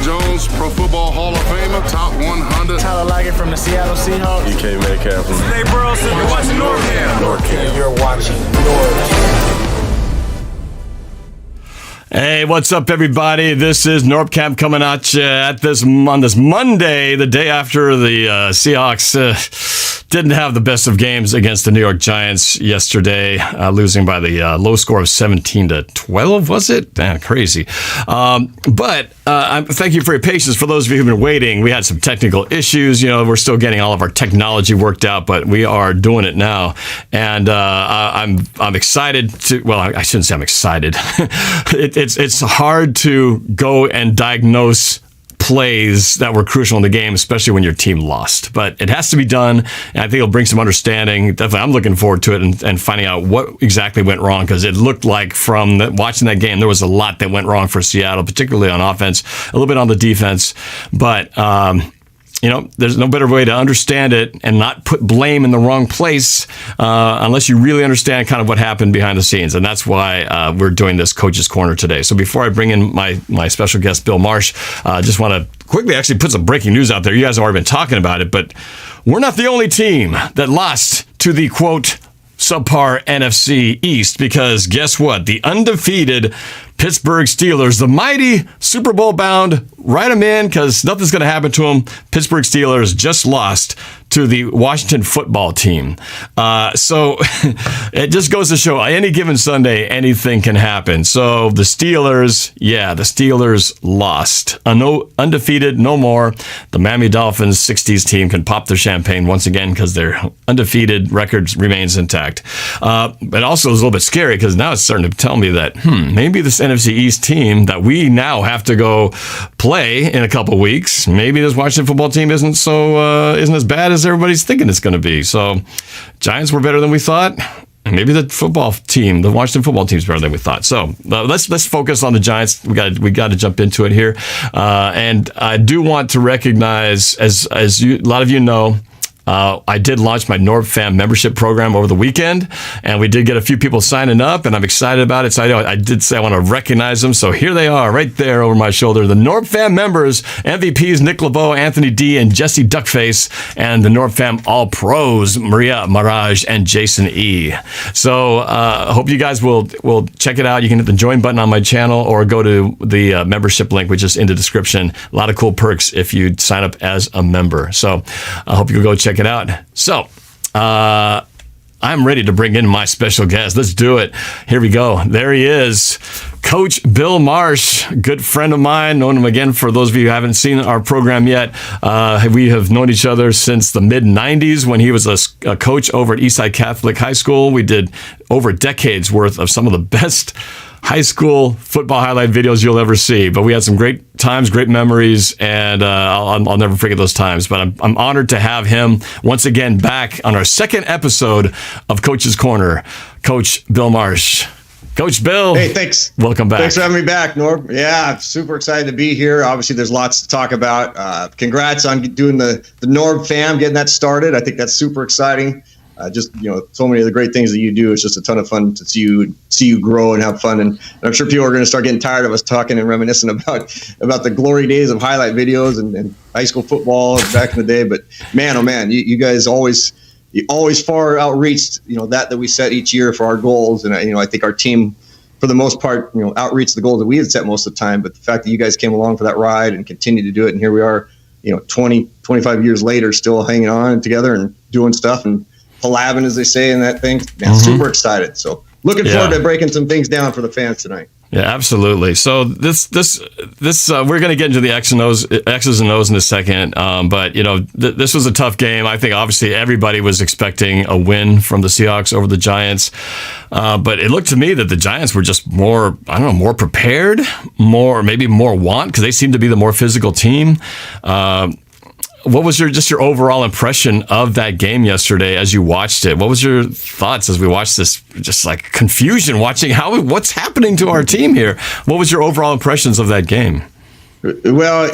Jones, Pro Football Hall of Famer, top 100. Tyler Lockett from the Seattle Seahawks. DK Metcalf from Today Burleson. You're watching NORBCam. NORBCam. You're watching NORBCam. Hey, what's up, everybody? This is NorbCam coming at you on this Monday, the day after the Seahawks didn't have the best of games against the New York Giants yesterday, losing by the low score of 17-12, was it? Man, crazy. But thank you for your patience. For those of you who've been waiting, we had some technical issues. You know, we're still getting all of our technology worked out, but we are doing it now. And I'm excited to, well, I shouldn't say I'm excited. It's hard to go and diagnose plays that were crucial in the game, especially when your team lost. But it has to be done, and I think it'll bring some understanding. Definitely, I'm looking forward to it and finding out what exactly went wrong, because it looked like from watching that game, there was a lot that went wrong for Seattle, particularly on offense, a little bit on the defense. But you know, there's no better way to understand it and not put blame in the wrong place unless you really understand kind of what happened behind the scenes. And that's why we're doing this Coach's Corner today. So before I bring in my special guest, Bill Marsh, I just want to quickly actually put some breaking news out there. You guys have already been talking about it, but we're not the only team that lost to the, quote, subpar NFC East, because guess what? The undefeated Pittsburgh Steelers, the mighty Super Bowl bound, write them in because nothing's going to happen to them. Pittsburgh Steelers just lost to the Washington football team. So it just goes to show any given Sunday, anything can happen. So the Steelers lost. Undefeated, no more. The Miami Dolphins 60s team can pop their champagne once again because their undefeated record remains intact. But also it's a little bit scary because now it's starting to tell me that, maybe this NFC East team that we now have to go play in a couple weeks, maybe this Washington football team isn't as bad as everybody's thinking it's going to be. So Giants were better than we thought. And maybe the Washington football team is better than we thought. So let's focus on the Giants. We got to jump into it here. And I do want to recognize, as a lot of you know, I did launch my NORBFAM membership program over the weekend, and we did get a few people signing up, and I'm excited about it. So I did say I want to recognize them. So here they are right there over my shoulder. The NORBFAM members, MVPs Nick LeBeau, Anthony D, and Jesse Duckface, and the NORBFAM All-Pros, Maria Maraj and Jason E. So I hope you guys will check it out. You can hit the join button on my channel or go to the membership link, which is in the description. A lot of cool perks if you sign up as a member. So I hope you'll go check it out. So, I'm ready to bring in my special guest. Let's do it. Here we go. There he is. Coach Bill Marsh, good friend of mine. Known him again for those of you who haven't seen our program yet. We have known each other since the mid-'90s when he was a coach over at Eastside Catholic High School. We did over decades worth of some of the best high school football highlight videos you'll ever see. But we had some great times, great memories, and I'll never forget those times. But I'm honored to have him once again back on our second episode of Coach's Corner. Coach Bill Marsh. Coach Bill. Hey, thanks. Welcome back. Thanks for having me back, Norb. Yeah, I'm super excited to be here. Obviously, there's lots to talk about. Congrats on doing the NORBFAM, getting that started. I think that's super exciting. So many of the great things that you do. It's just a ton of fun to see you grow and have fun. And I'm sure people are going to start getting tired of us talking and reminiscing about the glory days of highlight videos and high school football back in the day. But man, oh man, you guys always far outreached, that we set each year for our goals. And I think our team, for the most part, outreached the goals that we had set most of the time. But the fact that you guys came along for that ride and continued to do it, and here we are, 20, 25 years later, still hanging on together and doing stuff and collabing, as they say in that thing. Man, super excited. So looking forward to breaking some things down for the fans tonight. Yeah, absolutely. So this we're going to get into the X's and O's in a second. But this was a tough game. I think obviously everybody was expecting a win from the Seahawks over the Giants. But it looked to me that the Giants were just more prepared, maybe more because they seemed to be the more physical team. What was your overall impression of that game yesterday as you watched it? What was your thoughts as we watched this, just like confusion watching what's happening to our team here? What was your overall impressions of that game? Well,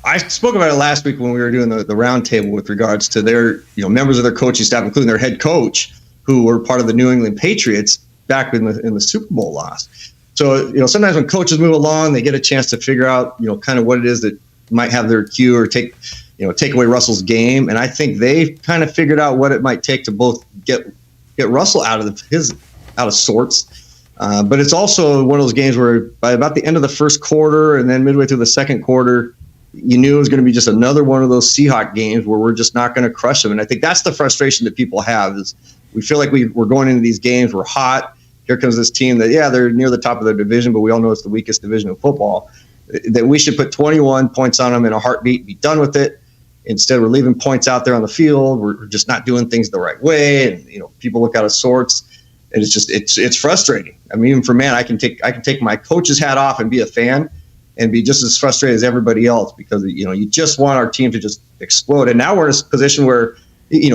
I spoke about it last week when we were doing the roundtable with regards to their, members of their coaching staff, including their head coach, who were part of the New England Patriots back in the Super Bowl loss. So, sometimes when coaches move along, they get a chance to figure out, kind of what it is that might have their cue or take away Russell's game. And I think they kind of figured out what it might take to both get Russell out of sorts. But it's also one of those games where by about the end of the first quarter and then midway through the second quarter, you knew it was going to be just another one of those Seahawks games where we're just not going to crush them. And I think that's the frustration that people have is we feel like we're going into these games, we're hot. Here comes this team that, they're near the top of their division, but we all know it's the weakest division of football, that we should put 21 points on them in a heartbeat, be done with it. Instead, we're leaving points out there on the field. We're just not doing things the right way. And, people look out of sorts. And it's just, it's frustrating. I mean, even for man, I can take my coach's hat off and be a fan and be just as frustrated as everybody else because, you just want our team to just explode. And now we're in a position where,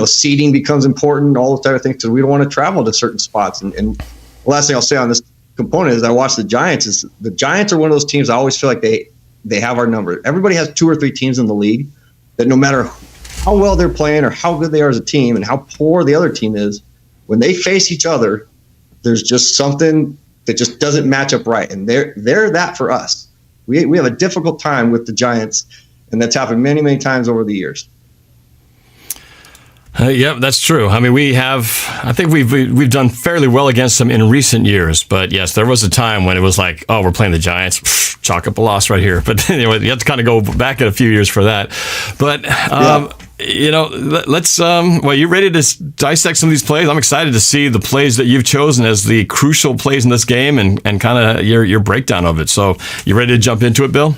seeding becomes important, all those type of things, because we don't want to travel to certain spots. And the last thing I'll say on this component is I watch the Giants. Is the Giants are one of those teams I always feel like they have our number. Everybody has 2 or 3 teams in the league that no matter how well they're playing or how good they are as a team and how poor the other team is, when they face each other, there's just something that just doesn't match up right. And they're that for us. We have a difficult time with the Giants, and that's happened many, many times over the years. Yeah, that's true. I mean, I think we've done fairly well against them in recent years. But yes, there was a time when it was like, oh, we're playing the Giants, chalk up a loss right here. But anyway, you have to kind of go back a few years for that. But let's. Well, you ready to dissect some of these plays? I'm excited to see the plays that you've chosen as the crucial plays in this game and kind of your breakdown of it. So, you ready to jump into it, Bill?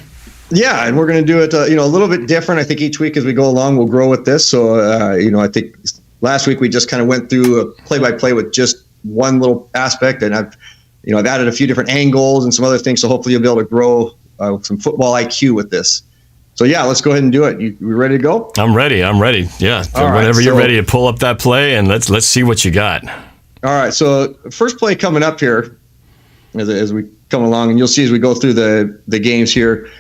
Yeah, and we're going to do it, a little bit different. I think each week as we go along, we'll grow with this. So, I think last week we just kind of went through a play-by-play with just one little aspect, and I've added a few different angles and some other things. So hopefully you'll be able to grow some football IQ with this. So yeah, let's go ahead and do it. You ready to go? I'm ready. Yeah, so whenever you're ready to pull up that play, and let's see what you got. All right. So first play coming up here, as we come along, and you'll see as we go through the games here.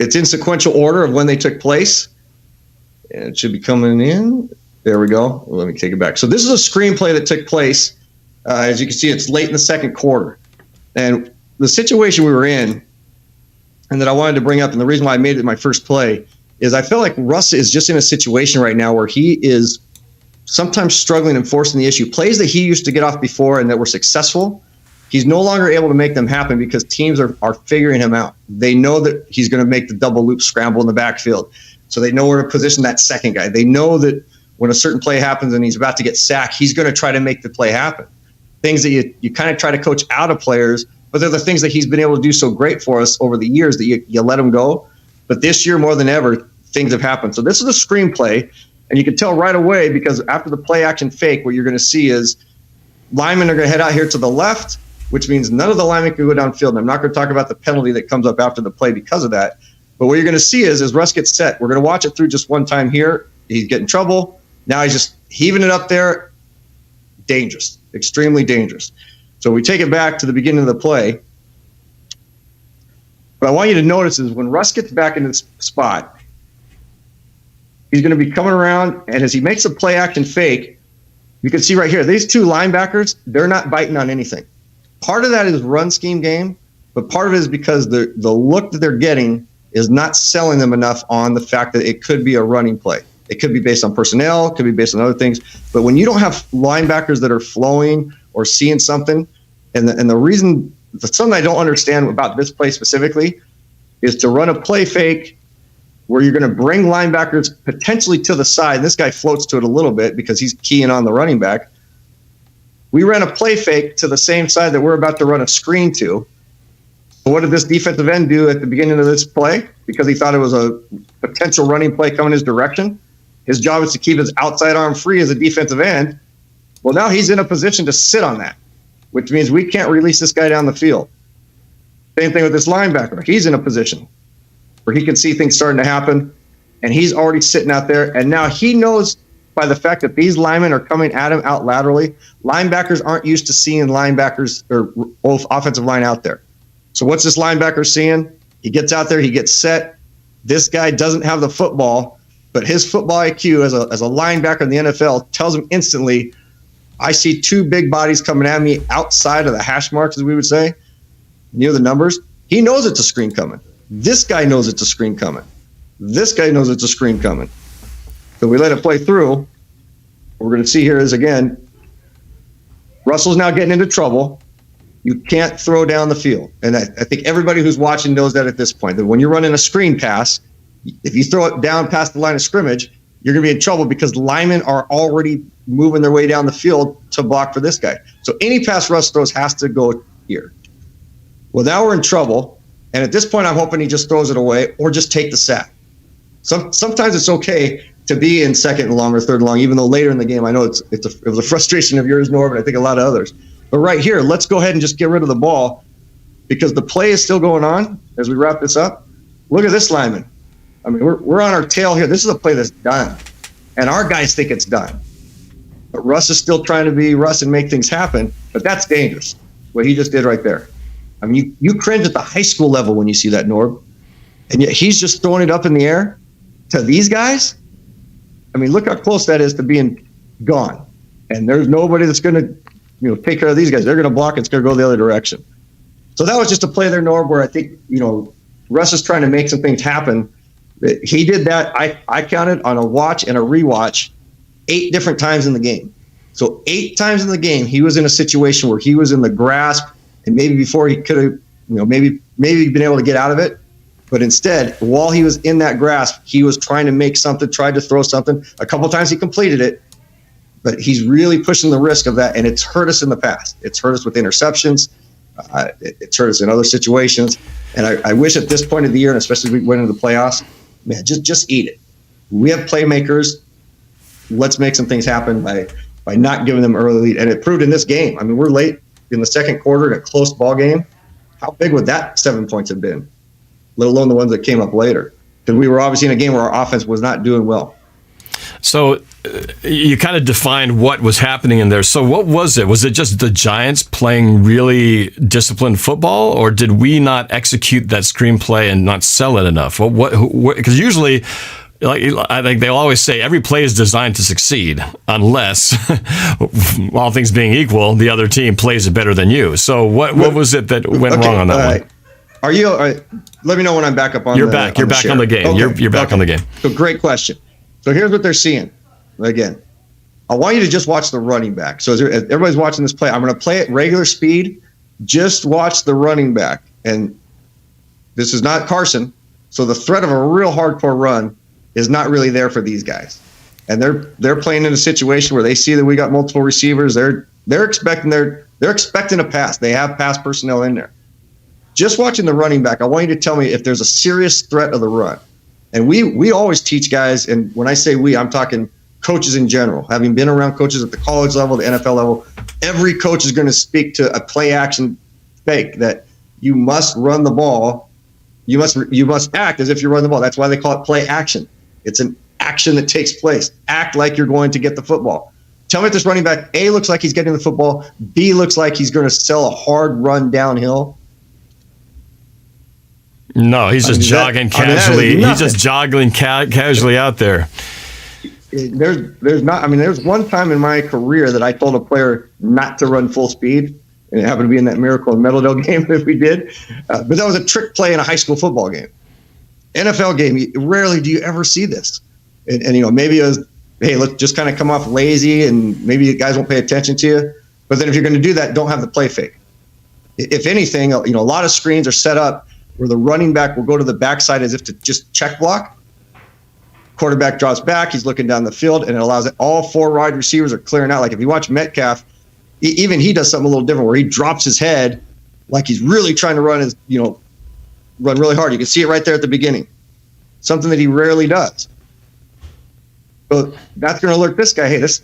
It's in sequential order of when they took place. And it should be coming in. There we go. Let me take it back. So this is a screenplay that took place. As you can see, it's late in the second quarter. And the situation we were in, and that I wanted to bring up, and the reason why I made it my first play, is I feel like Russ is just in a situation right now where he is sometimes struggling and forcing the issue. Plays that he used to get off before and that were successful, he's no longer able to make them happen because teams are figuring him out. They know that he's going to make the double loop scramble in the backfield. So they know where to position that second guy. They know that when a certain play happens and he's about to get sacked, he's going to try to make the play happen. Things that you kind of try to coach out of players, but they're the things that he's been able to do so great for us over the years that you let him go. But this year, more than ever, things have happened. So this is a screenplay, and you can tell right away because after the play action fake, what you're going to see is linemen are going to head out here to the left, which means none of the linemen can go downfield. And I'm not going to talk about the penalty that comes up after the play because of that. But what you're going to see is as Russ gets set, we're going to watch it through just one time here. He's getting trouble. Now he's just heaving it up there. Dangerous, extremely dangerous. So we take it back to the beginning of the play. What I want you to notice is when Russ gets back in this spot, he's going to be coming around, and as he makes a play action fake, you can see right here, these two linebackers, they're not biting on anything. Part of that is run scheme game, but part of it is because the look that they're getting is not selling them enough on the fact that it could be a running play. It could be based on personnel, it could be based on other things. But when you don't have linebackers that are flowing or seeing something, and the reason, something I don't understand about this play specifically is to run a play fake where you're going to bring linebackers potentially to the side. This guy floats to it a little bit because he's keying on the running back. We ran a play fake to the same side that we're about to run a screen to. So what did this defensive end do at the beginning of this play? Because he thought it was a potential running play coming his direction. His job is to keep his outside arm free as a defensive end. Well, now he's in a position to sit on that, which means we can't release this guy down the field. Same thing with this linebacker. He's in a position where he can see things starting to happen, and he's already sitting out there. And now he knows by the fact that these linemen are coming at him out laterally. Linebackers aren't used to seeing linebackers or both offensive line out there. So what's this linebacker seeing? He gets out there, he gets set. This guy doesn't have the football, but his football IQ as a linebacker in the NFL tells him instantly, I see two big bodies coming at me outside of the hash marks, as we would say, near the numbers. He knows it's a screen coming. This guy knows it's a screen coming. This guy knows it's a screen coming. So we let it play through. What we're going to see here is, again, Russell's now getting into trouble. You can't throw down the field. And I think everybody who's watching knows that at this point, that when you're running a screen pass, if you throw it down past the line of scrimmage, you're going to be in trouble because linemen are already moving their way down the field to block for this guy. So any pass Russ throws has to go here. Well, now we're in trouble. And at this point, I'm hoping he just throws it away or just take the sack. Sometimes it's okay to be in second and long or third and long, even though later in the game, I know it was a frustration of yours, Norb, and I think a lot of others. But right here, let's go ahead and just get rid of the ball because the play is still going on as we wrap this up. Look at this lineman. I mean, we're on our tail here. This is a play that's done, and our guys think it's done. But Russ is still trying to be Russ and make things happen, but that's dangerous, what he just did right there. I mean, you cringe at the high school level when you see that, Norb, and yet he's just throwing it up in the air to these guys. I mean, look how close that is to being gone. And there's nobody that's going to, take care of these guys. They're going to block. It's going to go the other direction. So that was just a play there, Norb, where I think, Russ is trying to make some things happen. He did that. I counted on a watch and a rewatch 8 different times in the game. So 8 times in the game, he was in a situation where he was in the grasp, and maybe before he could have, maybe been able to get out of it. But instead, while he was in that grasp, he was trying to make something, tried to throw something. A couple times he completed it, but he's really pushing the risk of that, and it's hurt us in the past. It's hurt us with interceptions. It's hurt us in other situations. And I wish at this point of the year, and especially as we went into the playoffs, man, just eat it. We have playmakers. Let's make some things happen by not giving them early lead. And it proved in this game. I mean, we're late in the second quarter in a close ball game. How big would that 7 points have been? Let alone the ones that came up later. Because we were obviously in a game where our offense was not doing well. So you kind of defined what was happening in there. So what was it? Was it just the Giants playing really disciplined football, or did we not execute that screenplay and not sell it enough? Because usually, I think they'll always say every play is designed to succeed unless, all things being equal, the other team plays it better than you. So what was it that went wrong on that one? Are you? Let me know when I'm back up on. You're back. You're back on the game. Okay. You're back on the game. So great question. So here's what they're seeing. Again, I want you to just watch the running back. So as everybody's watching this play, I'm going to play at regular speed. Just watch the running back. And this is not Carson. So the threat of a real hardcore run is not really there for these guys. And they're playing in a situation where they see that we got multiple receivers. They're expecting a pass. They have pass personnel in there. Just watching the running back, I want you to tell me if there's a serious threat of the run. And we always teach guys, and when I say we, I'm talking coaches in general. Having been around coaches at the college level, the NFL level, every coach is going to speak to a play action fake that you must run the ball. You must act as if you run the ball. That's why they call it play action. It's an action that takes place. Act like you're going to get the football. Tell me if this running back, A, looks like he's getting the football, B, looks like he's going to sell a hard run downhill. No, he's just jogging casually. He's just jogging casually out there. There's one time in my career that I told a player not to run full speed, and it happened to be in that Miracle in Meadowdale game that we did. But that was a trick play in a high school football game. NFL game, rarely do you ever see this. And maybe it was, hey, let's just kind of come off lazy, and maybe guys won't pay attention to you. But then if you're going to do that, don't have the play fake. If anything, a lot of screens are set up where the running back will go to the backside as if to just check block. Quarterback drops back, he's looking down the field, and it allows it. All 4 wide receivers are clearing out. Like if you watch Metcalf, even he does something a little different where he drops his head like he's really trying to run really hard. You can see it right there at the beginning. Something that he rarely does. So that's going to alert this guy, hey, this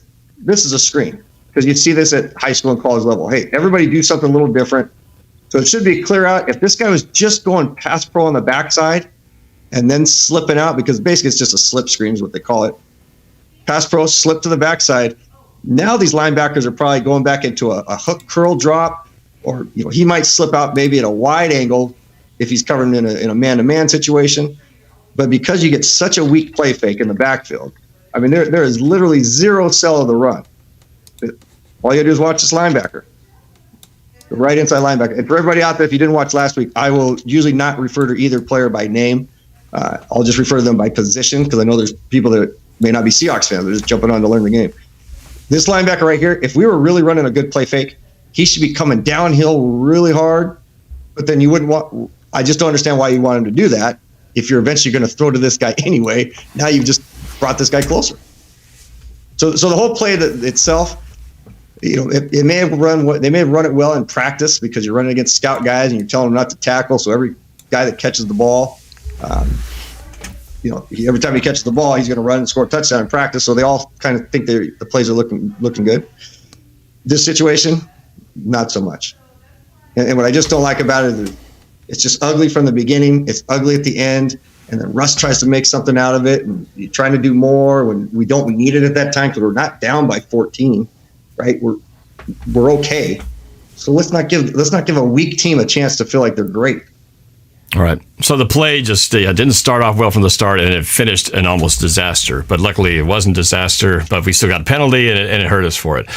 is a screen. Because you see this at high school and college level. Hey, everybody do something a little different. So it should be clear out. If this guy was just going pass pro on the backside and then slipping out, because basically it's just a slip screen is what they call it. Pass pro, slip to the backside. Now these linebackers are probably going back into a hook curl drop, or he might slip out maybe at a wide angle if he's covering in a man-to-man situation. But because you get such a weak play fake in the backfield, I mean, there is literally zero sell of the run. All you gotta do is watch this linebacker, the right inside linebacker. And for everybody out there, if you didn't watch last week, I will usually not refer to either player by name. I'll just refer to them by position because I know there's people that may not be Seahawks fans. They're just jumping on to learn the game. This linebacker right here, if we were really running a good play fake, he should be coming downhill really hard. But then you wouldn't want. I just don't understand why you want him to do that. If you're eventually going to throw to this guy anyway, now you've just brought this guy closer. So the whole play itself, it may have they may have run it well in practice because you're running against scout guys and you're telling them not to tackle. So every guy that catches the ball, every time he catches the ball, he's going to run and score a touchdown in practice. So they all kind of think the plays are looking good. This situation, not so much. And what I just don't like about it is it's just ugly from the beginning. It's ugly at the end. And then Russ tries to make something out of it. And you're trying to do more when we need it at that time because we're not down by 14, right? We're okay. So let's not give a weak team a chance to feel like they're great. All right. So the play just didn't start off well from the start, and it finished an almost disaster. But luckily, it wasn't disaster. But we still got a penalty, and it hurt us for it.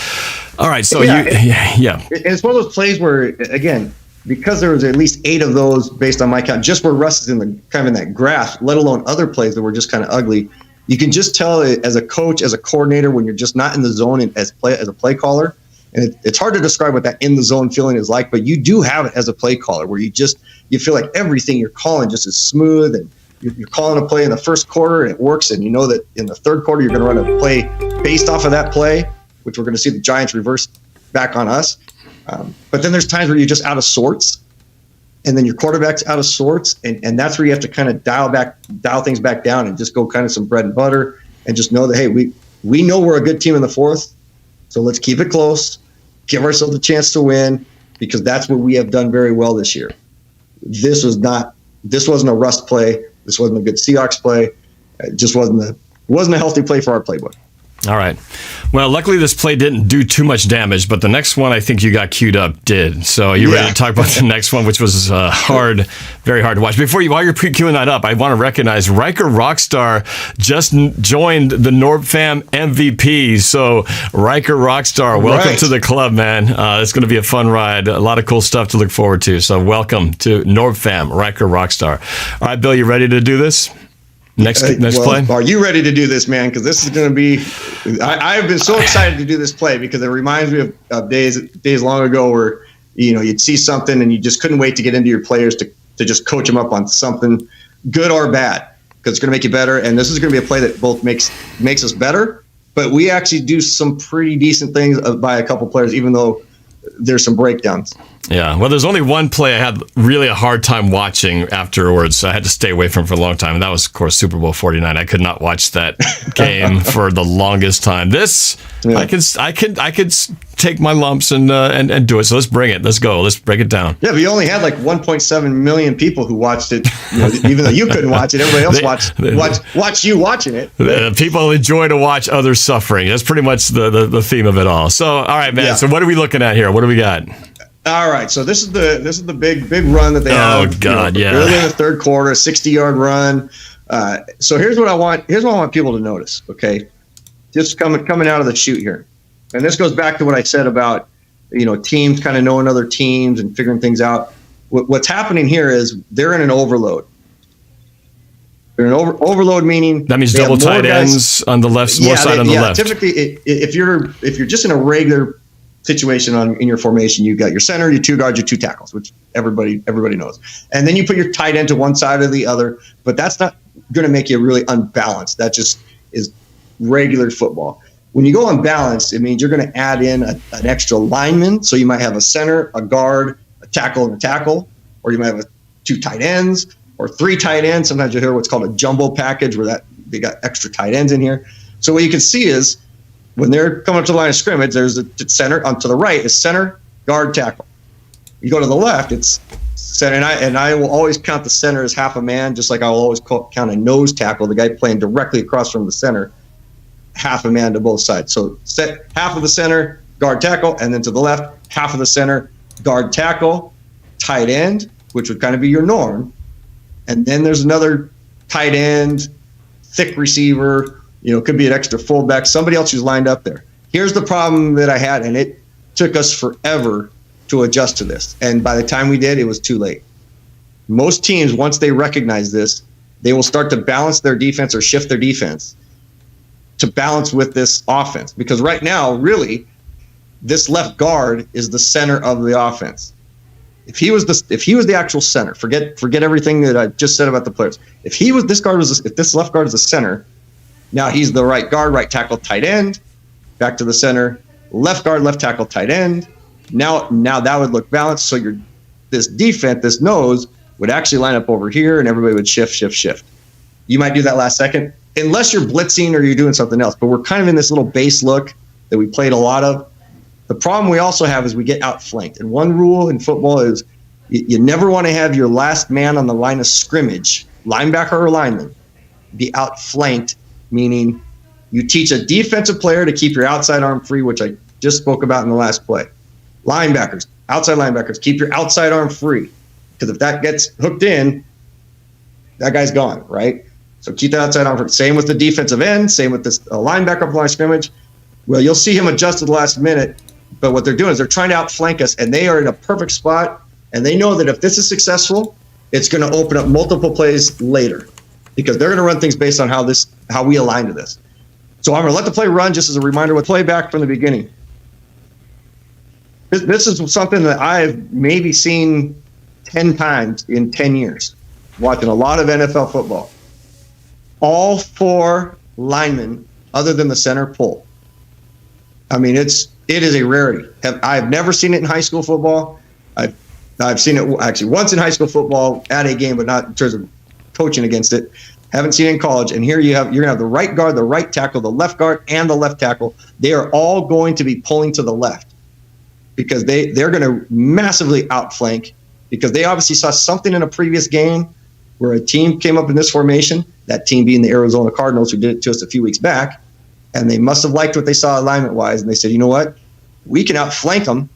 All right. So it's one of those plays where, again, because there was at least 8 of those based on my count, just where Russ is in that grasp, let alone other plays that were just kind of ugly. You can just tell as a coach, as a coordinator, when you're just not in the zone as a play caller. And it's hard to describe what that in the zone feeling is like, but you do have it as a play caller where you feel like everything you're calling just is smooth, and you're calling a play in the first quarter and it works, and you know that in the third quarter you're going to run a play based off of that play, which we're going to see the Giants reverse back on us. But then there's times where you're just out of sorts, and then your quarterback's out of sorts, and that's where you have to kind of dial things back down and just go kind of some bread and butter and just know that, hey, we know we're a good team in the fourth, so let's keep it close, give ourselves a chance to win, because that's what we have done very well this year. This wasn't a rust play. This wasn't a good Seahawks play. It just wasn't a healthy play for our playbook. All right. Well, luckily this play didn't do too much damage, but the next one I think you got queued up did. So you ready to talk about the next one, which was very hard to watch. While you're queuing that up, I want to recognize Riker Rockstar just joined the NORBFAM MVP. So Riker Rockstar, welcome to the club, man. It's going to be a fun ride. A lot of cool stuff to look forward to. So welcome to NORBFAM, Riker Rockstar. All right, Bill, you ready to do this? Next play? Are you ready to do this, man? Because this is going to be – I've been so excited to do this play because it reminds me of days long ago where, you'd see something and you just couldn't wait to get into your players to just coach them up on something good or bad because it's going to make you better. And this is going to be a play that both makes us better, but we actually do some pretty decent things by a couple players, even though there's some breakdowns. Yeah, well, there's only one play I had really a hard time watching afterwards. So I had to stay away from it for a long time, and that was, of course, Super Bowl 49. I could not watch that game for the longest time. I could take my lumps and do it. So let's bring it. Let's go. Let's break it down. Yeah, but you only had like 1.7 million people who watched it. Even though you couldn't watch it, everybody else watched you watching it. People enjoy to watch others suffering. That's pretty much the theme of it all. So, all right, man. Yeah. So what are we looking at here? What do we got? All right, so this is the big run that they have. Oh God, yeah! Early in the third quarter, 60-yard run. So here's what I want people to notice. Okay, just coming out of the chute here, and this goes back to what I said about teams kind of knowing other teams and figuring things out. What's happening here is they're in an overload. They're in overload, meaning that means double tight ends on the left, more side on the left. Typically, if you're just in a regular situation in your formation, you got your center, your 2 guards, your 2 tackles, which everybody knows, and then you put your tight end to one side or the other. But that's not going to make you really unbalanced. That just is regular football. When you go unbalanced, it means you're going to add in an extra lineman. So you might have a center, a guard, a tackle, and a tackle, or you might have 2 tight ends or 3 tight ends. Sometimes you hear what's called a jumbo package, where they got extra tight ends in here. So what you can see is, when they're coming up to the line of scrimmage, there's a center. To the right is center, guard, tackle. You go to the left, it's center. And I will always count the center as half a man, just like I'll always count a nose tackle, the guy playing directly across from the center, half a man to both sides. So set half of the center, guard, tackle, and then to the left, half of the center, guard, tackle, tight end. which would kind of be your norm. And then there's another tight end, thick receiver, could be an extra fullback, somebody else who's lined up there. Here's the problem that I had, and it took us forever to adjust to this. And by the time we did, it was too late. Most teams, once they recognize this, they will start to balance their defense or shift their defense to balance with this offense. Because right now, really, this left guard is the center of the offense. If he was the actual center, forget everything that I just said about the players. If this left guard is the center, now he's the right guard, right tackle, tight end, back to the center, left guard, left tackle, tight end. Now that would look balanced. So this defense, this nose, would actually line up over here, and everybody would shift. You might do that last second, unless you're blitzing or you're doing something else. But we're kind of in this little base look that we played a lot of. The problem we also have is we get outflanked. And one rule in football is you never want to have your last man on the line of scrimmage, linebacker or lineman, be outflanked, meaning you teach a defensive player to keep your outside arm free, which I just spoke about in the last play. Linebackers, outside linebackers, keep your outside arm free. Because if that gets hooked in, that guy's gone, right? So keep that outside arm free. Same with the defensive end, same with this linebacker on the line of scrimmage. Well, you'll see him adjust at the last minute. But what they're doing is they're trying to outflank us, and they are in a perfect spot. And they know that if this is successful, it's going to open up multiple plays later, because they're going to run things based on how we align to this. So I'm going to let the play run just as a reminder. We'll play back from the beginning. This is something that I've maybe seen 10 times in 10 years, watching a lot of NFL football. All four linemen, other than the center, pull. I mean, it is a rarity. I've never seen it in high school football. I've seen it actually once in high school football at a game, but not in terms of coaching against it. Haven't seen it in college. And here you're going to have the right guard, the right tackle, the left guard, and the left tackle. They are all going to be pulling to the left because they're going to massively outflank, because they obviously saw something in a previous game where a team came up in this formation, that team being the Arizona Cardinals, who did it to us a few weeks back. And they must have liked what they saw alignment-wise, and they said, you know what? We can outflank them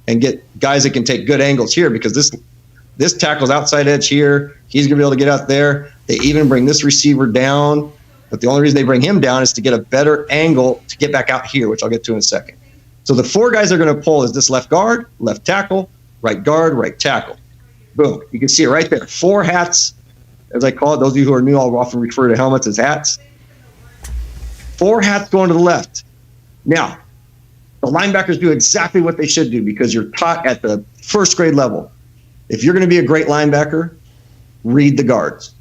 and get guys that can take good angles here, because this tackle's outside edge here. He's going to be able to get out there. They even bring this receiver down, but the only reason they bring him down is to get a better angle to get back out here, which I'll get to in a second. So the four guys they're going to pull is this left guard, left tackle, right guard, right tackle. Boom. You can see it right there. Four hats, as I call it. Those of you who are new, I'll often refer to helmets as hats. Four hats going to the left. Now, the linebackers do exactly what they should do, because you're taught at the first grade level. If you're going to be a great linebacker, read the guards.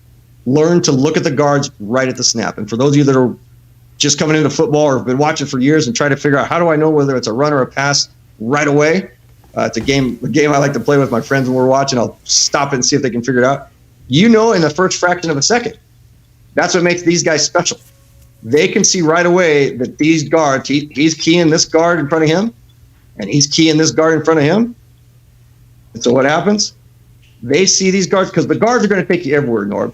Learn to look at the guards right at the snap. And for those of you that are just coming into football or have been watching for years and try to figure out, how do I know whether it's a run or a pass right away? It's a game I like to play with my friends when we're watching. I'll stop it and see if they can figure it out. In the first fraction of a second. That's what makes these guys special. They can see right away that these guards, he's keying this guard in front of him, and he's keying this guard in front of him. And so what happens? They see these guards, because the guards are going to take you everywhere, Norb.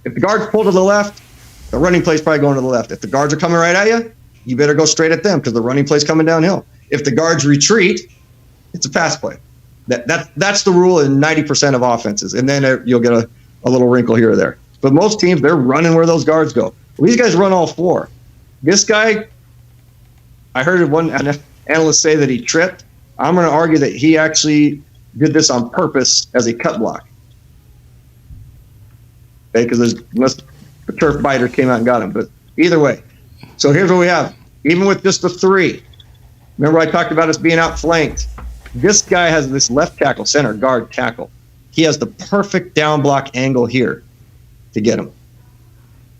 If the guards pull to the left, the running play's probably going to the left. If the guards are coming right at you, you better go straight at them, because the running play's coming downhill. If the guards retreat, it's a pass play. That's the rule in 90% of offenses. And then you'll get a little wrinkle here or there. But most teams, they're running where those guards go. Well, these guys run all four. This guy, I heard one analyst say that he tripped. I'm going to argue that he actually did this on purpose as a cut block. Okay, because unless the turf biter came out and got him. But either way. So here's what we have. Even with just the three. Remember I talked about us being outflanked. This guy has this left tackle, center, guard, tackle. He has the perfect down block angle here to get him.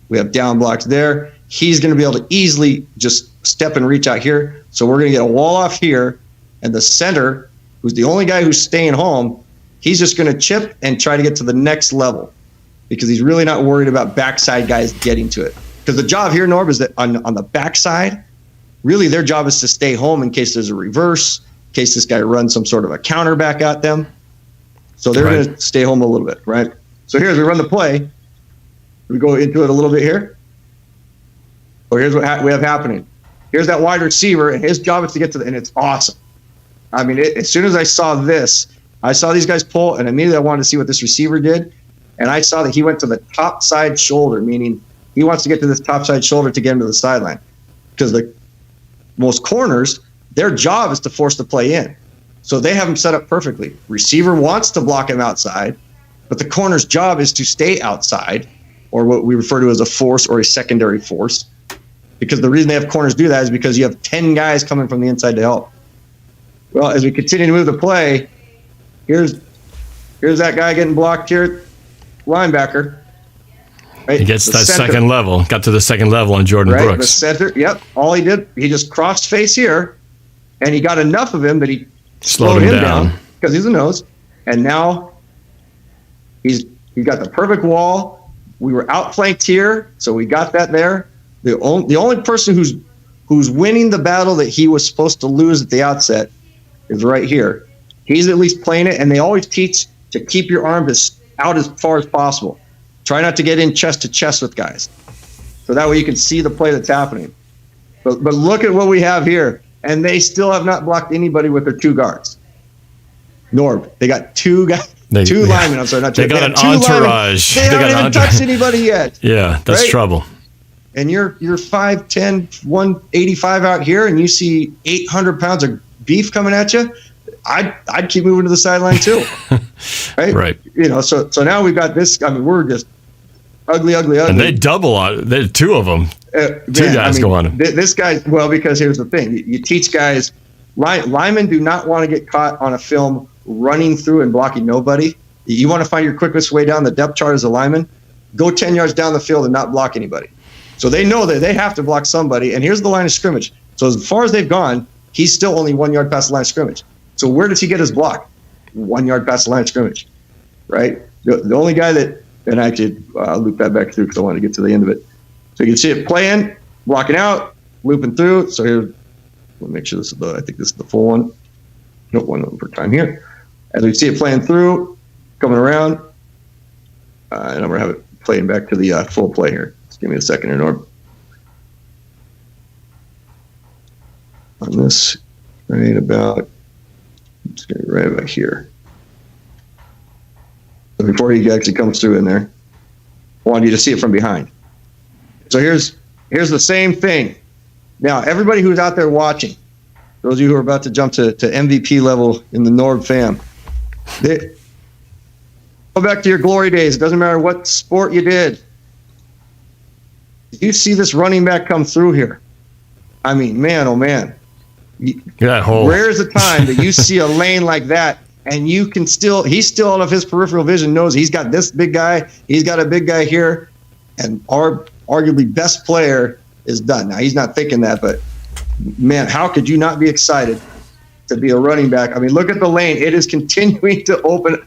We have down blocks there. He's going to be able to easily just step and reach out here. So we're going to get a wall off here. And the center, who's the only guy who's staying home, he's just going to chip and try to get to the next level, because he's really not worried about backside guys getting to it. Because the job here, Norb, is that on the backside, really their job is to stay home in case there's a reverse, in case this guy runs some sort of a counter back at them. So they're going to stay home a little bit, right? So here's we run the play. We go into it a little bit here. So here's what we have happening. Here's that wide receiver, and his job is to get to and it's awesome. I mean, as soon as I saw this, I saw these guys pull, and immediately I wanted to see what this receiver did. And I saw that he went to the top side shoulder, meaning he wants to get to this top side shoulder to get him to the sideline. Because most corners, their job is to force the play in. So they have him set up perfectly. Receiver wants to block him outside, but the corner's job is to stay outside, or what we refer to as a force or a secondary force. Because the reason they have corners do that is because you have 10 guys coming from the inside to help. Well, as we continue to move the play, here's that guy getting blocked here, linebacker. Right? He gets The that center. second level. Got to the second level on Jordan Right, Brooks. the center. Yep. All he did, he just crossed face here, and he got enough of him that he Slowed him down. because he's a nose. And now he's got the perfect wall. We were outflanked here, so we got that there. The only person who's winning the battle that he was supposed to lose at the outset is right here. He's at least playing it, and they always teach to keep your arms out as far as possible. Try not to get in chest to chest with guys. So that way you can see the play that's happening. But look at what we have here. And they still have not blocked anybody with their two guards. Norb, they got two guys, two linemen. I'm sorry, not two. They got an two linemen. entourage. They haven't even touched anybody yet. Yeah, that's Right? trouble. And you're 5'10", 185 out here, and you see 800 pounds of beef coming at you. I'd keep moving to the sideline too. Right? Right. You know, so now we've got this. I mean, we're just ugly. And they double on. There's two of them. Two guys go on him. This guy, well, because here's the thing. You teach guys, linemen do not want to get caught on a film running through and blocking nobody. You want to find your quickest way down the depth chart as a lineman, go 10 yards down the field and not block anybody. So they know that they have to block somebody, and here's the line of scrimmage. So as far as they've gone, he's still only 1 yard past the line of scrimmage. So where does he get his block? 1 yard past the line of scrimmage, right? The only guy that, and actually I'll loop that back through because I want to get to the end of it. So you can see it playing, blocking out, looping through. So here, let me make sure this is I think this is the full one. Nope, one per time here. As we see it playing through, coming around, and I'm going to have it playing back to the full play here. Just give me a second here, Norb. On this, right about, let's get it right about here. So before he actually comes through in there, I want you to see it from behind. So here's the same thing. Now, everybody who's out there watching, those of you who are about to jump to MVP level in the NORBFAM, go back to your glory days. It doesn't matter what sport you did. You see this running back come through here. I mean, man, oh man. That hole. Where's the time that you see a lane like that and you can he's still out of his peripheral vision, knows he's got this big guy, he's got a big guy here, and our arguably best player is done. Now, he's not thinking that, but man, how could you not be excited to be a running back? I mean, look at the lane. It is continuing to open.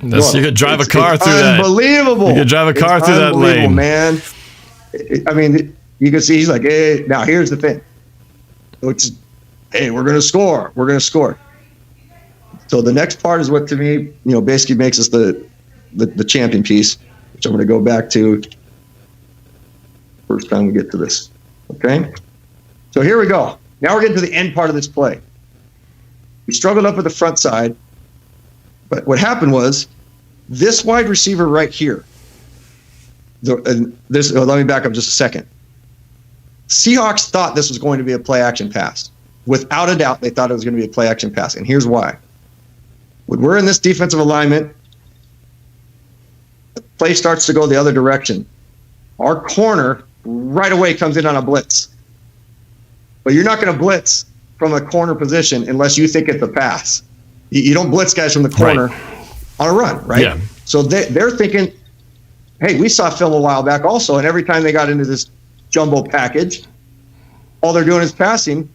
You could drive a car through that. Unbelievable. You could drive a car through that lane. Man. I mean, you can see he's like, hey, now here's the thing. Which is, hey, we're going to score. We're going to score. So the next part is what, to me, basically makes us the champion piece, which I'm going to go back to first time we get to this. Okay? So here we go. Now we're getting to the end part of this play. We struggled up at the front side, but what happened was this wide receiver right here. Let me back up just a second. Seahawks thought this was going to be a play-action pass. Without a doubt, they thought it was going to be a play-action pass, and here's why. When we're in this defensive alignment, the play starts to go the other direction. Our corner right away comes in on a blitz. But you're not going to blitz from a corner position unless you think it's a pass. You don't blitz guys from the corner on a run, right? Yeah. So they're thinking, hey, we saw film a while back also, and every time they got into this jumbo package, all they're doing is passing,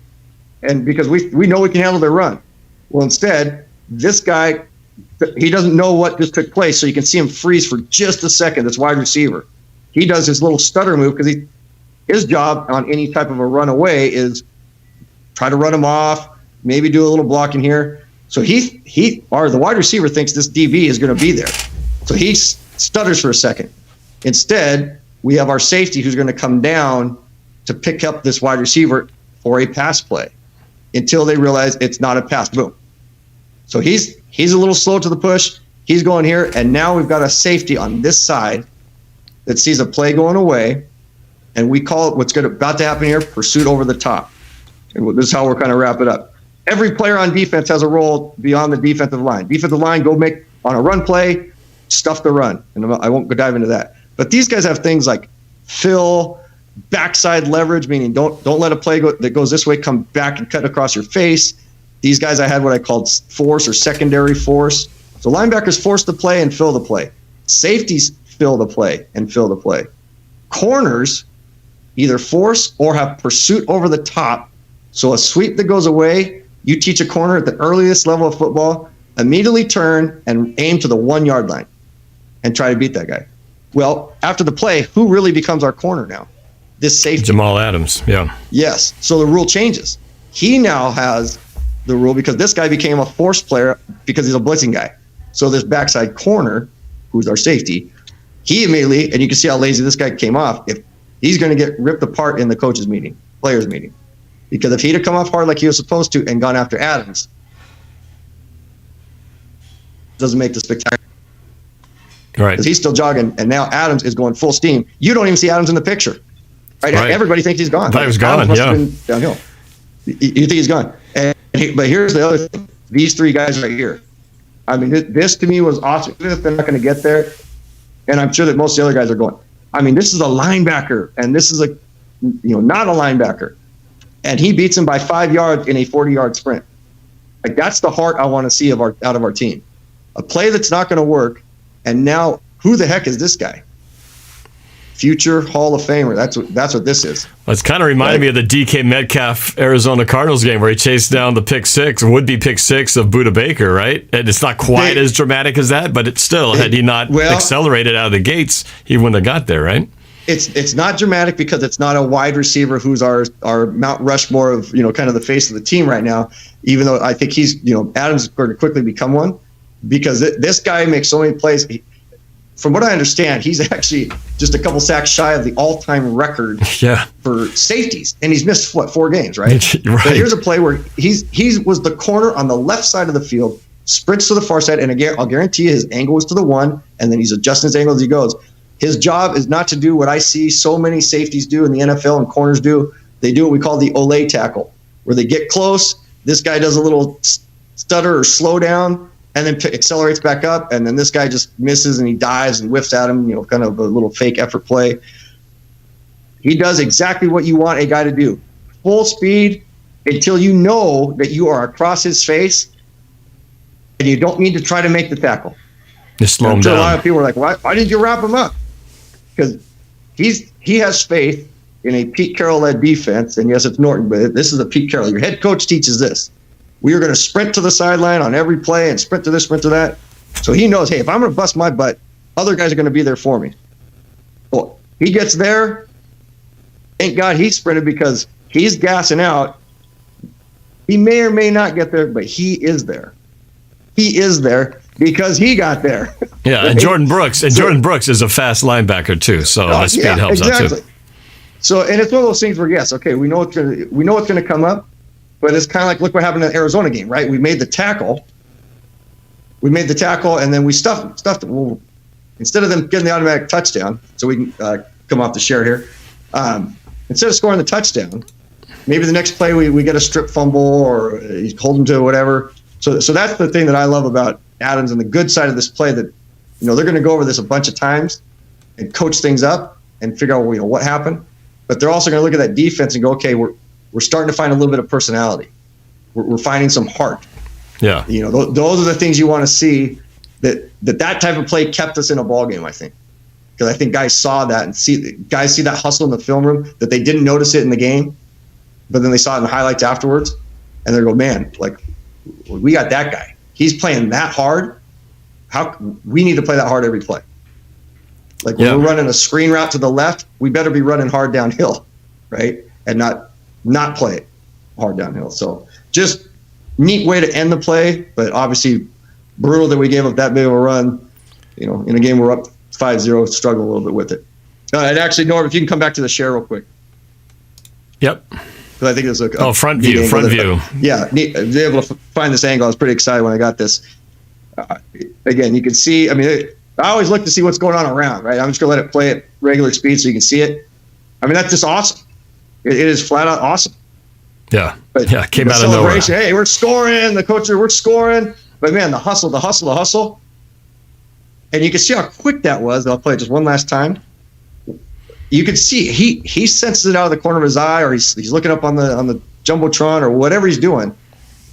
and because we know we can handle their run. Well, instead, this guy, he doesn't know what just took place, so you can see him freeze for just a second, this wide receiver. He does his little stutter move because his job on any type of a runaway is try to run him off, maybe do a little blocking here. So the wide receiver thinks this DB is going to be there. So he stutters for a second. Instead, we have our safety who's going to come down to pick up this wide receiver for a pass play until they realize it's not a pass. Boom. So he's a little slow to the push. He's going here, and now we've got a safety on this side that sees a play going away, and we call it what's about to happen here, pursuit over the top. And this is how we're kind of wrap it up. Every player on defense has a role beyond the defensive line. Defensive line, go make on a run play, stuff the run. And I won't go dive into that. But these guys have things like fill, backside leverage, meaning don't let a play that goes this way come back and cut across your face. These guys, I had what I called force or secondary force. So linebackers force the play and fill the play. Safeties fill the play and fill the play. Corners either force or have pursuit over the top. So a sweep that goes away, you teach a corner at the earliest level of football, immediately turn and aim to the 1 yard line and try to beat that guy. Well, after the play, who really becomes our corner now? This safety. Jamal Adams, yeah. Yes. So the rule changes. He now has the rule because this guy became a force player because he's a blitzing guy. So this backside corner, who's our safety, he immediately, and you can see how lazy this guy came off, if he's going to get ripped apart in the coaches meeting, players meeting. Because if he'd have come off hard like he was supposed to and gone after Adams, doesn't make the spectacular. Right. Because he's still jogging, and now Adams is going full steam. You don't even see Adams in the picture. Right? Everybody thinks he's gone. I thought he was gone, Adams must have been downhill. You think he's gone. But here's the other thing. These three guys right here. I mean, this to me was awesome. If they're not going to get there, and I'm sure that most of the other guys are going. I mean, this is a linebacker, and this is not a linebacker. And he beats him by 5 yards in a 40-yard sprint. Like, that's the heart I want to see out of our team. A play that's not going to work, and now who the heck is this guy? Future Hall of Famer. That's what this is. Well, it's kind of reminded me of the DK Metcalf Arizona Cardinals game where he chased down the would-be pick six of Budda Baker, right? And it's not quite as dramatic as that, but had he not accelerated out of the gates, he wouldn't have got there, right? It's not dramatic because it's not a wide receiver who's our Mount Rushmore of kind of the face of the team right now. Even though I think he's Adams is going to quickly become one, because this guy makes so many plays. From what I understand, he's actually just a couple sacks shy of the all-time record for safeties, and he's missed 4 games, right? Right. But here's a play where he was the corner on the left side of the field, sprints to the far side, and again, I'll guarantee you his angle is to the 1, and then he's adjusting his angle as he goes. His job is not to do what I see so many safeties do in the NFL and corners do. They do what we call the Olay tackle, where they get close, this guy does a little stutter or slow down, and then accelerates back up, and then this guy just misses and he dives and whiffs at him, kind of a little fake effort play. He does exactly what you want a guy to do. Full speed until you know that you are across his face and you don't need to try to make the tackle. Just slow him down. A lot of people are like, why did you wrap him up? Because he has faith in a Pete Carroll-led defense, and yes, it's Norton, but this is a Pete Carroll. Your head coach teaches this. We are going to sprint to the sideline on every play and sprint to this, sprint to that. So he knows, hey, if I'm going to bust my butt, other guys are going to be there for me. Well, he gets there. Thank God he sprinted because he's gassing out. He may or may not get there, but he is there. He is there because he got there. Yeah, right? And Jordan Brooks is a fast linebacker too, so that speed helps out too. So, and it's one of those things where yes, okay, we know it's going to come up. But it's kind of like, look what happened in the Arizona game, right? We made the tackle, and then we stuffed it. Well, instead of them getting the automatic touchdown, so we can come off the share here, instead of scoring the touchdown, maybe the next play we get a strip fumble or hold them to whatever. So that's the thing that I love about Adams and the good side of this play, that they're going to go over this a bunch of times and coach things up and figure out what happened. But they're also going to look at that defense and go, okay, we're starting to find a little bit of personality. We're finding some heart. Yeah. Those are the things you want to see, that type of play kept us in a ball game, I think. Because I think guys saw that and see that hustle in the film room, that they didn't notice it in the game, but then they saw it in the highlights afterwards, and they go, man, like, we got that guy. He's playing that hard. We need to play that hard every play. Like when we're running a screen route to the left, we better be running hard downhill, right? And not play it hard downhill. So just neat way to end the play, but obviously brutal that we gave up that big of a run. In a game we're up 5-0, struggle a little bit with it. And actually, Norb, if you can come back to the share real quick. Yep. because I think it's a front view. Yeah, be able to find this angle. I was pretty excited when I got this. Again, you can see. I mean, I always look to see what's going on around. Right, I'm just gonna let it play at regular speed so you can see it. I mean, that's just awesome. It is flat out awesome. Yeah, but came out of nowhere. Hey, we're scoring. The coach, we're scoring. But man, the hustle. And you can see how quick that was. I'll play it just one last time. You can see he senses it out of the corner of his eye, or he's looking up on the jumbotron or whatever he's doing.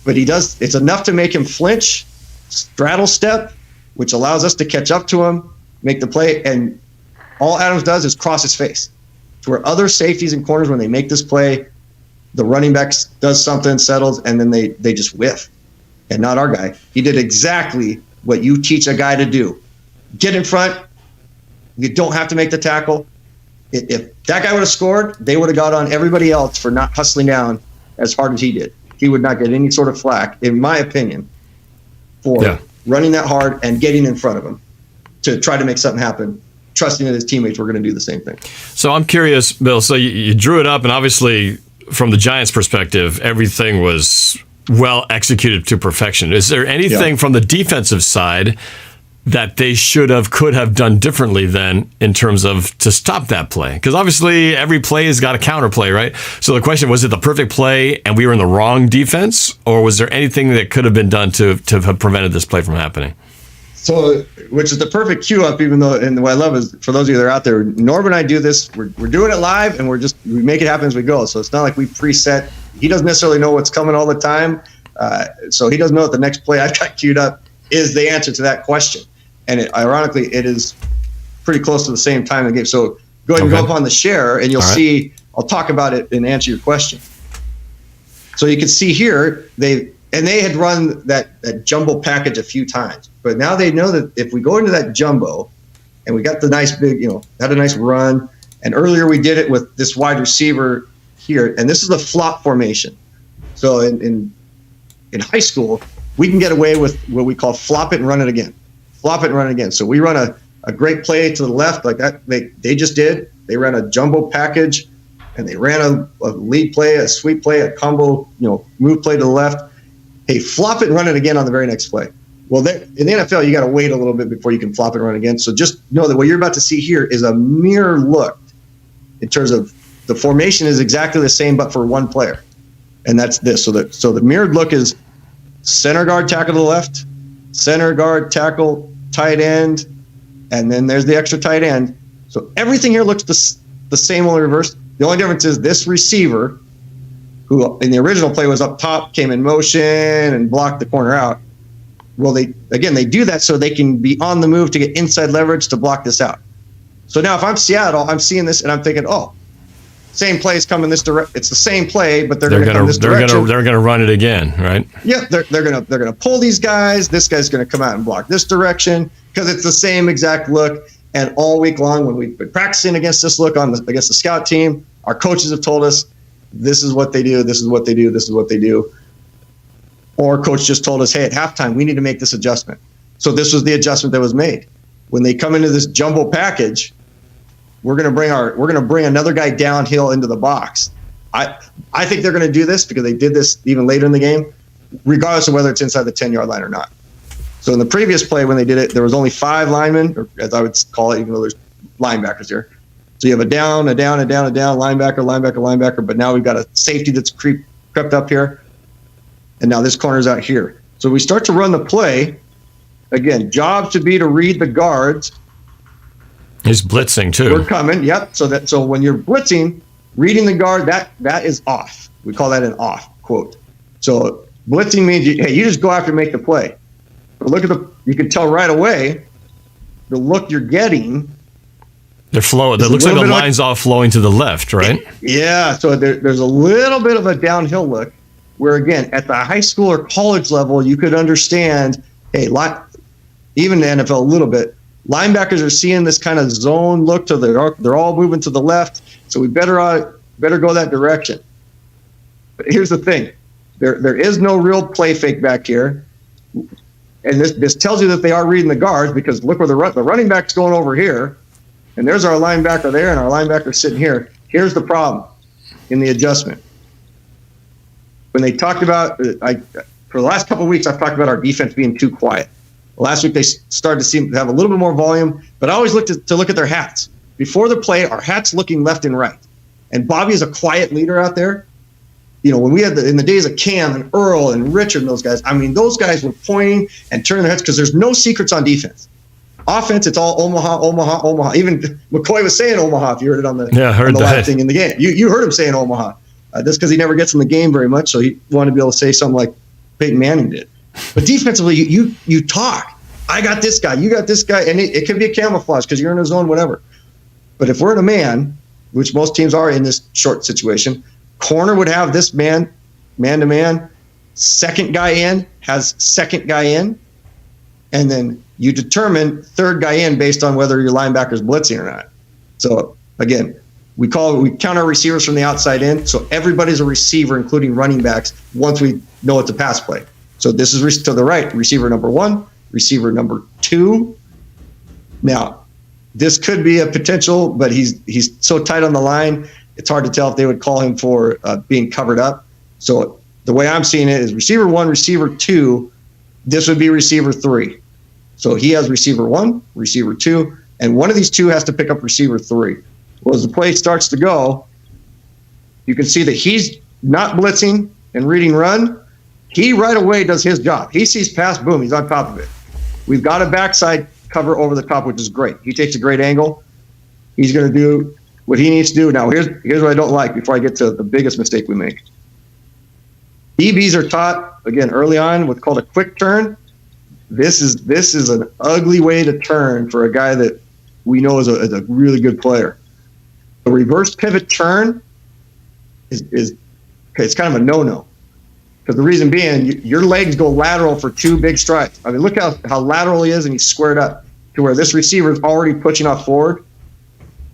But he does. It's enough to make him flinch, straddle step, which allows us to catch up to him, make the play. And all Adams does is cross his face. To where other safeties and corners, when they make this play, the running back does something, settles, and then they just whiff. And not our guy. He did exactly what you teach a guy to do. Get in front. You don't have to make the tackle. If that guy would have scored, they would have got on everybody else for not hustling down as hard as he did. He would not get any sort of flack, in my opinion, for running that hard and getting in front of him to try to make something happen, trusting that his teammates were going to do the same thing. So I'm curious, Bill, so you drew it up, and obviously from the Giants' perspective, everything was well executed to perfection. Is there anything from the defensive side that they could have done differently then in terms of to stop that play? Because obviously every play has got a counterplay, right? So the question, was it the perfect play and we were in the wrong defense, or was there anything that could have been done to have prevented this play from happening? So, which is the perfect cue up, even though, and what I love is, for those of you that are out there, Norb and I do this, we're doing it live, and we make it happen as we go. So it's not like we preset. He doesn't necessarily know what's coming all the time. So he doesn't know that the next play I've got queued up is the answer to that question. And ironically, it is pretty close to the same time in the game. So go ahead and go up on the share, and you'll see, I'll talk about it and answer your question. So you can see here, they had run that jumbo package a few times. But now they know that if we go into that jumbo, and we got the nice big, had a nice run, and earlier we did it with this wide receiver here, and this is the flop formation. So in high school, we can get away with what we call flop it and run it again. Flop it and run it again. So we run a great play to the left like that. They just did. They ran a jumbo package, and they ran a lead play, a sweep play, a combo, move play to the left. Hey, flop it and run it again on the very next play. Well, in the NFL, you got to wait a little bit before you can flop it and run again. So just know that what you're about to see here is a mirror look in terms of the formation is exactly the same, but for one player. And that's this. So the mirrored look is center guard, tackle to the left, center guard, tackle, tight end, and then there's the extra tight end. So everything here looks the same, only reversed. The only difference is this receiver, who in the original play was up top, came in motion and blocked the corner out. Well, they do that so they can be on the move to get inside leverage to block this out. So now if I'm Seattle, I'm seeing this and I'm thinking, same play is coming this direction. It's the same play, but they're going to come this direction. They're going to run it again, right? Yeah, they're going to pull these guys. This guy's going to come out and block this direction because it's the same exact look. And all week long, when we've been practicing against this look against the scout team, our coaches have told us this is what they do. This is what they do. This is what they do. Or coach just told us, hey, at halftime, we need to make this adjustment. So this was the adjustment that was made. When they come into this jumbo package, we're going to bring another guy downhill into the box. I think they're going to do this because they did this even later in the game, regardless of whether it's inside the 10-yard line or not. So in the previous play when they did it, there was only 5 linemen, or as I would call it, even though there's linebackers here. So you have a down, linebacker, but now we've got a safety that's crept up here. And now this corner's out here. So we start to run the play. Again, job to be to read the guards. He's blitzing too. We're coming. Yep. So when you're blitzing, reading the guard, that is off. We call that an off quote. So blitzing means you just go after and make the play. But you can tell right away the look you're getting. They're flowing. It looks like the line's all flowing to the left, right? Yeah. So there's a little bit of a downhill look. Where, again, at the high school or college level, you could understand, hey, even the NFL a little bit, linebackers are seeing this kind of zone look to they're all moving to the left, so we better go that direction. But here's the thing. There is no real play fake back here. And this tells you that they are reading the guards because look where the running back's going over here, and there's our linebacker there, and our linebacker sitting here. Here's the problem in the adjustment. when they talked about, for the last couple of weeks, I've talked about our defense being too quiet. Last week, they started to seem to have a little bit more volume, but I always look at their hats. Before the play, our hats looking left and right. And Bobby is a quiet leader out there. When we had in the days of Cam and Earl and Richard and those guys, I mean, those guys were pointing and turning their heads because there's no secrets on defense. Offense, it's all Omaha, Omaha, Omaha. Even McCoy was saying Omaha if you heard it on the live thing in the game. You heard him saying Omaha. That's because he never gets in the game very much, so he wanted to be able to say something like Peyton Manning did. But defensively, you talk. I got this guy, you got this guy, and it could be a camouflage because you're in a zone, whatever. But if we're in a man, which most teams are in this short situation, corner would have this man-to-man, second guy in has second guy in, and then you determine third guy in based on whether your linebacker's blitzing or not. So again, we count our receivers from the outside in, so everybody's a receiver, including running backs, once we know it's a pass play. So this is to the right, receiver number 1, receiver number 2. Now, this could be a potential, but he's so tight on the line, it's hard to tell if they would call him for being covered up. So the way I'm seeing it is receiver 1, receiver 2, this would be receiver 3. So he has receiver 1, receiver 2, and one of these two has to pick up receiver 3. Well, as the play starts to go, you can see that he's not blitzing and reading run. He right away does his job. He sees pass, boom, he's on top of it. We've got a backside cover over the top, which is great. He takes a great angle. He's going to do what he needs to do. Now, here's what I don't like before I get to the biggest mistake we make. DBs are taught, again, early on, what's called a quick turn. This is an ugly way to turn for a guy that we know is a really good player. The reverse pivot turn is it's kind of a no-no. Because the reason being, your legs go lateral for 2 big strides. I mean, look how lateral he is, and he's squared up to where this receiver is already pushing off forward.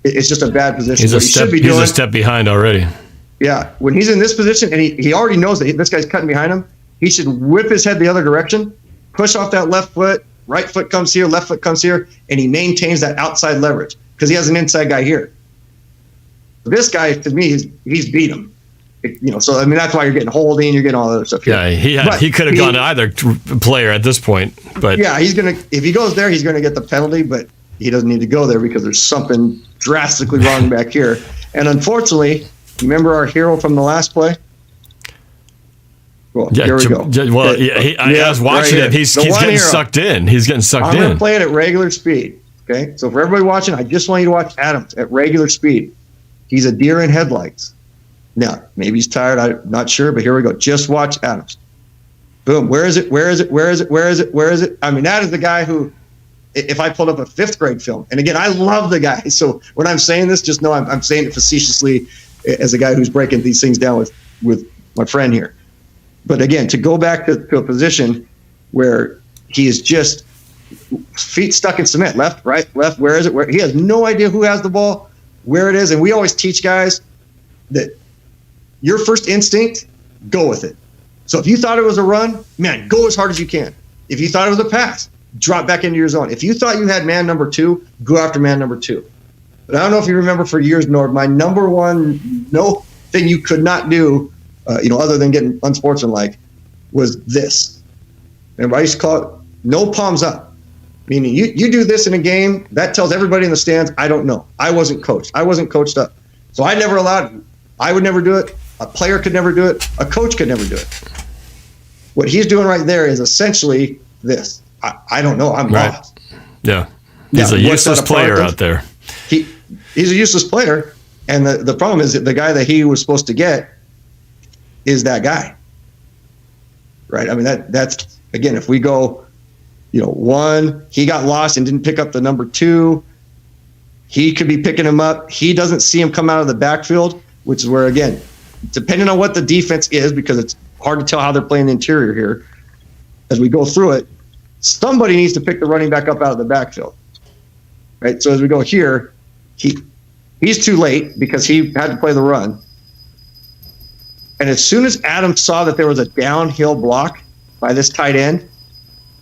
It's just a bad position. He's a step behind already. Yeah. When he's in this position, and he already knows that this guy's cutting behind him, he should whip his head the other direction, push off that left foot, right foot comes here, left foot comes here, and he maintains that outside leverage because he has an inside guy here. This guy, to me, he's beat him. So I mean that's why you're getting holding, you're getting all that other stuff here. Yeah, he could have gone to either player at this point, but yeah, if he goes there, he's gonna get the penalty, but he doesn't need to go there because there's something drastically wrong back here. And unfortunately, remember our hero from the last play? Well, here we go. I was watching it. He's getting sucked in. He's getting sucked in. I'm gonna play it at regular speed. Okay, so for everybody watching, I just want you to watch Adams at regular speed. He's a deer in headlights. Now, maybe he's tired. I'm not sure, but here we go. Just watch Adams. Boom. Where is it? Where is it? Where is it? Where is it? Where is it? I mean, that is the guy who, if I pulled up a 5th grade film, and again, I love the guy. So when I'm saying this, just know I'm saying it facetiously as a guy who's breaking these things down with my friend here. But again, to go back to a position where he is just feet stuck in cement, left, right, left, where is it? Where he has no idea who has the ball, where it is. And we always teach guys that your first instinct, go with it. So if you thought it was a run, man, go as hard as you can. If you thought it was a pass, drop back into your zone. If you thought you had man number 2, go after man number 2. But I don't know if you remember for years, Norb, my number one thing you could not do, other than getting unsportsmanlike, was this. And I used to call it no palms up. Meaning you do this in a game, that tells everybody in the stands, I don't know. I wasn't coached. I wasn't coached up. So I never allowed it. I would never do it. A player could never do it. A coach could never do it. What he's doing right there is essentially this. I don't know. I'm lost. Yeah. He's a useless player out there. He's a useless player. And the problem is that the guy that he was supposed to get is that guy. Right? I mean, that's again, if we go, 1, he got lost and didn't pick up the number 2. He could be picking him up. He doesn't see him come out of the backfield, which is where, again, depending on what the defense is, because it's hard to tell how they're playing the interior here, as we go through it, somebody needs to pick the running back up out of the backfield. Right? So as we go here, he's too late because he had to play the run. And as soon as Adams saw that there was a downhill block by this tight end,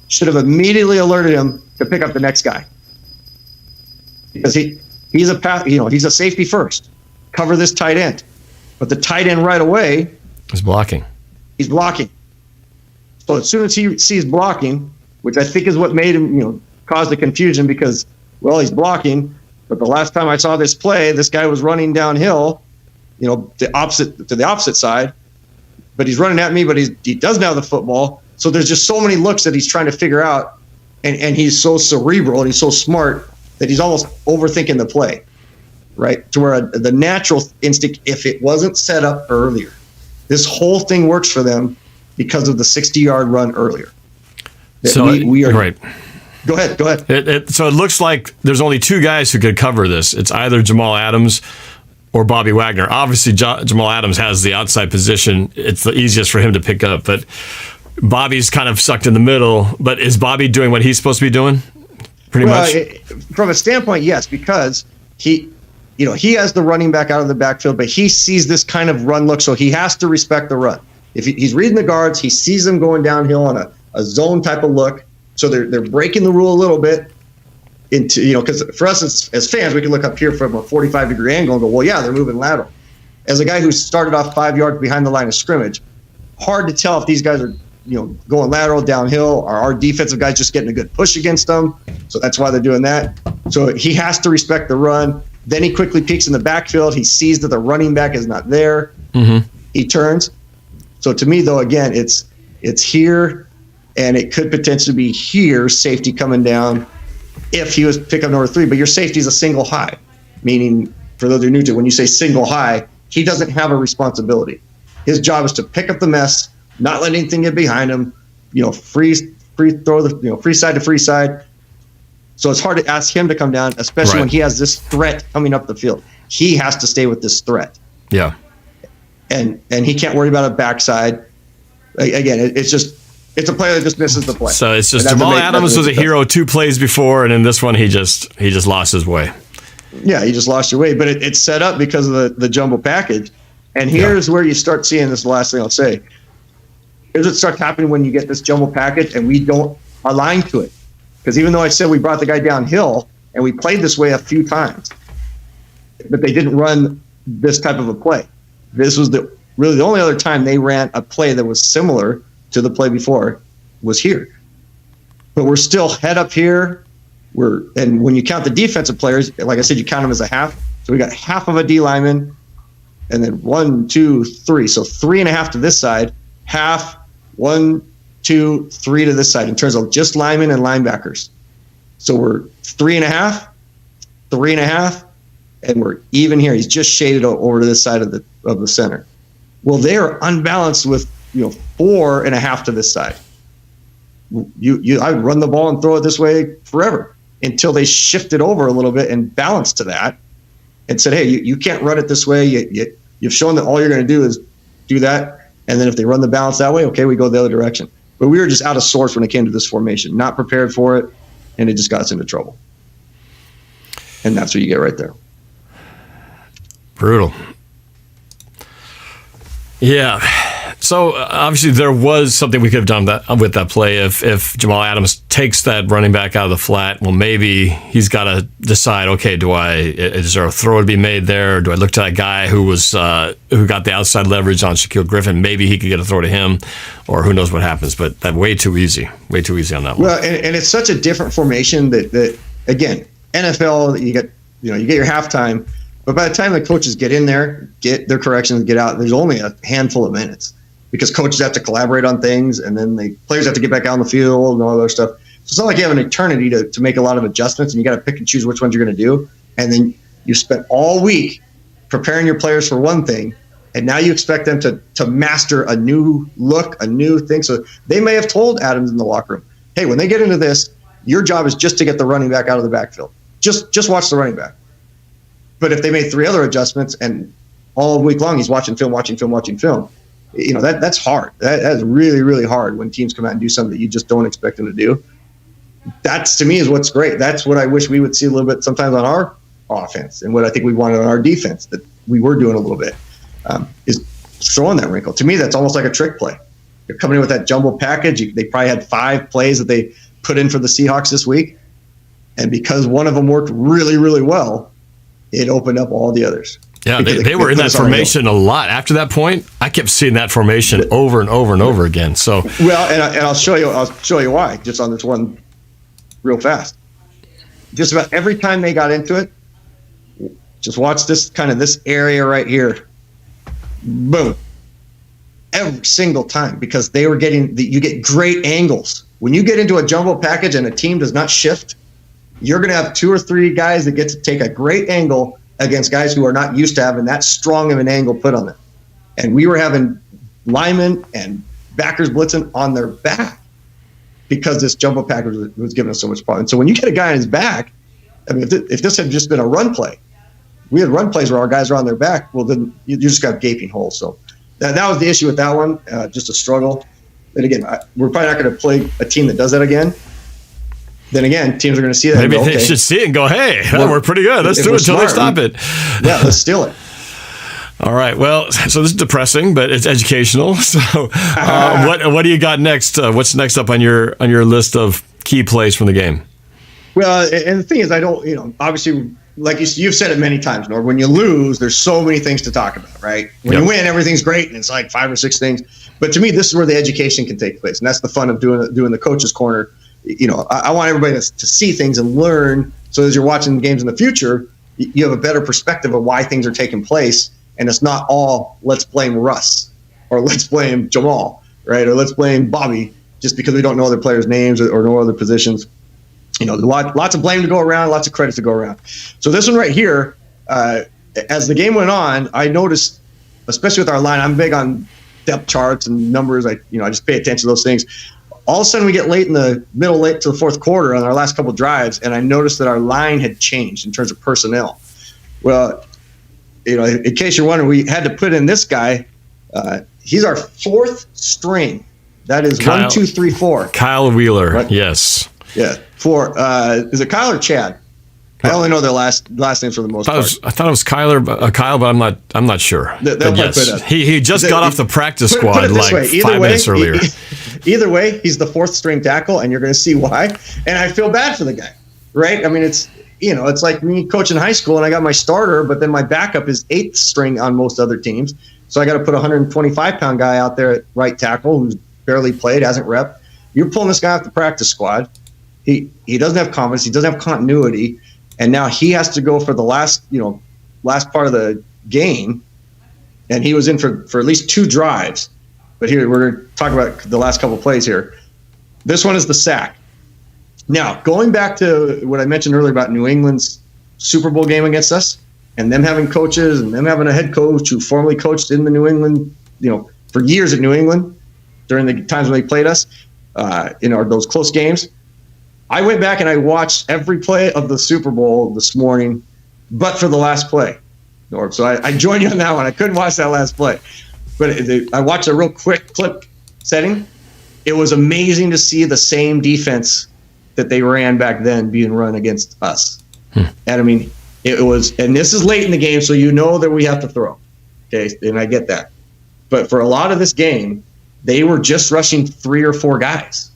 should have immediately alerted him to pick up the next guy. Because he's a safety first. Cover this tight end. But the tight end right away is blocking. He's blocking. So as soon as he sees blocking, which I think is what made him, caused the confusion because, well, he's blocking. But the last time I saw this play, this guy was running downhill, the opposite side. But he's running at me, but he doesn't have the football. So there's just so many looks that he's trying to figure out. And he's so cerebral and he's so smart that he's almost overthinking the play, right? To where the natural instinct, if it wasn't set up earlier, this whole thing works for them because of the 60-yard run earlier. So we are right. Go ahead. So it looks like there's only two guys who could cover this. It's either Jamal Adams or Bobby Wagner. Obviously, Jamal Adams has the outside position. It's the easiest for him to pick up. But Bobby's kind of sucked in the middle. But is Bobby doing what he's supposed to be doing? Pretty much? From a standpoint, yes, because he has the running back out of the backfield, but he sees this kind of run look, so he has to respect the run. If he's reading the guards, he sees them going downhill on a zone type of look. So they're breaking the rule a little bit into, because for us as fans, we can look up here from a 45-degree angle and go, well, yeah, they're moving lateral. As a guy who started off 5 yards behind the line of scrimmage, hard to tell if these guys are, going lateral, downhill, or our defensive guys just getting a good push against them. So that's why they're doing that. So he has to respect the run. Then he quickly peeks in the backfield. He sees that the running back is not there. Mm-hmm. He turns. So to me, though, again, it's here, and it could potentially be here, safety coming down, if he was pick up number 3. But your safety is a single high, meaning, for those who are new to it, when you say single high, he doesn't have a responsibility. His job is to pick up the mess, not let anything get behind him, free throw the free side to free side. So it's hard to ask him to come down, especially when he has this threat coming up the field. He has to stay with this threat. Yeah. And he can't worry about a backside. Again, it's a player that just misses the play. So it's just Jamal Adams was a hero 2 plays before, and in this one he just lost his way. Yeah, he just lost your way. But it's set up because of the jumbo package. And here's where you start seeing this. The last thing I'll say. Here's what starts happening when you get this jumbo package and we don't align to it. Because even though I said we brought the guy downhill and we played this way a few times, but they didn't run this type of a play. This was really the only other time they ran a play that was similar to the play before was here. But we're still head up here. And when you count the defensive players, like I said, you count them as a half. So we got half of a D lineman, and then 1, 2, 3. So 3.5 to this side, half, 1, 2, 3 to this side in terms of just linemen and linebackers. So we're 3.5, 3.5, and we're even here. He's just shaded over to this side of the center. Well, they are unbalanced with 4.5 to this side. I would run the ball and throw it this way forever until they shifted over a little bit and balanced to that and said, hey, you can't run it this way. You've shown that all you're going to do is do that. And then if they run the balance that way, okay, we go the other direction. But we were just out of sorts when it came to this formation, not prepared for it, and it just got us into trouble. And that's what you get right there. Brutal. Yeah. So obviously there was something we could have done with that play. If Jamal Adams takes that running back out of the flat, well, maybe he's got to decide, okay, is there a throw to be made there? Or do I look to that guy who got the outside leverage on Shaquille Griffin? Maybe he could get a throw to him, or who knows what happens. But that way too easy on that one. Well, and it's such a different formation that again, NFL, you get your halftime, but by the time the coaches get in there, get their corrections, get out, there's only a handful of minutes. Because coaches have to collaborate on things, and then the players have to get back out on the field and all that other stuff. So it's not like you have an eternity to make a lot of adjustments, and you got to pick and choose which ones you're going to do. And then you spent all week preparing your players for one thing, and now you expect them to master a new look, a new thing. So they may have told Adams in the locker room, hey, when they get into this, your job is just to get the running back out of the backfield. Just watch the running back. But if they made 3 other adjustments, and all week long he's watching film, that's hard. That's really, really hard when teams come out and do something that you just don't expect them to do. That's, to me, is what's great. That's what I wish we would see a little bit sometimes on our offense, and what I think we wanted on our defense that we were doing a little bit, is throwing that wrinkle. To me, that's almost like a trick play. You're coming in with that jumbo package. They probably had 5 plays that they put in for the Seahawks this week, and because one of them worked really, really well, it opened up all the others. Yeah, they were in that formation a lot. After that point, I kept seeing that formation over and over and over again. So well, and I'll show you why. Just on this one, real fast. Just about every time they got into it, just watch this area right here. Boom. Every single time, because they were you get great angles. When you get into a jumbo package and a team does not shift, you're going to have 2 or 3 guys that get to take a great angle against guys who are not used to having that strong of an angle put on them. And we were having linemen and backers blitzing on their back because this jumbo package was giving us so much problem. And so when you get a guy on his back, I mean, if this had just been a run play, we had run plays where our guys are on their back, well, then you just got gaping holes. So that was the issue with that one, just a struggle. And again, we're probably not going to play a team that does that again. Then again, teams are going to see that. Maybe they should see it and go, hey, we're pretty good. Let's do it until they stop it. Yeah, let's steal it. All right. Well, so this is depressing, but it's educational. So what do you got next? What's next up on your list of key plays from the game? Well, and the thing is, I don't, obviously, like you've said it many times, Norb, when you lose, there's so many things to talk about, right? When you win, everything's great, and it's like 5 or 6 things. But to me, this is where the education can take place, and that's the fun of doing the coach's corner. I want everybody to see things and learn, so as you're watching games in the future, you have a better perspective of why things are taking place, and it's not all let's blame Russ or let's blame Jamal, right? Or let's blame Bobby just because we don't know other players' names or know other positions. Lots of blame to go around, lots of credit to go around. So this one right here, as the game went on, I noticed, especially with our line, I'm big on depth charts and numbers. I just pay attention to those things. All of a sudden, we get late to the fourth quarter on our last couple drives, and I noticed that our line had changed in terms of personnel. Well, in case you're wondering, we had to put in this guy. He's our 4th string. That is Kyle, 1, 2, 3, 4. Kyle Wheeler, right? Yes. Yeah, 4. Is it Kyle or Chad? I only know their last names for the most part. I thought it was Kyle, but I'm not sure. Yes, he just got off the practice squad like 5 minutes earlier. Either way, he's the 4th string tackle, and you're going to see why. And I feel bad for the guy, right? I mean, it's like me coaching high school, and I got my starter, but then my backup is 8th string on most other teams. So I got to put a 125-pound guy out there at right tackle who's barely played, hasn't repped. You're pulling this guy off the practice squad. He doesn't have confidence. He doesn't have continuity. And now he has to go for the last part of the game. And he was in for at least 2 drives. But here, we're going to talk about the last couple plays here. This one is the sack. Now, going back to what I mentioned earlier about New England's Super Bowl game against us, and them having coaches and them having a head coach who formerly coached in the New England, for years at New England during the times when they played us, those close games. I went back and I watched every play of the Super Bowl this morning, but for the last play, Norb. So I joined you on that one. I couldn't watch that last play. But I watched a real quick clip setting. It was amazing to see the same defense that they ran back then being run against us. And I mean, it was, and this is late in the game, so that we have to throw. Okay, and I get that. But for a lot of this game, they were just rushing 3 or 4 guys.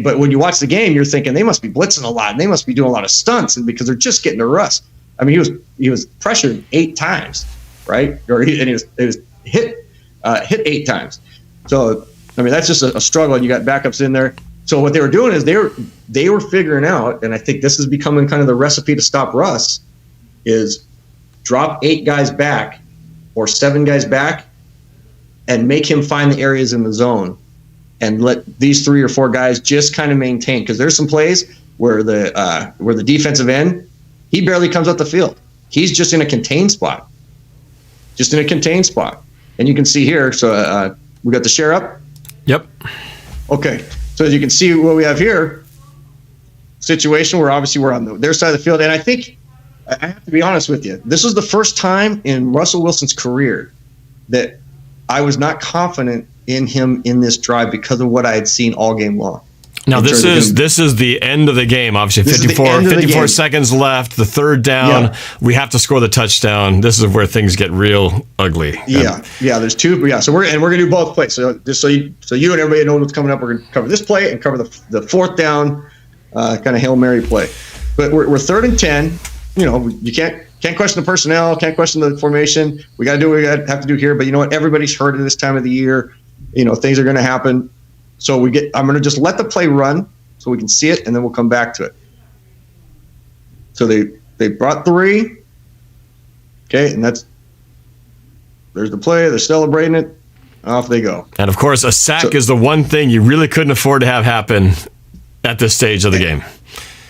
But when you watch the game, you're thinking they must be blitzing a lot and they must be doing a lot of stunts, and because they're just getting to rust. I mean, he was pressured 8 times, right? He was hit 8 times. So I mean, that's just a struggle, and you got backups in there. So what they were doing is they were figuring out, and I think this is becoming kind of the recipe to stop Russ, is drop 8 guys back or 7 guys back, and make him find the areas in the zone. And let these 3 or 4 guys just kind of maintain, because there's some plays where the defensive end, he barely comes up the field. He's just in a contained spot, And you can see here. So we got the share up. Yep. Okay. So as you can see, what we have here, situation where obviously we're on their side of the field, and I think I have to be honest with you. This was the first time in Russell Wilson's career that I was not confident in him in this drive because of what I had seen all game long. Now this is the end of the game. Obviously, 54 seconds left. The 3rd down. Yeah. We have to score the touchdown. This is where things get real ugly. Yeah. There's 2. Yeah. So we're gonna do both plays. So just so you and everybody know what's coming up, we're gonna cover this play and cover the 4th down kind of Hail Mary play. But we're 3rd and 10. You can't Can't question the personnel. Can't question the formation. We got to do what we have to do here. But you know what? Everybody's hurt at this time of the year. Things are going to happen. So I'm going to just let the play run so we can see it, and then we'll come back to it. So they brought 3. Okay, and there's the play. They're celebrating it. Off they go. And of course, a sack is the one thing you really couldn't afford to have happen at this stage of the game.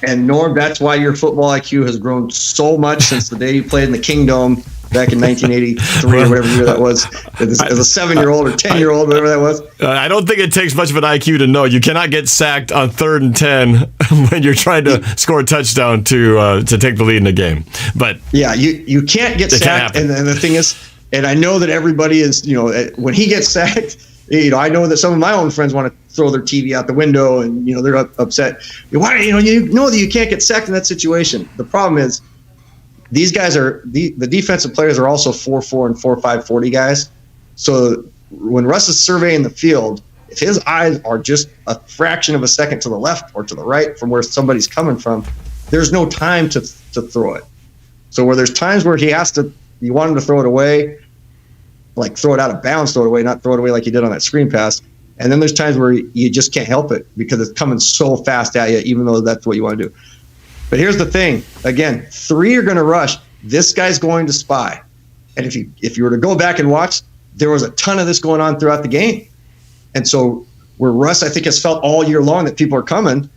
And Norb, that's why your football IQ has grown so much since the day you played in the Kingdom back in 1983 or whatever year that was, as a 7-year-old or 10-year-old, whatever that was. I don't think it takes much of an IQ to know you cannot get sacked on 3rd and 10 when you're trying to score a touchdown to take the lead in the game. But yeah, you can't get sacked. And the thing is, and I know that everybody is, when he gets sacked, I know that some of my own friends want to throw their TV out the window, and they're upset. Why? You know that you can't get sacked in that situation. The problem is, these guys are the defensive players are also 4.4 and 4.5 40 guys. So when Russ is surveying the field, if his eyes are just a fraction of a second to the left or to the right from where somebody's coming from, there's no time to throw it. So where there's times where you want him to throw it away, like throw it out of bounds, throw it away, not throw it away like he did on that screen pass. And then there's times where you just can't help it because it's coming so fast at you, even though that's what you want to do. But here's the thing. Again, 3 are going to rush. This guy's going to spy. And if you were to go back and watch, there was a ton of this going on throughout the game. And so where Russ, I think, has felt all year long that people are coming,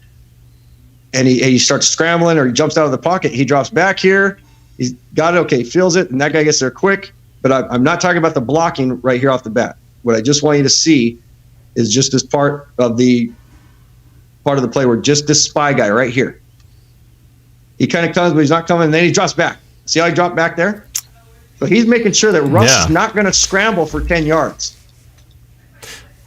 and he starts scrambling or he jumps out of the pocket, he drops back here. He's got it. Okay, he feels it, and that guy gets there quick. But I'm not talking about the blocking right here off the bat. What I just want you to see is just this part of the play where just this spy guy right here. He kind of comes, but he's not coming, and then he drops back. See how he dropped back there? So he's making sure that Russ is not going to scramble for 10 yards,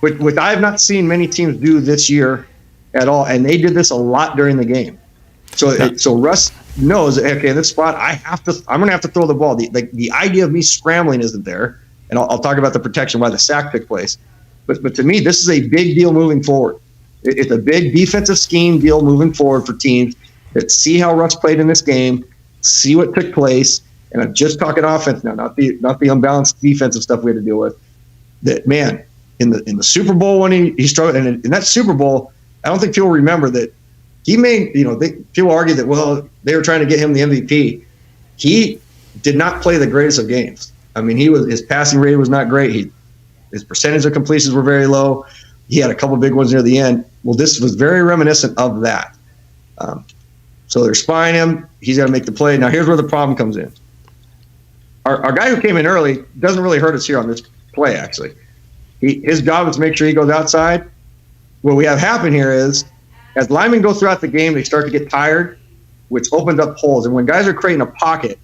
which I have not seen many teams do this year at all, and they did this a lot during the game. So Russ knows, okay, in this spot, I'm going to have to throw the ball. The idea of me scrambling isn't there, and I'll talk about the protection why the sack took place. But to me, this is a big deal moving forward. It's a big defensive scheme deal moving forward for teams that see how Russ played in this game, see what took place, and I'm just talking offense now, not the unbalanced defensive stuff we had to deal with. That, man, in the Super Bowl when he struggled, and in that Super Bowl, I don't think people remember that he made, people argue that, well, they were trying to get him the MVP. He did not play the greatest of games. I mean, his passing rate was not great. His percentage of completions were very low. He had a couple big ones near the end. Well, this was very reminiscent of that. So they're spying him. He's got to make the play. Now, here's where the problem comes in. Our guy who came in early doesn't really hurt us here on this play, actually. His job is to make sure he goes outside. What we have happen here is, as linemen go throughout the game, they start to get tired, which opens up holes. And when guys are creating a pocket,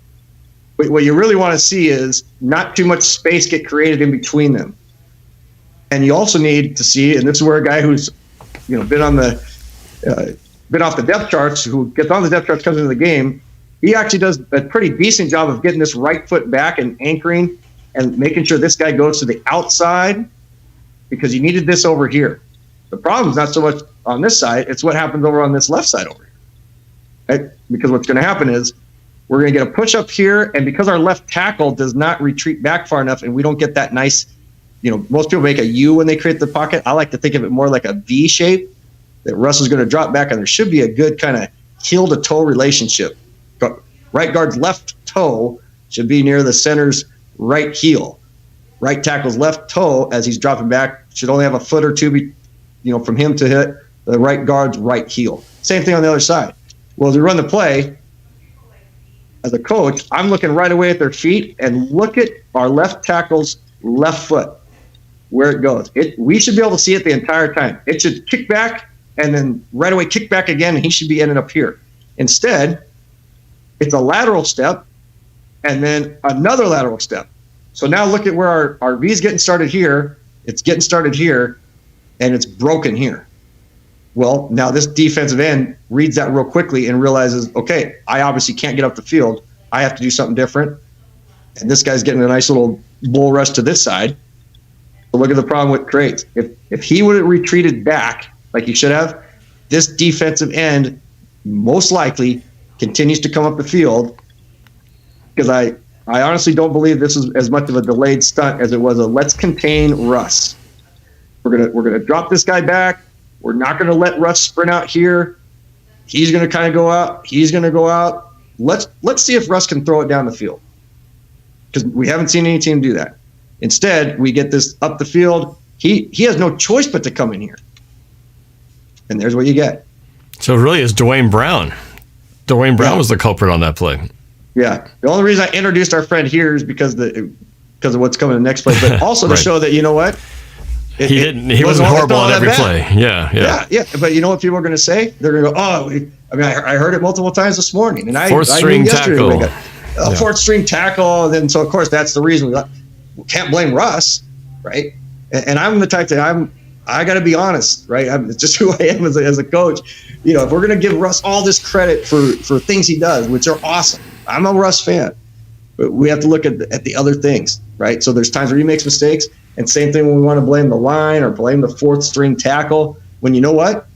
what you really want to see is not too much space get created in between them. And you also need to see, and this is where a guy who's been off the depth charts, who gets on the depth charts, comes into the game, he actually does a pretty decent job of getting this right foot back and anchoring and making sure this guy goes to the outside, because you needed this over here. The problem is not so much on this side, it's what happens over on this left side over here. Right? Because what's going to happen is we're going to get a push up here, and because our left tackle does not retreat back far enough and we don't get that nice, most people make a U when they create the pocket. I like to think of it more like a V shape, that Russ is going to drop back, and there should be a good kind of heel to toe relationship. Right guard's left toe should be near the center's right heel. Right tackle's left toe, as he's dropping back, should only have a foot or two from him to hit the right guard's right heel. Same thing on the other side. Well, as we run the play, as a coach, I'm looking right away at their feet and look at our left tackle's left foot, where it goes. We should be able to see it the entire time. It should kick back and then right away kick back again, and he should be ending up here. Instead, it's a lateral step and then another lateral step. So now look at where our V is getting started here. It's getting started here, and it's broken here. Well, now this defensive end reads that real quickly and realizes, okay, I obviously can't get up the field. I have to do something different. And this guy's getting a nice little bull rush to this side. So look at the problem with creates. If he would have retreated back like he should have, this defensive end most likely continues to come up the field. because I honestly don't believe this is as much of a delayed stunt as it was a let's contain Russ. We're gonna drop this guy back. We're not gonna let Russ sprint out here. He's gonna kind of go out. He's gonna go out. Let's see if Russ can throw it down the field, because we haven't seen any team do that. Instead, we get this up the field. He has no choice but to come in here, and there's what you get. So it really is Dwayne Brown. Dwayne Brown was the culprit on that play. Yeah. The only reason I introduced our friend here is because of what's coming in the next play, but also to show that, you know what? He wasn't horrible on every play. Yeah. But you know what people are going to say? They're going to go, I heard it multiple times this morning. And fourth string tackle. Fourth string tackle. And then, so, of course, that's the reason we can't blame Russ, right? And I'm the type that I got to be honest, right? It's just who I am as a coach. You know, if we're going to give Russ all this credit for things he does, which are awesome, I'm a Russ fan, but we have to look at the other things, right? So there's times where he makes mistakes, and same thing when we want to blame the line or blame the fourth string tackle. When you know what,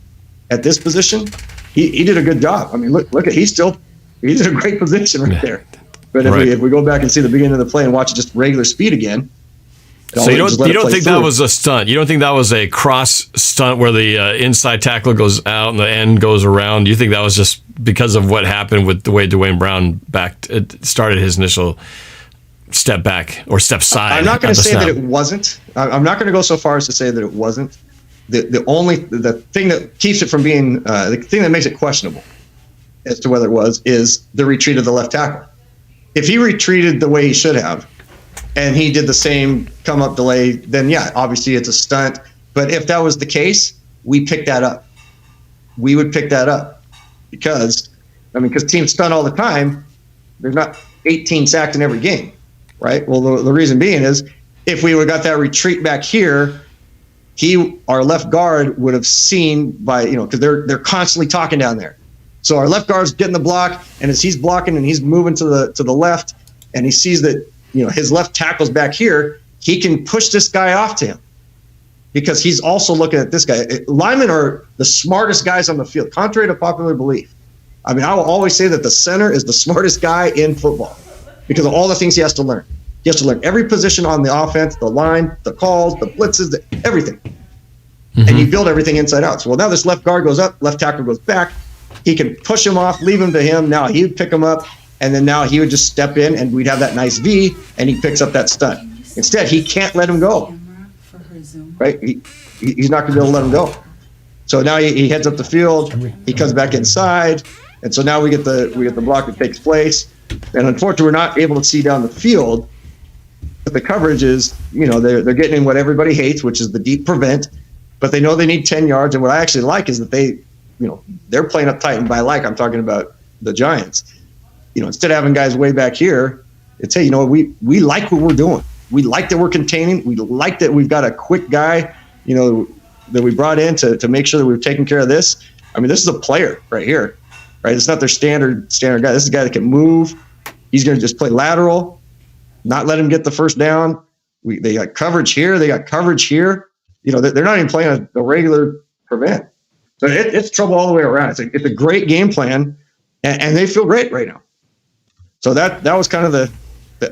at this position, he did a good job. I mean, look at he's in a great position right there. But if we go back and see the beginning of the play and watch it just regular speed again. So you don't think that was a stunt? You don't think that was a cross stunt where the inside tackle goes out and the end goes around? Do you think that was just because of what happened with the way Dwayne Brown started his initial step back or step side? I'm not going to say that it wasn't. I'm not going to go so far as to say that it wasn't. The thing that keeps it from being the thing that makes it questionable as to whether it was is the retreat of the left tackle. If he retreated the way he should have, and he did the same come up delay, then yeah, obviously it's a stunt. But if that was the case, we pick that up. We would pick that up because teams stunt all the time. There's not 18 sacks in every game, right? Well, the reason being is if we would have got that retreat back here, our left guard would have seen because they're constantly talking down there. So our left guard's getting the block, and as he's blocking and he's moving to the left, and he sees that his left tackle's back here, he can push this guy off to him because he's also looking at this guy. Linemen are the smartest guys on the field, contrary to popular belief. I mean, I will always say that the center is the smartest guy in football because of all the things he has to learn. He has to learn every position on the offense, the line, the calls, the blitzes, everything. Mm-hmm. And you build everything inside out. So, now this left guard goes up, left tackle goes back. He can push him off, leave him to him. Now he would pick him up. And then now he would just step in and we'd have that nice V and he picks up that stunt. Instead, he can't let him go. Right? He's not going to be able to let him go. So now he heads up the field. He comes back inside. And so now we get the block that takes place. And unfortunately, we're not able to see down the field. But the coverage is, they're getting in what everybody hates, which is the deep prevent. But they know they need 10 yards. And what I actually like is that they're playing up tight. And by I'm talking about the Giants. Instead of having guys way back here, it's, hey, we like what we're doing. We like that we're containing. We like that we've got a quick guy, that we brought in to make sure that we've taken care of this. I mean, this is a player right here, right? It's not their standard guy. This is a guy that can move. He's going to just play lateral, not let him get the first down. They got coverage here. They got coverage here. They're not even playing a regular prevent. So it's trouble all the way around. It's a great game plan, and they feel great right now. So that was kind of the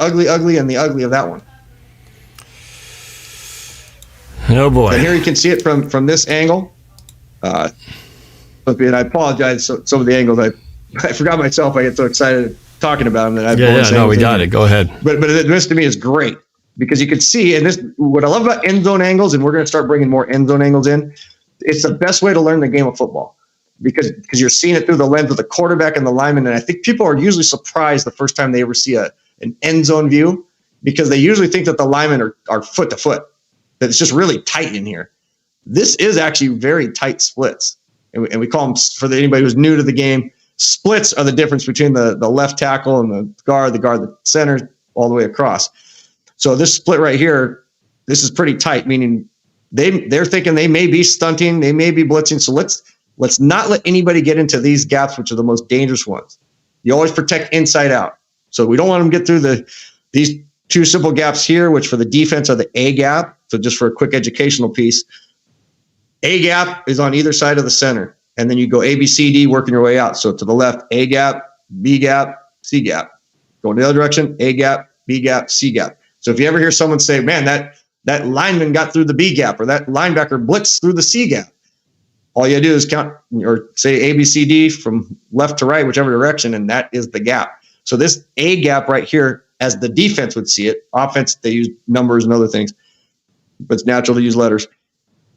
ugly and the ugly of that one. Oh boy! And here you can see it from this angle. And I apologize. So some of the angles I forgot myself. I get so excited talking about them that I we got it. Go ahead. But this to me is great because you can see, and this what I love about end zone angles, and we're going to start bringing more end zone angles in. It's the best way to learn the game of football. Because you're seeing it through the lens of the quarterback and the lineman. And I think people are usually surprised the first time they ever see an end zone view because they usually think that the linemen are foot to foot, that it's just really tight in here. This is actually very tight splits. And we call them, for anybody who's new to the game, splits are the difference between the left tackle and the guard, the center, all the way across. So this split right here, this is pretty tight, meaning they're thinking they may be stunting, they may be blitzing. So let's not let anybody get into these gaps, which are the most dangerous ones. You always protect inside out. So we don't want them to get through these two simple gaps here, which for the defense are the A gap. So just for a quick educational piece, A gap is on either side of the center. And then you go A, B, C, D, working your way out. So to the left, A gap, B gap, C gap. Going the other direction, A gap, B gap, C gap. So if you ever hear someone say, man, that lineman got through the B gap, or that linebacker blitzed through the C gap, all you do is count or say A, B, C, D from left to right, whichever direction, and that is the gap. So this A gap right here, as the defense would see it, offense, they use numbers and other things, but it's natural to use letters.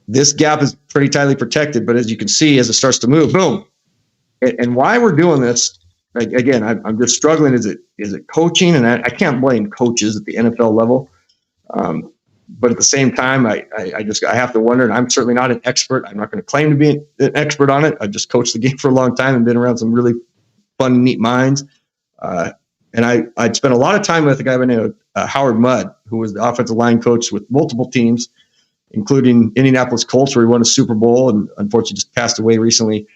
This gap is pretty tightly protected, but as you can see, as it starts to move, boom. And why we're doing this, again, I'm just struggling. Is it coaching? And I can't blame coaches at the NFL level. But at the same time, I have to wonder, and I'm certainly not an expert. I'm not going to claim to be an expert on it. I've just coached the game for a long time and been around some really fun, neat minds. And I'd spent a lot of time with a guy by the name of Howard Mudd, who was the offensive line coach with multiple teams, including Indianapolis Colts, where he won a Super Bowl and unfortunately just passed away recently.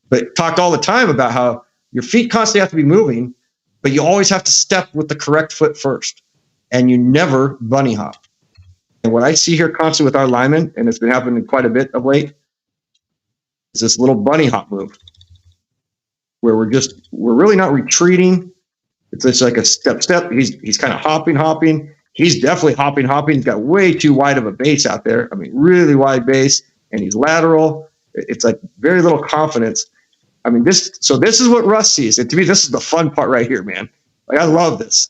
But talked all the time about how your feet constantly have to be moving, but you always have to step with the correct foot first, and you never bunny hop. And what I see here constantly with our linemen, and it's been happening quite a bit of late, is this little bunny hop move where we're really not retreating. It's just like a step. He's kind of hopping. He's definitely hopping. He's got way too wide of a base out there. I mean, really wide base, and he's lateral. It's like very little confidence. I mean, this is what Russ sees. And to me, this is the fun part right here, man. Like, I love this.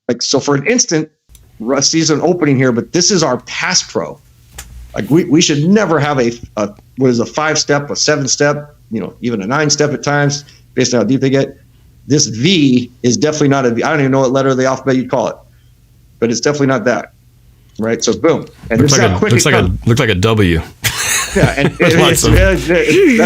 Like, so for an instant, Russ sees an opening here, but this is our pass pro. Like, we should never have a 5-step, a 7-step, even a 9-step at times, based on how deep they get. This V is definitely not a V. I don't even know what letter of the alphabet you'd call it, but it's definitely not that. Right? So boom. And looks like a W. Yeah, and that's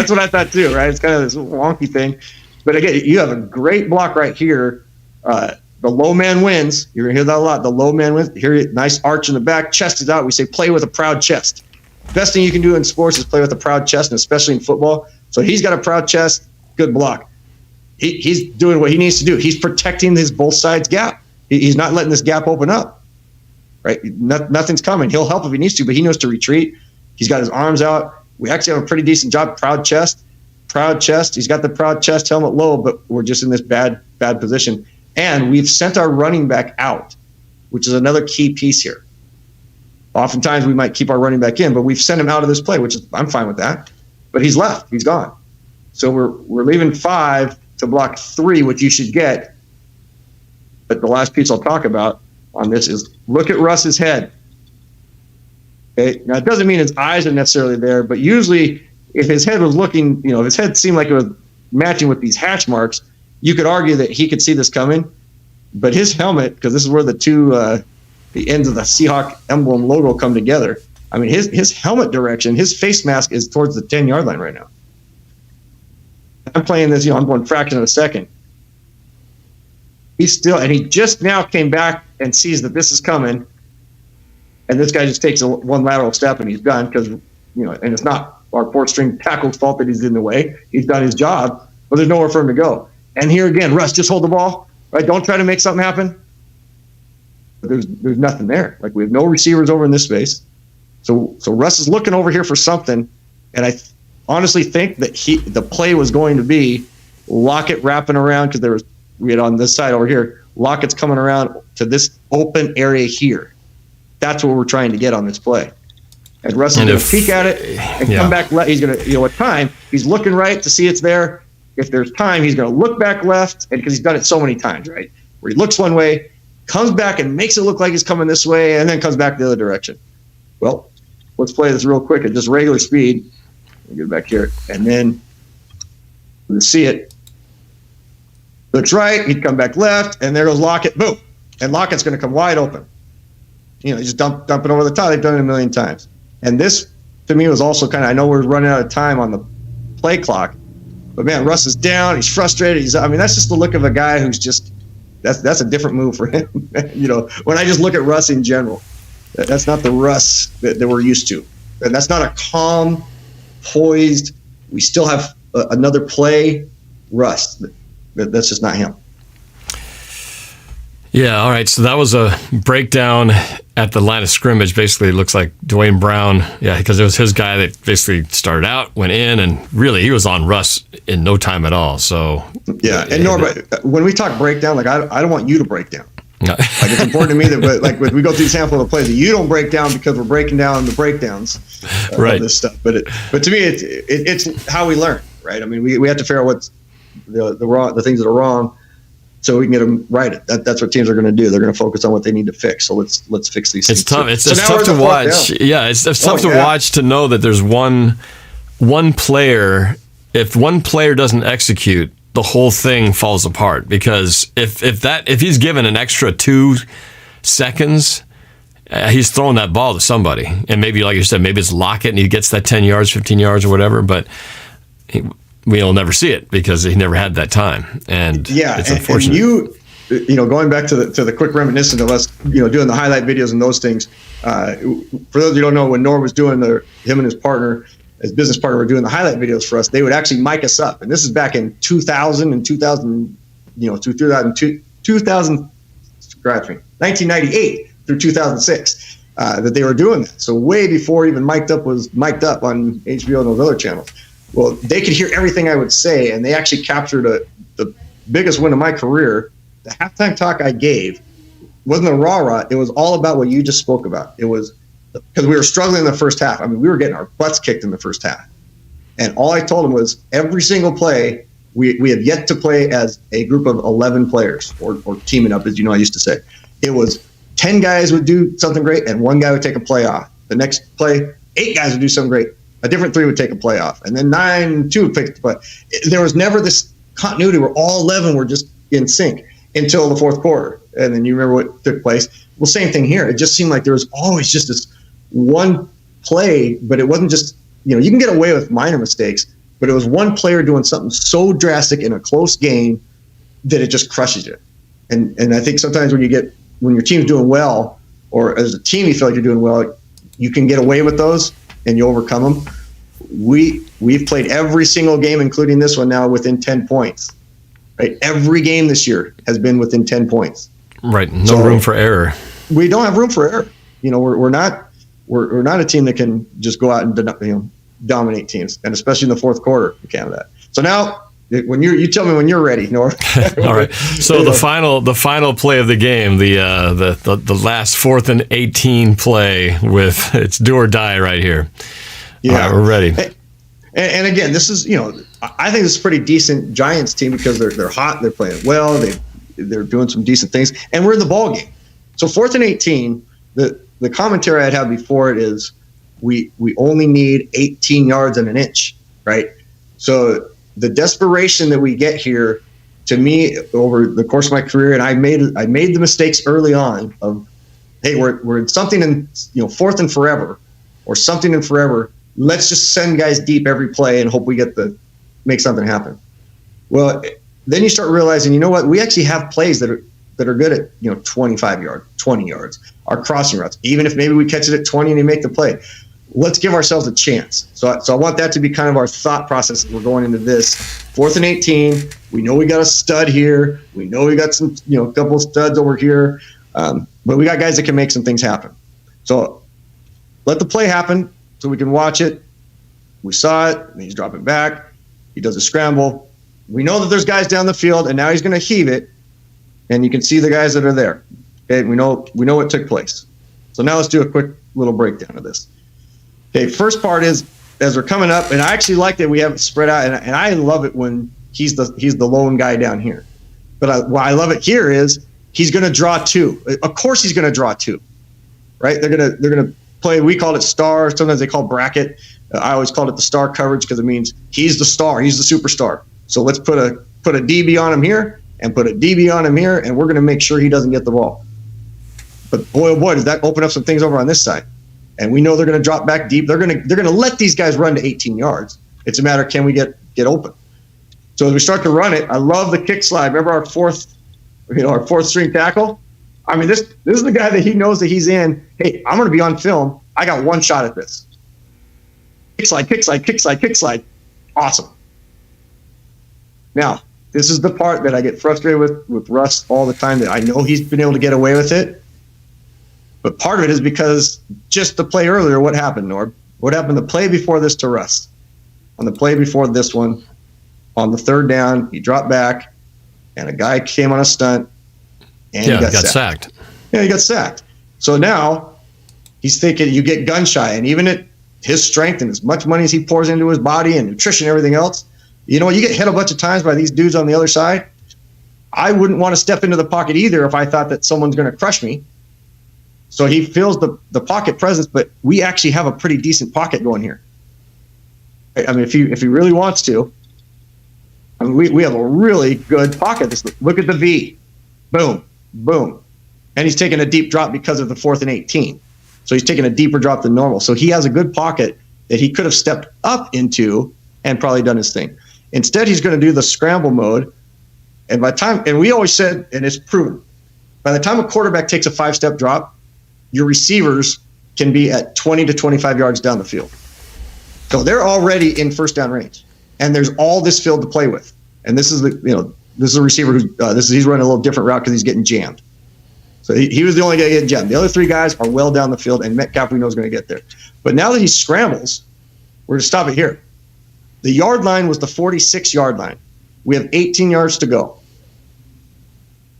what I thought too, right? It's kind of this wonky thing. But again, you have a great block right here. The low man wins. You're going to hear that a lot. The low man wins. Here, nice arch in the back. Chest is out. We say play with a proud chest. Best thing you can do in sports is play with a proud chest, and especially in football. So he's got a proud chest. Good block. He's doing what he needs to do. He's protecting his both sides gap. He's not letting this gap open up. Right? Nothing's coming. He'll help if he needs to, but he knows to retreat. He's got his arms out. We actually have a pretty decent job. Proud chest. He's got the proud chest, helmet low, but we're just in this bad position. And we've sent our running back out, which is another key piece here. Oftentimes we might keep our running back in, but we've sent him out of this play, which is, I'm fine with that. But he's left. He's gone. So we're leaving 5 to block 3, which you should get. But the last piece I'll talk about on this is look at Russ's head. Okay. Now, it doesn't mean his eyes are necessarily there, but usually if his head was looking, if his head seemed like it was matching with these hash marks, you could argue that he could see this coming. But his helmet, because this is where the ends of the Seahawk emblem logo come together. I mean, his helmet direction, his face mask is towards the 10-yard line right now. I'm playing this, I'm going fraction of a second. He just now came back and sees that this is coming. And this guy just takes one lateral step and he's done because, and it's not our 4th-string tackle's fault that he's in the way. He's done his job, but there's nowhere for him to go. And here again, Russ, just hold the ball. Right? Don't try to make something happen. But there's nothing there. Like, we have no receivers over in this space. So Russ is looking over here for something, and I honestly think that the play was going to be Lockett wrapping around because we had on this side over here, Lockett's coming around to this open area here. That's what we're trying to get on this play. And Russ is going to peek at it and come back. He's going to, at time, he's looking right to see it's there. If there's time, he's going to look back left, and because he's done it so many times, right? Where he looks one way, comes back and makes it look like he's coming this way, and then comes back the other direction. Well, let's play this real quick at just regular speed. Let me get back here. And then you see it. Looks right, he'd come back left, and there goes Lockett. Boom. And Lockett's going to come wide open. Just dump it over the top. They've done it a million times. And this, to me, was also kind of, I know we're running out of time on the play clock, but man, Russ is down. He's frustrated. That's just the look of a guy who's just, that's a different move for him. When I just look at Russ in general, that's not the Russ that we're used to. And that's not a calm, poised, we still have another play Russ. That's just not him. Yeah, all right. So that was a breakdown at the line of scrimmage. Basically, it looks like Dwayne Brown, because it was his guy that basically started out, went in, and really he was on Russ in no time at all. So yeah, and Norb, when we talk breakdown, like I don't want you to break down. No. Like it's important to me that, like when we go through the sample of the plays, that you don't break down because we're breaking down the breakdowns right. of this stuff. But to me, it's how we learn, right? I mean, we have to figure out what's the things that are wrong, so we can get them right. That's what teams are going to do. They're going to focus on what they need to fix. So let's fix these things. It's tough. It's tough to watch. Yeah, it's tough to watch, to know that there's one player. If one player doesn't execute, the whole thing falls apart, because if he's given an extra 2 seconds, he's throwing that ball to somebody, and maybe, like you said, maybe it's Lockett and he gets that 10 yards, 15 yards, or whatever, but we'll never see it because he never had that time, and it's unfortunate. And going back to the quick reminiscence of us, doing the highlight videos and those things. For those who don't know, when Norb was doing him and his partner. His business partner were doing the highlight videos for us, they would actually mic us up. And this is back in 2000 and 1998 through 2006, that they were doing that. So way before even mic'd up was mic'd up on HBO and those other channels. Well, they could hear everything I would say, and they actually captured the biggest win of my career. The halftime talk I gave wasn't a rah-rah. It was all about what you just spoke about. It was because we were struggling in the first half. I mean, we were getting our butts kicked in the first half. And all I told him was every single play, we have yet to play as a group of 11 players, or teaming up, as I used to say. It was 10 guys would do something great, and 1 guy would take a play off. The next play, 8 guys would do something great. A different 3 would take a play off. And then 9, 2 would pick the play. There was never this continuity where all 11 were just in sync until the fourth quarter. And then you remember what took place. Well, same thing here. It just seemed like there was always just this one play, but it wasn't just, you can get away with minor mistakes, but it was one player doing something so drastic in a close game that it just crushes you. And I think sometimes when your team's doing well, or as a team you feel like you're doing well, you can get away with those and you overcome them. We've played every single game, including this one now, within 10 points. Right? Every game this year has been within 10 points. Right. No room for error. We don't have room for error. We're not a team that can just go out and dominate teams, and especially in the fourth quarter, we can't have that. So now, when you tell me when you're ready, Norb. All right. So the final play of the game, the last 4th and 18 play, with it's do or die right here. Yeah, all right, we're ready. And again, this is I think this is a pretty decent Giants team, because they're hot, they're playing well, they're doing some decent things, and we're in the ball game. So 4th and 18. The commentary I'd had before it is we only need 18 yards and an inch, right? So the desperation that we get here, to me, over the course of my career, and I made the mistakes early on of, hey, we're in something in 4th and forever, or something in forever. Let's just send guys deep every play and hope we make something happen. Well, then you start realizing, what? We actually have plays that are good at 25 yards, 20 yards, our crossing routes. Even if maybe we catch it at 20 and they make the play, let's give ourselves a chance. So I want that to be kind of our thought process as we're going into this 4th and 18. We know we got a stud here. We know we got some a couple of studs over here, but we got guys that can make some things happen. So let the play happen so we can watch it. We saw it, and he's dropping back. He does a scramble. We know that there's guys down the field, and now he's going to heave it. And you can see the guys that are there. Okay, we know what took place. So now let's do a quick little breakdown of this. Okay, first part is, as we're coming up, and I actually like that we have it spread out, and I love it when he's the lone guy down here. But why I love it here is he's going to draw 2. Of course, he's going to draw 2, right? They're gonna play. We call it star. Sometimes they call bracket. I always called it the star coverage, because it means he's the star. He's the superstar. So let's put a DB on him here, and put a DB on him here, and we're going to make sure he doesn't get the ball. But boy, oh boy, does that open up some things over on this side. And we know they're going to drop back deep. They're going to let these guys run to 18 yards. It's a matter of, can we get open? So as we start to run it, I love the kick slide. Remember our fourth string tackle? I mean, this is the guy that he knows that he's in. Hey, I'm going to be on film. I got one shot at this. Kick slide, kick slide, kick slide, kick slide. Awesome. Now, this is the part that I get frustrated with Russ all the time, that I know he's been able to get away with it. But part of it is because just the play earlier, what happened, Norb? What happened the play before this to Russ? On the play before this one, on the third down, he dropped back, and a guy came on a stunt, and he got sacked. Yeah, he got sacked. So now he's thinking you get gun shy, and even at his strength and as much money as he pours into his body and nutrition and everything else, you know, you get hit a bunch of times by these dudes on the other side. I wouldn't want to step into the pocket either if I thought that someone's going to crush me. So he feels the pocket presence, but we actually have a pretty decent pocket going here. I mean, if he really wants to, I mean, we have a really good pocket. Look at the V. Boom, boom. And he's taking a deep drop because of the 4th and 18. So he's taking a deeper drop than normal. So he has a good pocket that he could have stepped up into and probably done his thing. Instead, he's going to do the scramble mode. And we always said, and it's proven, by the time a quarterback takes a 5-step drop, your receivers can be at 20 to 25 yards down the field. So they're already in first down range, and there's all this field to play with. And this is a receiver he's running a little different route because he's getting jammed. So he was the only guy getting jammed. The other 3 guys are well down the field, and Metcalf we know is going to get there. But now that he scrambles, we're going to stop it here. The yard line was the 46-yard line. We have 18 yards to go.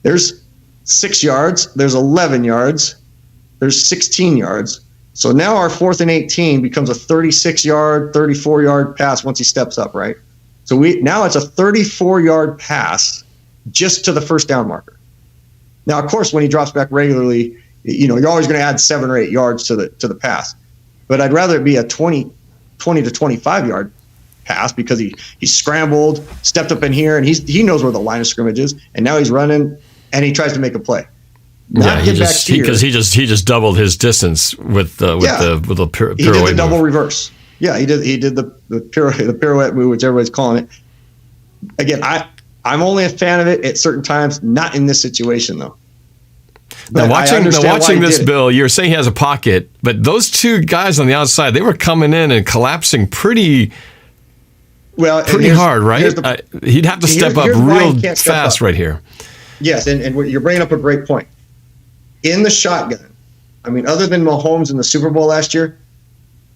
There's 6 yards. There's 11 yards. There's 16 yards. So now our 4th and 18 becomes a 36-yard, 34-yard pass once he steps up, right? So now it's a 34-yard pass just to the first down marker. Now, of course, when he drops back regularly, you know, you're always going to add 7 or 8 yards to the pass. But I'd rather it be a 20 to 25-yard pass because he scrambled, stepped up in here, and he knows where the line of scrimmage is, and now he's running and he tries to make a play. He just doubled his distance with the pirouette. He did the double reverse. Yeah, he did the pirouette move, which everybody's calling it. Again, I'm only a fan of it at certain times, not in this situation though. Now watching this, Bill, you're saying he has a pocket, but those 2 guys on the outside, they were coming in and collapsing pretty hard, right? He'd have to step up real fast right here. Yes, and you're bringing up a great point. In the shotgun, I mean, other than Mahomes in the Super Bowl last year,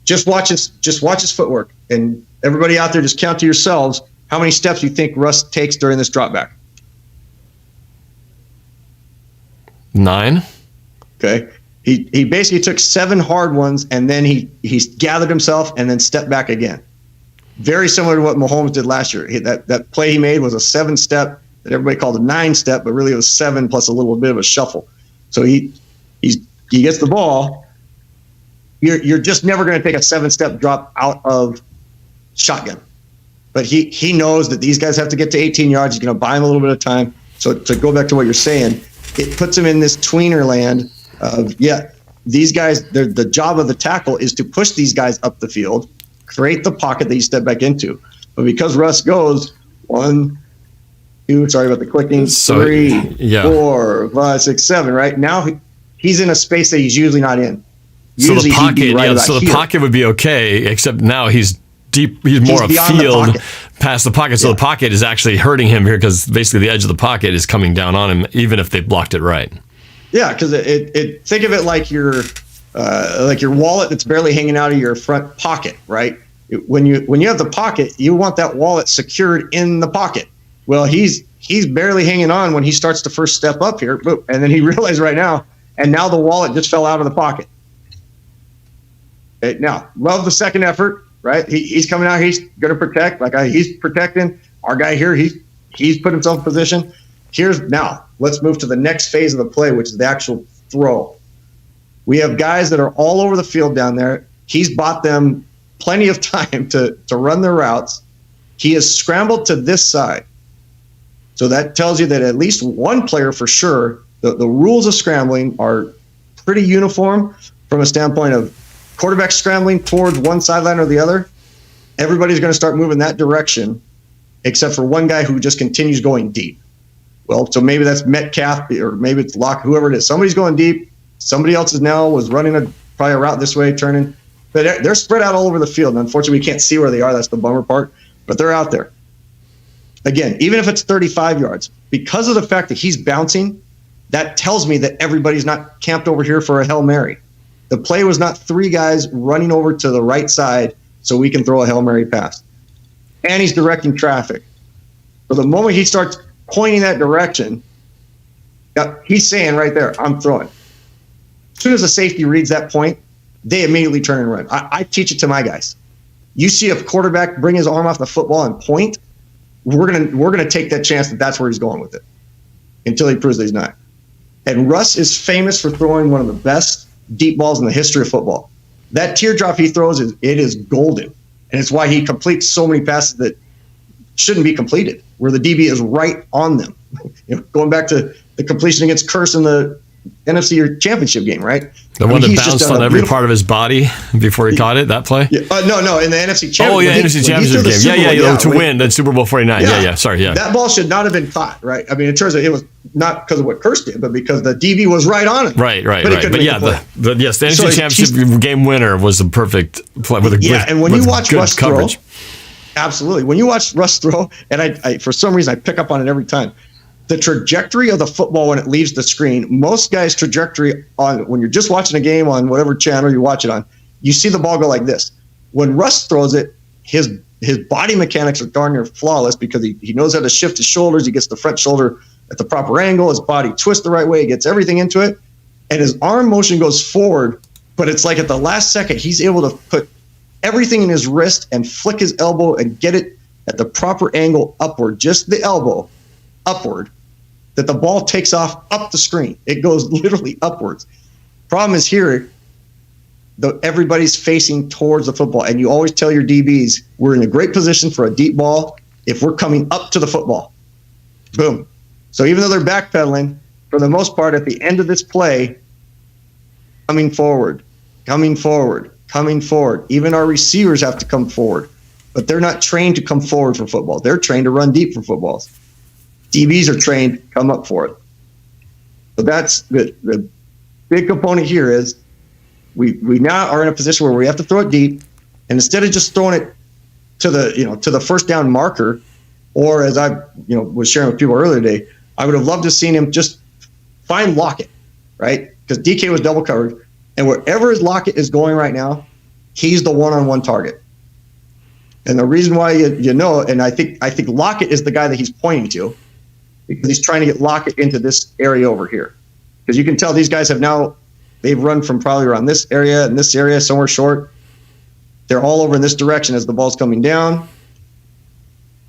just watch his footwork, and everybody out there, just count to yourselves how many steps you think Russ takes during this drop back. 9. Okay, he basically took 7 hard ones, and then he gathered himself and then stepped back again. Very similar to what Mahomes did last year. That play he made was a 7-step that everybody called a 9-step, but really it was 7 plus a little bit of a shuffle. So he gets the ball. You're just never going to take a 7-step drop out of shotgun. But he knows that these guys have to get to 18 yards. He's going to buy him a little bit of time. So to go back to what you're saying, it puts him in this tweener land of, these guys, the job of the tackle is to push these guys up the field, create the pocket that you step back into. But because Russ goes 1, 2, sorry about the clicking, 3, 4, 5, 6, 7, right? Now he's in a space that he's usually not in. Usually the pocket would be okay, except now he's deep. He's more afield past the pocket. So the pocket is actually hurting him here because basically the edge of the pocket is coming down on him, even if they blocked it right. Yeah, because think of it like your wallet that's barely hanging out of your front pocket, right? When you have the pocket, you want that wallet secured in the pocket. Well, he's barely hanging on when he starts to first step up here, and then he realized right now, and now the wallet just fell out of the pocket. Okay, now, love the second effort, right? He's coming out, he's going to protect, he's protecting. Our guy here, he's put himself in position. Now, let's move to the next phase of the play, which is the actual throw. We have guys that are all over the field down there. He's bought them plenty of time to run their routes. He has scrambled to this side. So that tells you that at least one player for sure, the rules of scrambling are pretty uniform from a standpoint of quarterback scrambling towards one sideline or the other. Everybody's going to start moving that direction, except for one guy who just continues going deep. Well, so maybe that's Metcalf or maybe it's Locke, whoever it is. Somebody's going deep. Somebody else was running probably a route this way, turning. But they're spread out all over the field. And unfortunately, we can't see where they are. That's the bummer part. But they're out there. Again, even if it's 35 yards, because of the fact that he's bouncing, that tells me that everybody's not camped over here for a Hail Mary. The play was not 3 guys running over to the right side so we can throw a Hail Mary pass. And he's directing traffic. So the moment he starts pointing that direction, he's saying right there, I'm throwing. As soon as the safety reads that point, they immediately turn and run. I teach it to my guys. You see a quarterback bring his arm off the football and point, we're gonna take that chance that that's where he's going with it until he proves that he's not. And Russ is famous for throwing one of the best deep balls in the history of football. That teardrop he throws, it is golden. And it's why he completes so many passes that shouldn't be completed, where the DB is right on them. Going back to the completion against Curse in the NFC Championship game, right? The one that bounced on every part of his body before he caught it, that play? Yeah. No, in the NFC Championship. Oh, yeah, NFC Championship game. Yeah, to win that Super Bowl 49. Yeah, sorry, yeah. That ball should not have been caught, right? I mean, in terms of, it was not because of what Curse did, but because the DB was right on it. Right. But yeah, the NFC Championship game winner was the perfect play with and when you watch good Russ coverage. Throw, absolutely. When you watch Russ throw, and I for some reason I pick up on it every time, the trajectory of the football when it leaves the screen, most guys' trajectory when you're just watching a game on whatever channel you watch it on, you see the ball go like this. When Russ throws it, his body mechanics are darn near flawless because he knows how to shift his shoulders. He gets the front shoulder at the proper angle. His body twists the right way. He gets everything into it. And his arm motion goes forward, but it's like at the last second, he's able to put everything in his wrist and flick his elbow and get it at the proper angle upward, just the elbow upward, that the ball takes off up the screen. It goes literally upwards. Problem is here, everybody's facing towards the football, and you always tell your DBs, we're in a great position for a deep ball if we're coming up to the football. Boom. So even though they're backpedaling, for the most part, at the end of this play, coming forward. Even our receivers have to come forward, but they're not trained to come forward for football. They're trained to run deep for footballs. DBs are trained to come up for it. So that's the big component here is we now are in a position where we have to throw it deep, and instead of just throwing it to the first down marker, or as I was sharing with people earlier today, I would have loved to have seen him just find Lockett, right? Because DK was double covered, and wherever his Lockett is going right now, he's the one-on-one target. And the reason why and I think Lockett is the guy that he's pointing to, because he's trying to get Lockett into this area over here. Because you can tell these guys they've run from probably around this area and this area, somewhere short. They're all over in this direction as the ball's coming down.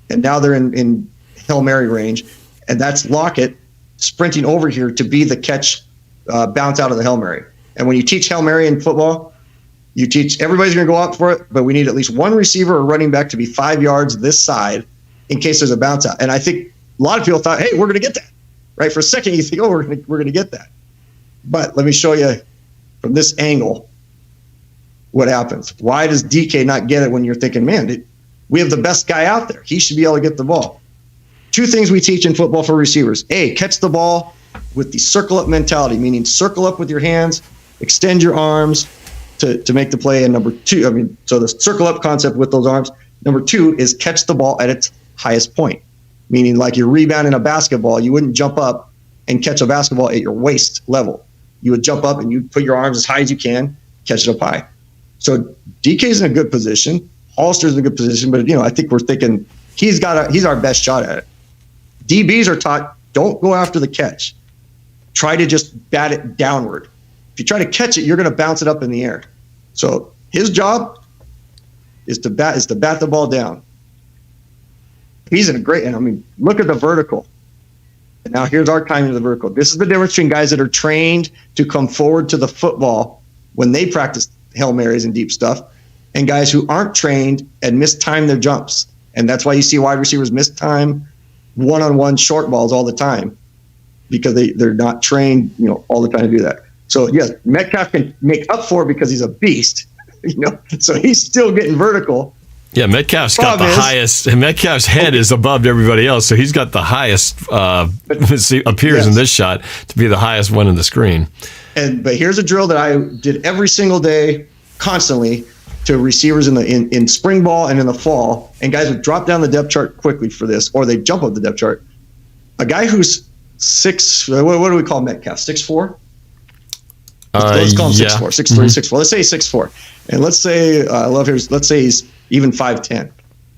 And now they're in Hail Mary range. And that's Lockett sprinting over here to be the catch, bounce out of the Hail Mary. And when you teach Hail Mary in football, you teach everybody's going to go out for it, but we need at least one receiver or running back to be 5 yards this side in case there's a bounce out. And I think a lot of people thought, hey, we're going to get that, right? For a second, you think, we're going to get that. But let me show you from this angle what happens. Why does DK not get it when you're thinking, man, we have the best guy out there. He should be able to get the ball. 2 things we teach in football for receivers. A, catch the ball with the circle up mentality, meaning circle up with your hands, extend your arms to make the play. And number 2, so the circle up concept with those arms. Number 2 is catch the ball at its highest point. Meaning like you're rebounding a basketball, you wouldn't jump up and catch a basketball at your waist level. You would jump up and you put your arms as high as you can, catch it up high. So DK's in a good position. Hollister's in a good position, but I think we're thinking he's our best shot at it. DBs are taught, don't go after the catch. Try to just bat it downward. If you try to catch it, you're going to bounce it up in the air. So his job is to bat the ball down. He's in a great, look at the vertical. And now here's our timing of the vertical. This is the difference between guys that are trained to come forward to the football when they practice Hail Marys and deep stuff, and guys who aren't trained and mistime their jumps. And that's why you see wide receivers mistime one-on-one short balls all the time, because they're not trained, all the time to do that. So yes, Metcalf can make up for it because he's a beast, so he's still getting vertical. Yeah, Metcalf's got the highest, and Metcalf's head is above everybody else, so he's got the highest, appears in this shot to be the highest one in the screen. But here's a drill that I did every single day, constantly, to receivers in spring ball and in the fall, and guys would drop down the depth chart quickly for this, or they jump up the depth chart. A guy who's 6, what do we call Metcalf? 6'4"? Let's call him 6'4", 6'3", 6'4". Let's say he's 6'4", and let's say let's say he's even 5'10".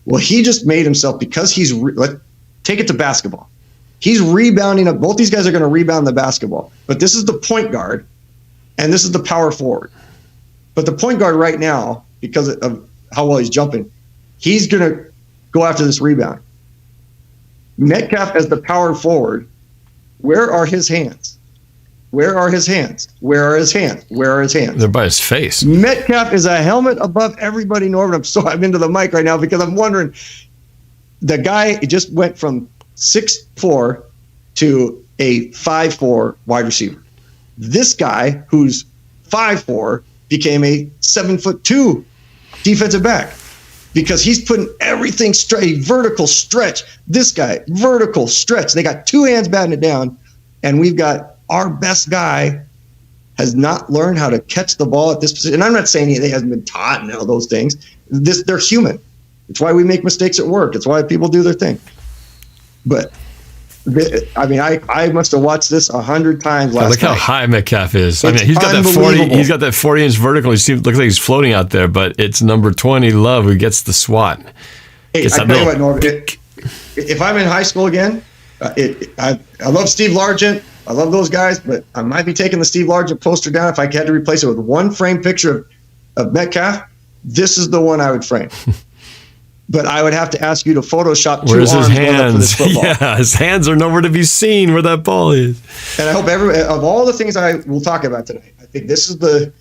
Well, he just made himself, because he's take it to basketball. He's rebounding up. Both these guys are going to rebound the basketball, but this is the point guard, and this is the power forward. But the point guard right now, because of how well he's jumping, he's going to go after this rebound. Metcalf as the power forward, where are his hands? Where are his hands? Where are his hands? Where are his hands? They're by his face. Metcalf is a helmet above everybody, Norb. I'm into the mic right now because I'm wondering, the guy just went from 6'4" to a 5'4" wide receiver. This guy, who's 5'4", became a 7'2" defensive back because he's putting everything straight, vertical stretch. This guy, vertical stretch. They got two hands batting it down, and we've got our best guy has not learned how to catch the ball at this position. And I'm not saying he hasn't been taught and all those things. They're human. It's why we make mistakes at work. It's why people do their thing. But I mean, I must have watched this 100 times last night. Look how high Metcalf is. I mean, he's got that 40. He's got that 40-inch vertical. Looks like he's floating out there. But it's number 20, Love, who gets the swat. Hey, I tell you what, Norb. If I'm in high school again, I love Steve Largent. I love those guys, but I might be taking the Steve Largent poster down if I had to replace it with one frame picture of Metcalf. This is the one I would frame. But I would have to ask you to Photoshop two Where's arms his going up for this hands? football. Yeah, his hands are nowhere to be seen where that ball is. And I hope of all the things I will talk about tonight, I think this is the,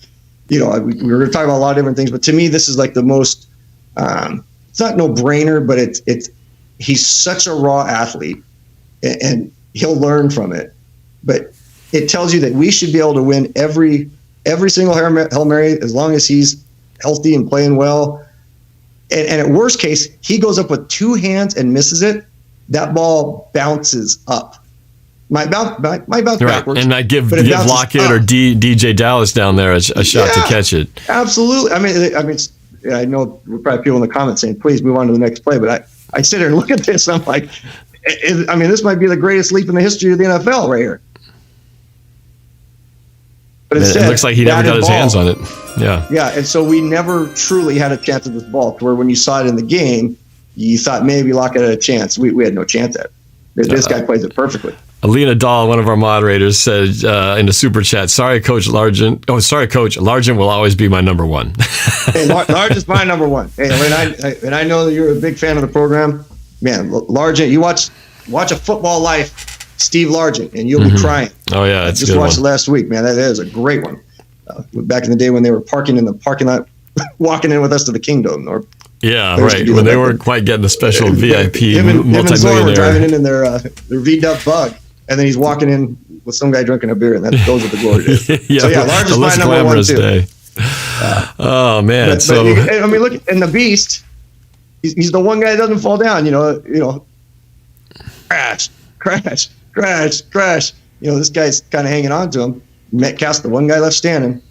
we were going to talk about a lot of different things, but to me, this is like the most, it's not no-brainer, but he's such a raw athlete, and he'll learn from it. But it tells you that we should be able to win every single Hail Mary as long as he's healthy and playing well. And at worst case, he goes up with two hands and misses it. That ball bounces up. Might bounce backwards. And I give Lockett up, or DJ Dallas down there a shot to catch it. Absolutely. I mean, I know we're probably people in the comments saying, please move on to the next play. But I sit here and look at this, and I'm like, this might be the greatest leap in the history of the NFL right here. But instead, it looks like he never got his hands on it. Yeah. Yeah, and so we never truly had a chance at this ball, to where when you saw it in the game, you thought maybe Lockett had a chance. We had no chance at it. This guy plays it perfectly. Alina Dahl, one of our moderators, said in the super chat, sorry, Coach Largent. Oh, sorry, Coach. Largent will always be my number one. Hey, Largent's my number one. Hey, and I know that you're a big fan of the program. Man, Largent, you watch a Football Life, Steve Largent, and you'll be crying. Oh, yeah. I just watched it last week, man. That is a great one. Back in the day when they were parking in the parking lot, walking in with us to the Kingdom, or right. When they weren't quite getting the special VIP him and Zor were driving in their V-Dub Bug, and then he's walking in with some guy drinking a beer, and those are the glory days. Large is my number one too. Day. Oh man! But look, and the Beast, he's the one guy that doesn't fall down. Crash. This guy's kind of hanging on to him. Metcalf's the one guy left standing.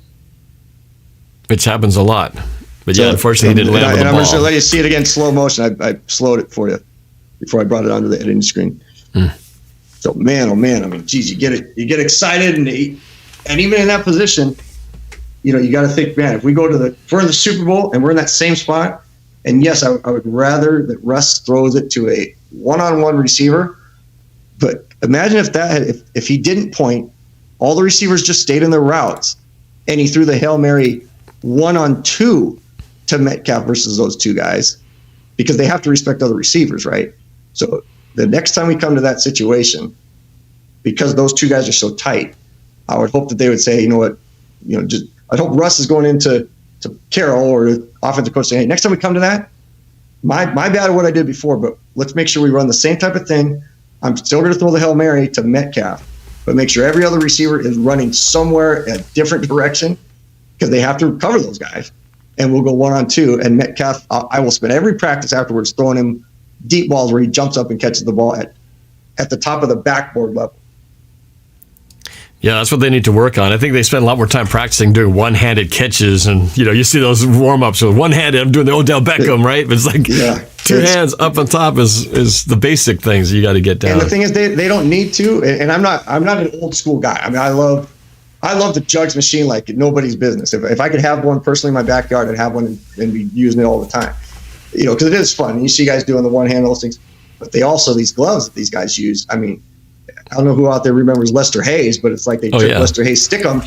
Which happens a lot. But unfortunately, he didn't land on the ball. And I'm just going to let you see it again, slow motion. I slowed it for you before I brought it onto the editing screen. So, man, oh, man, geez, you get excited, and even in that position, you got to think, man, if we're in the Super Bowl and we're in that same spot, and yes, I would rather that Russ throws it to a one-on-one receiver, but imagine if he didn't point, all the receivers just stayed in their routes, and he threw the Hail Mary 1-on-2 to Metcalf versus those two guys, because they have to respect other receivers, right? So the next time we come to that situation, because those two guys are so tight, I would hope that they would say, you know what, I'd hope Russ is going into Carroll or the offensive coach saying, hey, next time we come to that, my bad at what I did before, but let's make sure we run the same type of thing. I'm still going to throw the Hail Mary to Metcalf, but make sure every other receiver is running somewhere in a different direction, because they have to cover those guys. And we'll go 1-on-2. And Metcalf, I will spend every practice afterwards throwing him deep balls where he jumps up and catches the ball at the top of the backboard level. Yeah, that's what they need to work on. I think they spend a lot more time practicing doing one-handed catches, and you see those warm-ups with one-handed. I'm doing the Odell Beckham, right? But it's like two hands up on top is the basic things you got to get down. And the thing is, they don't need to. And I'm not an old school guy. I mean, I love the jugs machine like nobody's business. If I could have one personally in my backyard, I'd have one and be using it all the time. Because it is fun. And you see guys doing the one-hand those things, but they also these gloves that these guys use. I mean, I don't know who out there remembers Lester Hayes, but it's like they took Lester Hayes Stickum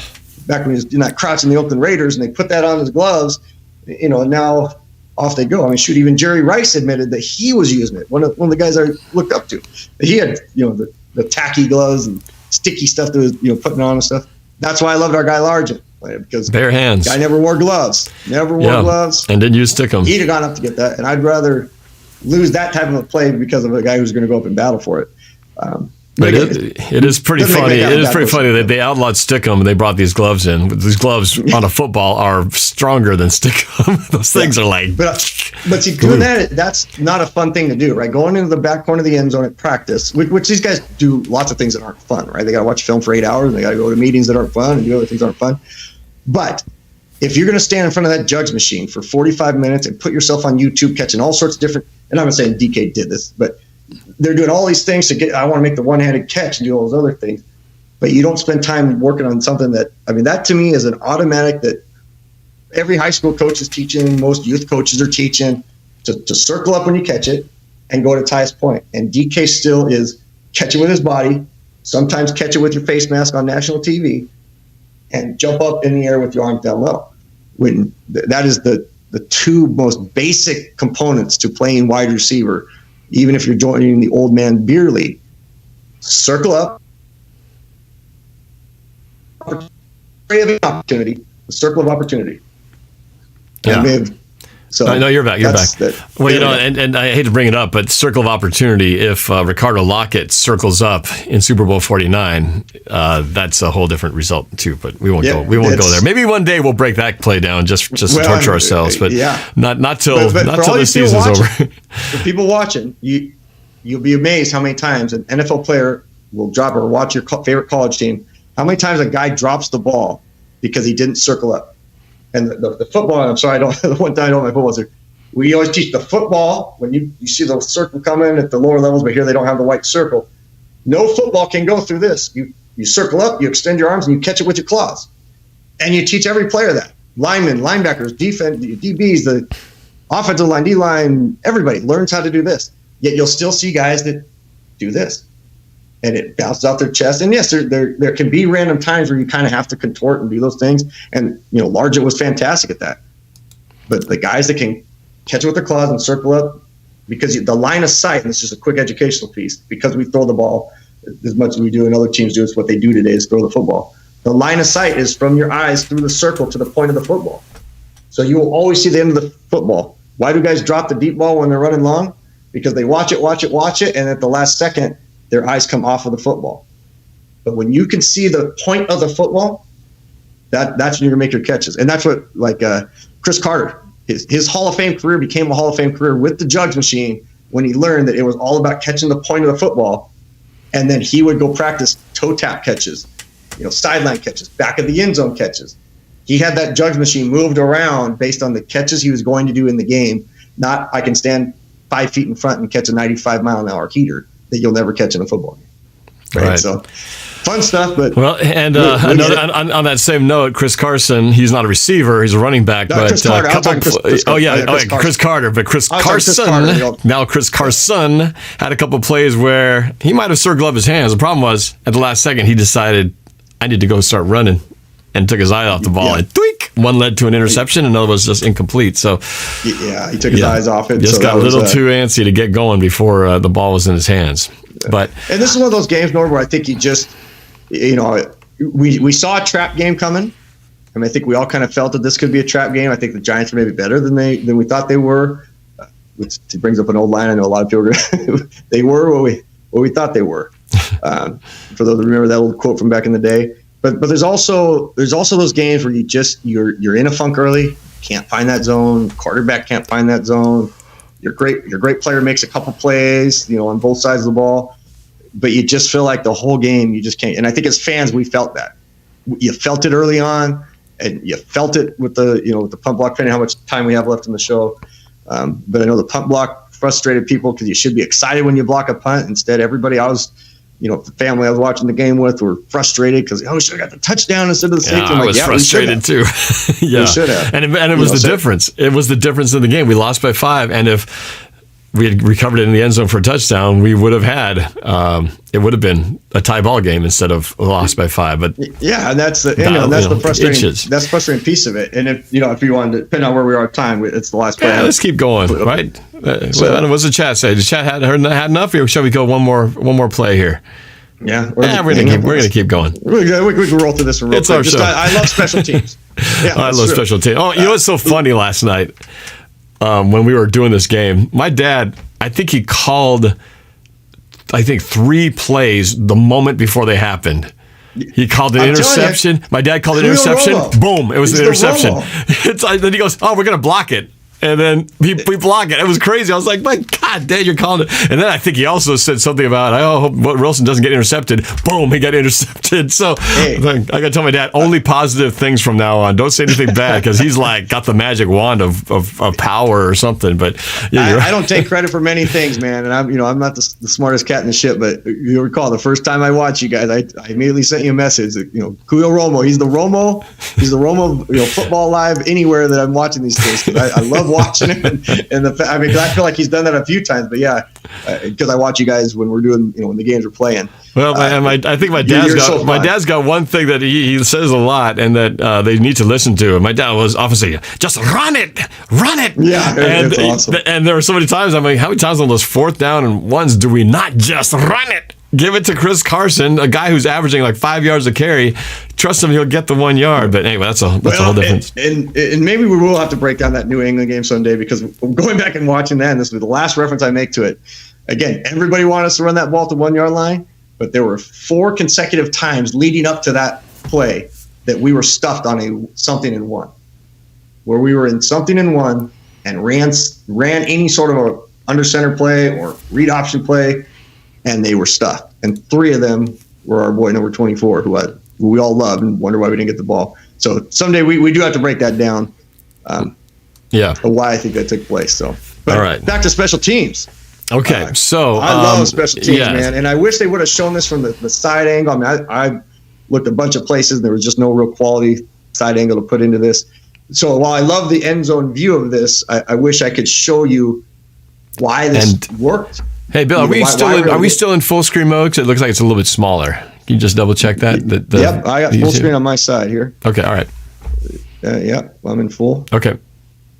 back when he was in that crouch in the Oakland Raiders, and they put that on his gloves, and now off they go. I mean, shoot, even Jerry Rice admitted that he was using it. One of the guys I looked up to. He had, the tacky gloves and sticky stuff that was, putting on and stuff. That's why I loved our guy Largent, because bare hands. Guy never wore gloves. Gloves. And didn't use Stickum. He'd have gone up to get that, and I'd rather lose that type of a play because of a guy who's going to go up and battle for it. But it is pretty funny. It is pretty funny that they outlawed Stickum and they brought these gloves in. These gloves on a football are stronger than Stickum. Those things are like. But see, doing that's not a fun thing to do, right? Going into the back corner of the end zone at practice, which these guys do lots of things that aren't fun, right? They got to watch film for 8 hours, and they got to go to meetings that aren't fun and do other things that aren't fun. But if you're going to stand in front of that jugs machine for 45 minutes and put yourself on YouTube catching all sorts of different, and I'm not saying DK did this, but they're doing all these things to get, I want to make the one-handed catch and do all those other things, but you don't spend time working on something that to me is an automatic that every high school coach is teaching, most youth coaches are teaching to circle up when you catch it and go to its highest point. And DK still is catch it with his body, sometimes catch it with your face mask on national TV, and jump up in the air with your arms down low. When that is the two most basic components to playing wide receiver. Even if you're joining the old man beer league, circle up, opportunity, the circle of opportunity. Yeah. So no, you're back. You're back. And I hate to bring it up, but circle of opportunity. If Ricardo Lockett circles up in Super Bowl 49, that's a whole different result too. But we won't go. We won't go there. Maybe one day we'll break that play down just to torture ourselves. But not till the season's over. For people watching, you'll be amazed how many times an NFL player will drop or watch your favorite college team. How many times a guy drops the ball because he didn't circle up. And the football, I'm sorry, the one time I don't know my football, we always teach the football when you see the circle coming at the lower levels, but here they don't have the white circle. No football can go through this. You circle up, you extend your arms, and you catch it with your claws. And you teach every player that. Linemen, linebackers, defense, DBs, the offensive line, D-line, everybody learns how to do this. Yet you'll still see guys that do this. And it bounces out their chest. And yes, there can be random times where you kind of have to contort and do those things. And, Largent was fantastic at that. But the guys that can catch it with their claws and circle up, because the line of sight, and this is just a quick educational piece, because we throw the ball as much as we do and other teams do, it's what they do today is throw the football. The line of sight is from your eyes through the circle to the point of the football. So you will always see the end of the football. Why do guys drop the deep ball when they're running long? Because they watch it, and at the last second, their eyes come off of the football. But when you can see the point of the football, that's when you're going to make your catches. And that's what, Chris Carter, his Hall of Fame career became a Hall of Fame career with the jugs machine when he learned that it was all about catching the point of the football. And then he would go practice toe tap catches, sideline catches, back of the end zone catches. He had that jugs machine moved around based on the catches he was going to do in the game, not I can stand 5 feet in front and catch a 95-mile-an-hour heater that you'll never catch in a football game. Right. So fun stuff, but and on that same note, Chris Carson, he's not a receiver, he's a running back, but Chris Carter, Chris Carter, but Chris Carson, now Chris Carson had a couple plays where he might have circled up his hands. The problem was at the last second he decided I need to go start running and took his eye off the ball and tweak. One led to an interception, another was just incomplete. So he took his eyes off it. Just got a little too antsy to get going before the ball was in his hands. But and this is one of those games, Norb, where I think he just, we saw a trap game coming. I mean, I think we all kind of felt that this could be a trap game. I think the Giants are maybe better than we thought they were. Which brings up an old line. I know a lot of people they were what we thought they were. For those that remember that old quote from back in the day. But there's also those games where you're in a funk early, can't find that zone, quarterback can't find that zone. Your great player makes a couple plays, on both sides of the ball. but you just feel like the whole game you just can't. And I think as fans, we felt that. You felt it early on, and you felt it with the with the punt block. Depending on how much time we have left in the show, but I know the punt block frustrated people because you should be excited when you block a punt. Instead, everybody the family I was watching the game with were frustrated because we should have got the touchdown instead of the safety. I was frustrated too. Yeah, we should have. And it was the difference. It was the difference in the game. We lost by 5, and if we had recovered it in the end zone for a touchdown, we would have had it would have been a tie ball game instead of a loss by 5. But yeah, and that's the the frustrating that's the frustrating piece of it. And if you wanted to, depending on where we are at time, it's the last play. Yeah, let's keep going, right? What's the chat say? The chat had enough, or shall we go one more play here? Yeah, we're gonna keep going. We can roll through this real it's quick. Our show. I love special teams. Yeah, I love special teams. Oh, you know what's so funny last night? When we were doing this game, my dad, I think he called, 3 plays the moment before they happened. He called an interception. My dad called an interception. Boom, it was an interception. Then he goes, "Oh, we're going to block it." And then we block it. It was crazy. I was like, my God, Dad, you're calling it. And then I think he also said something about, I hope Wilson doesn't get intercepted. Boom, he got intercepted. So I got to tell my dad, only positive things from now on. Don't say anything bad, because he's like got the magic wand of power or something. But yeah, I don't take credit for many things, man. And I'm not the smartest cat in the ship. But you recall the first time I watched you guys, I immediately sent you a message. Cuyo Romo. He's the Romo football live anywhere that I'm watching these things. I love watching him, and I feel like he's done that a few times, but yeah, because I watch you guys when we're doing, when the games are playing. Well, I think my dad's got one thing that he says a lot, and that they need to listen to. And my dad was often saying, "Just run it." Yeah, and it's awesome. And there were so many times I'm like, how many times on those 4th down and 1s do we not just run it? Give it to Chris Carson, a guy who's averaging like 5 yards a carry. Trust him, he'll get the 1 yard. But anyway, that's a whole difference. And maybe we will have to break down that New England game someday, because going back and watching that, and this was the last reference I make to it. Again, everybody wanted us to run that ball to 1 yard line, but there were 4 consecutive times leading up to that play that we were stuffed on a something and 1, where we were in something and 1 and ran any sort of a under center play or read option play, and they were stuffed. And 3 of them were our boy number 24, who we all love and wonder why we didn't get the ball. So someday we do have to break that down. Why I think that took place. So, but all right, back to special teams. Okay, so I love special teams, man, and I wish they would have shown this from the side angle. I mean, I looked a bunch of places, and there was just no real quality side angle to put into this. So while I love the end zone view of this, I wish I could show you why this worked. Hey, Bill, are we still in full screen mode? 'Cause it looks like it's a little bit smaller. Can you just double check that? Yep, I got full screen on my side here. Okay, all right. Yep, I'm in full. Okay.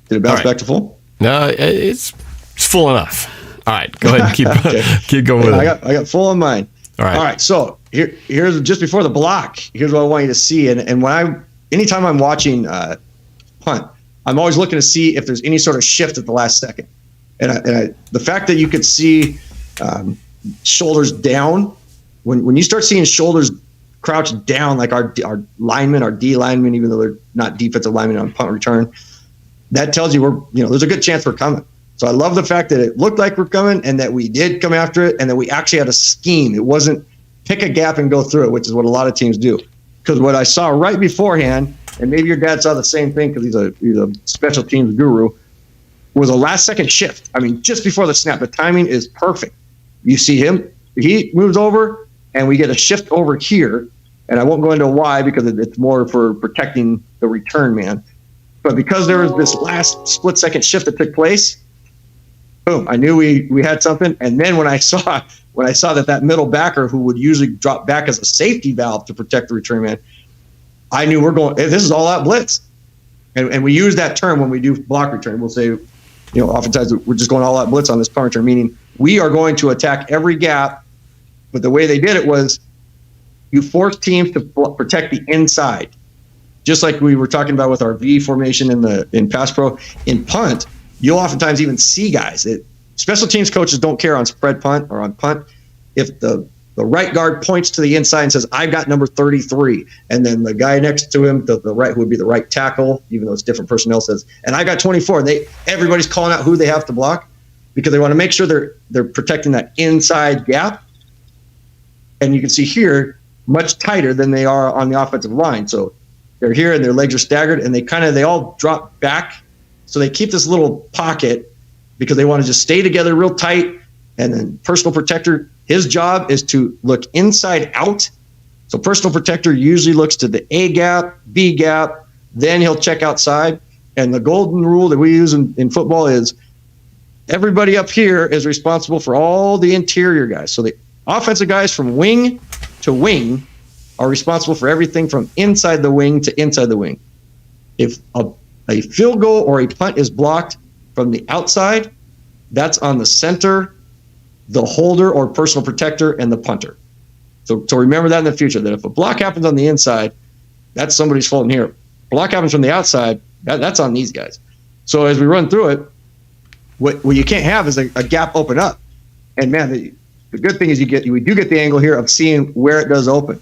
Did it bounce back to full? No, it's full enough. All right, go ahead and keep going with it. I got full on mine. All right. So here's just before the block. Here's what I want you to see. And anytime I'm watching punt, I'm always looking to see if there's any sort of shift at the last second. And the fact that you could see shoulders down, when you start seeing shoulders crouched down, like our linemen, our D linemen, even though they're not defensive linemen on punt return, that tells you there's a good chance we're coming. So I love the fact that it looked like we're coming, and that we did come after it, and that we actually had a scheme. It wasn't pick a gap and go through it, which is what a lot of teams do. Because what I saw right beforehand, and maybe your dad saw the same thing because he's a special teams guru, was a last-second shift. I mean, just before the snap. The timing is perfect. You see him, he moves over, and we get a shift over here. And I won't go into why, because it's more for protecting the return man. But because there was this last split-second shift that took place, boom, I knew we had something. And then when I saw that middle backer, who would usually drop back as a safety valve to protect the return man, I knew this is all-out blitz. And we use that term when we do block return. We'll say, oftentimes we're just going all-out blitz on this punt return, meaning we are going to attack every gap. But the way they did it was you force teams to protect the inside, just like we were talking about with our V formation in pass pro. In punt, you'll oftentimes even see guys. Special teams coaches don't care on spread punt or on punt. If the right guard points to the inside and says, "I've got number 33," and then the guy next to him, the right, who would be the right tackle, even though it's different personnel, says, "And I got 24," everybody's calling out who they have to block, because they want to make sure they're protecting that inside gap. And you can see here, much tighter than they are on the offensive line. So they're here and their legs are staggered, and they all drop back. So they keep this little pocket because they want to just stay together real tight. And then personal protector, his job is to look inside out. So personal protector usually looks to the A gap, B gap, then he'll check outside. And the golden rule that we use in football is everybody up here is responsible for all the interior guys. So the offensive guys from wing to wing are responsible for everything from inside the wing to inside the wing. If a field goal or a punt is blocked from the outside, that's on the center, the holder or personal protector, and the punter. So remember that in the future, that if a block happens on the inside, that's somebody's fault in here. Block happens from the outside, that's on these guys. So as we run through it, what you can't have is a gap open up. And man, the good thing is we do get the angle here of seeing where it does open.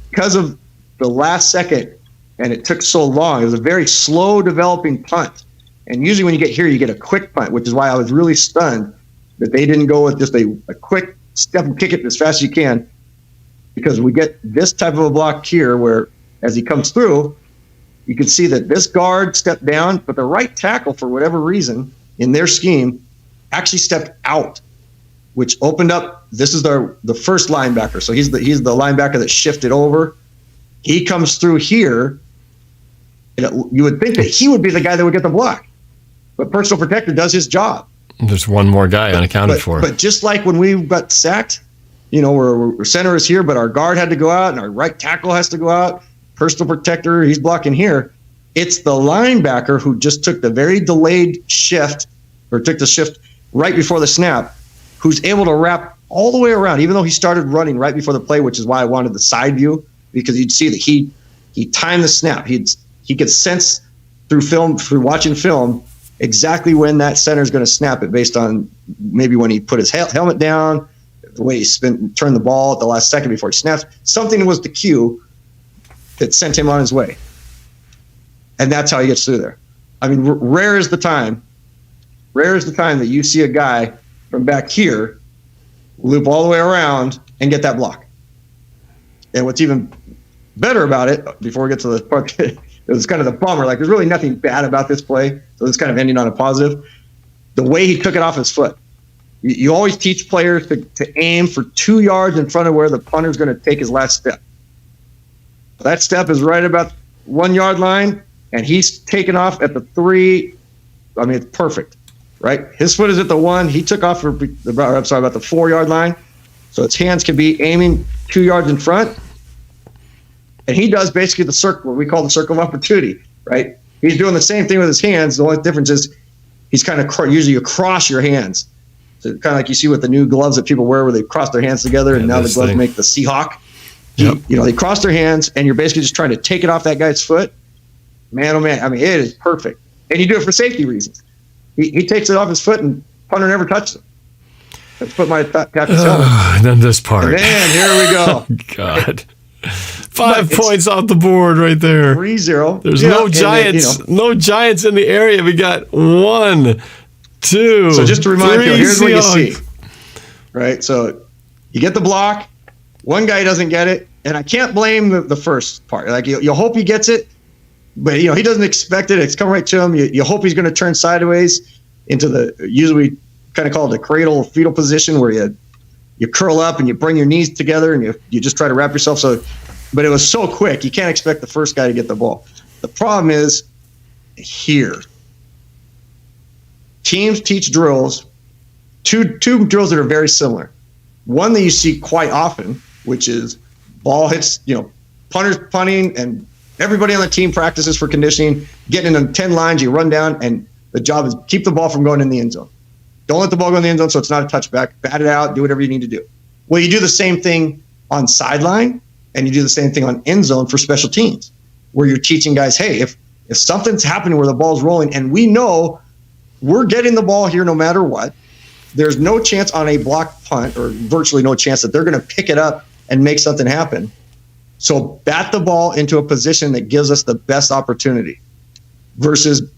Because of the last second, and it took so long, it was a very slow developing punt. And usually when you get here, you get a quick punt, which is why I was really stunned that they didn't go with just a quick step and kick it as fast as you can, because we get this type of a block here where as he comes through, you can see that this guard stepped down, but the right tackle, for whatever reason, in their scheme, actually stepped out, which opened up. This is the first linebacker. So he's the linebacker that shifted over. He comes through here. And you would think that he would be the guy that would get the block, but personal protector does his job. There's one more guy unaccounted for. But just like when we got sacked, our center is here, but our guard had to go out and our right tackle has to go out. Personal protector, he's blocking here. It's the linebacker who just took the very delayed shift, or took the shift right before the snap, who's able to wrap all the way around, even though he started running right before the play, which is why I wanted the side view, because you'd see that he timed the snap. He could sense through watching film exactly when that center is going to snap it, based on maybe when he put his helmet down, the way he turned the ball at the last second before he snaps. Something was the cue that sent him on his way. And that's how he gets through there. I mean, rare is the time that you see a guy from back here loop all the way around and get that block. And what's even better about it, before we get to the part that it was kind of the bummer, like there's really nothing bad about this play, so it's kind of ending on a positive. The way he took it off his foot. You always teach players to aim for 2 yards in front of where the punter's going to take his last step. That step is right about 1 yard line, and he's taken off at the 3. I mean, it's perfect, right? His foot is at the 1. He took off about the 4 yard line. So his hands can be aiming 2 yards in front. And he does basically the circle, what we call the circle of opportunity, right? He's doing the same thing with his hands. The only difference is he's kind of usually across your hands. So kind of like you see with the new gloves that people wear where they cross their hands together, and now the gloves make the Seahawk. Yep. They cross their hands, and you're basically just trying to take it off that guy's foot. Man, oh man, I mean, it is perfect. And you do it for safety reasons. He takes it off his foot, and punter never touched him. Let's put my captain's helmet. And then this part. And then here we go. Oh, God. 5 points off the board right there. 3-0. There's no Giants. Then, no Giants in the area. We got 1, 2. So just to remind you, here's what you Seahawks. see. Right? So you get the block. One guy doesn't get it. And I can't blame the first part. Like you hope he gets it, but he doesn't expect it. It's coming right to him. You hope he's going to turn sideways into usually we kind of call it the cradle fetal position, where you curl up and you bring your knees together and you just try to wrap yourself. But it was so quick, you can't expect the first guy to get the ball. The problem is here. Teams teach drills, two drills that are very similar. One that you see quite often, which is ball hits, punters punting, and everybody on the team practices for conditioning, getting in 10 lines, you run down, and the job is keep the ball from going in the end zone. Don't let the ball go in the end zone so it's not a touchback. Bat it out, do whatever you need to do. Well, you do the same thing on sideline, and you do the same thing on end zone for special teams, where you're teaching guys, hey, if something's happening where the ball's rolling and we know we're getting the ball here no matter what, there's no chance on a block punt, or virtually no chance, that they're going to pick it up and make something happen. So bat the ball into a position that gives us the best opportunity versus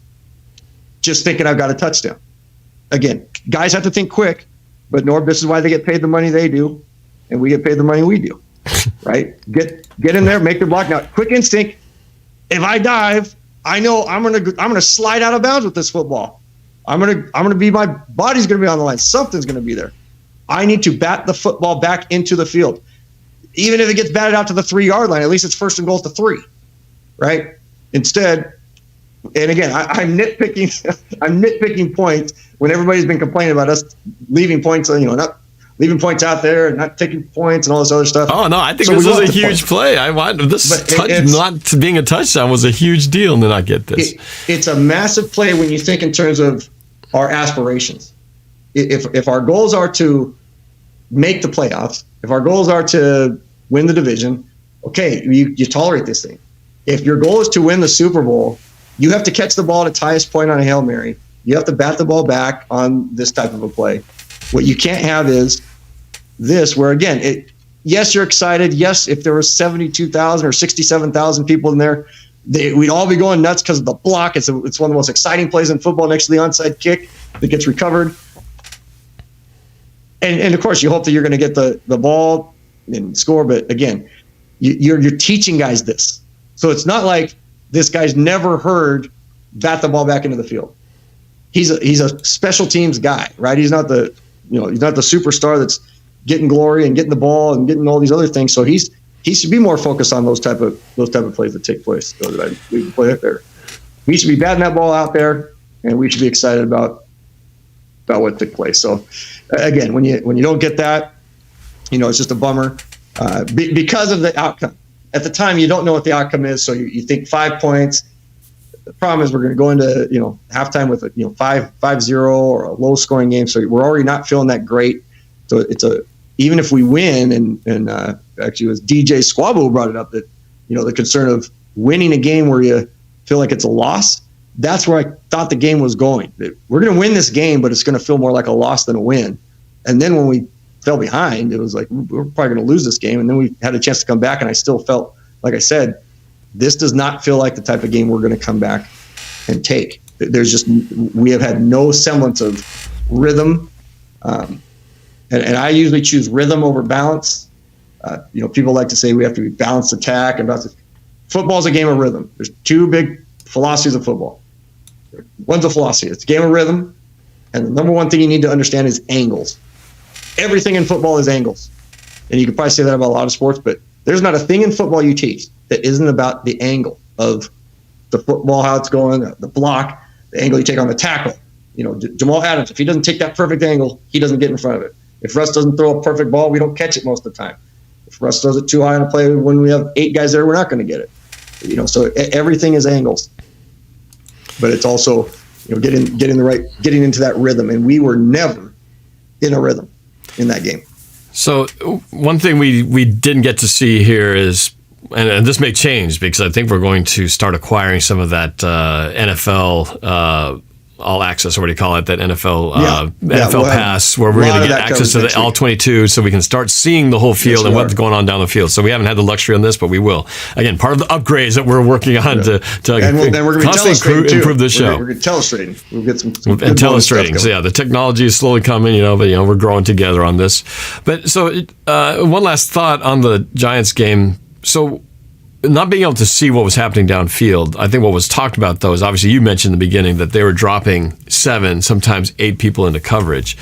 just thinking I've got a touchdown. Again, guys have to think quick, But Norb, this is why they get paid the money they do, and we get paid the money we do, right? Get in there, make the block. Now, quick instinct. If I dive, I know I'm gonna slide out of bounds with this football. I'm gonna be, my body's gonna be on the line. Something's gonna be there. I need to bat the football back into the field. Even if it gets batted out to the 3-yard line, at least it's first and goal to 3, right? Instead, and again, I'm nitpicking. I'm nitpicking points when everybody's been complaining about us leaving points, not leaving points out there and not taking points and all this other stuff. Oh no, I think this was a huge play. I want this not being a touchdown was a huge deal to not get this. It's a massive play when you think in terms of our aspirations. If our goals are to make the playoffs, if our goals are to win the division, okay, you tolerate this thing. If your goal is to win the Super Bowl, you have to catch the ball at its highest point on a Hail Mary. You have to bat the ball back on this type of a play. What you can't have is this, where again, yes, you're excited. Yes, if there were 72,000 or 67,000 people in there, we'd all be going nuts because of the block. It's one of the most exciting plays in football next to the onside kick that gets recovered. And of course, you hope that you're going to get the ball and score. But again, you're teaching guys this. So it's not like this guy's never heard bat the ball back into the field. He's a special teams guy, right? He's not the superstar that's getting glory and getting the ball and getting all these other things. So he should be more focused on those type of plays that take place. So that we can play out there. We should be batting that ball out there, and we should be excited about what took place. So again, when you don't get that, it's just a bummer because of the outcome. At the time, you don't know what the outcome is, so you think 5 points. The problem is we're going to go into halftime with a 5-0 or a low scoring game, so we're already not feeling that great. So even if we win, and actually it was DJ Squabo who brought it up, that the concern of winning a game where you feel like it's a loss. That's where I thought the game was going. We're going to win this game, but it's going to feel more like a loss than a win. And then when we fell behind, it was like, we're probably going to lose this game. And then we had a chance to come back, and I still felt, like I said, this does not feel like the type of game we're going to come back and take. We have had no semblance of rhythm. And I usually choose rhythm over balance. People like to say we have to be balanced attack. Football's a game of rhythm. There's two big philosophies of football. One's a philosophy. It's a game of rhythm. And the number one thing you need to understand is angles. Everything in football is angles. And you could probably say that about a lot of sports, but there's not a thing in football you teach that isn't about the angle of the football, how it's going, the block, the angle you take on the tackle. Jamal Adams, if he doesn't take that perfect angle, he doesn't get in front of it. If Russ doesn't throw a perfect ball, we don't catch it most of the time. If Russ throws it too high on a play, when we have 8 guys there, we're not going to get it. So everything is angles. But it's also, getting into that rhythm. And we were never in a rhythm in that game. So one thing we didn't get to see here is, and this may change because I think we're going to start acquiring some of that NFL all access, or what do you call it? That NFL pass, where we're going to get access to the all 22, so we can start seeing the whole field and what's going on down the field. So we haven't had the luxury on this, but we will. Again, part of the upgrades that we're working on to constantly improve the show. We're going to telestrating. We'll get some and telestrating. So the technology is slowly coming, but we're growing together on this. But so one last thought on the Giants game. So not being able to see what was happening downfield, I think what was talked about, though, is obviously you mentioned in the beginning that they were dropping 7, sometimes 8 people into coverage.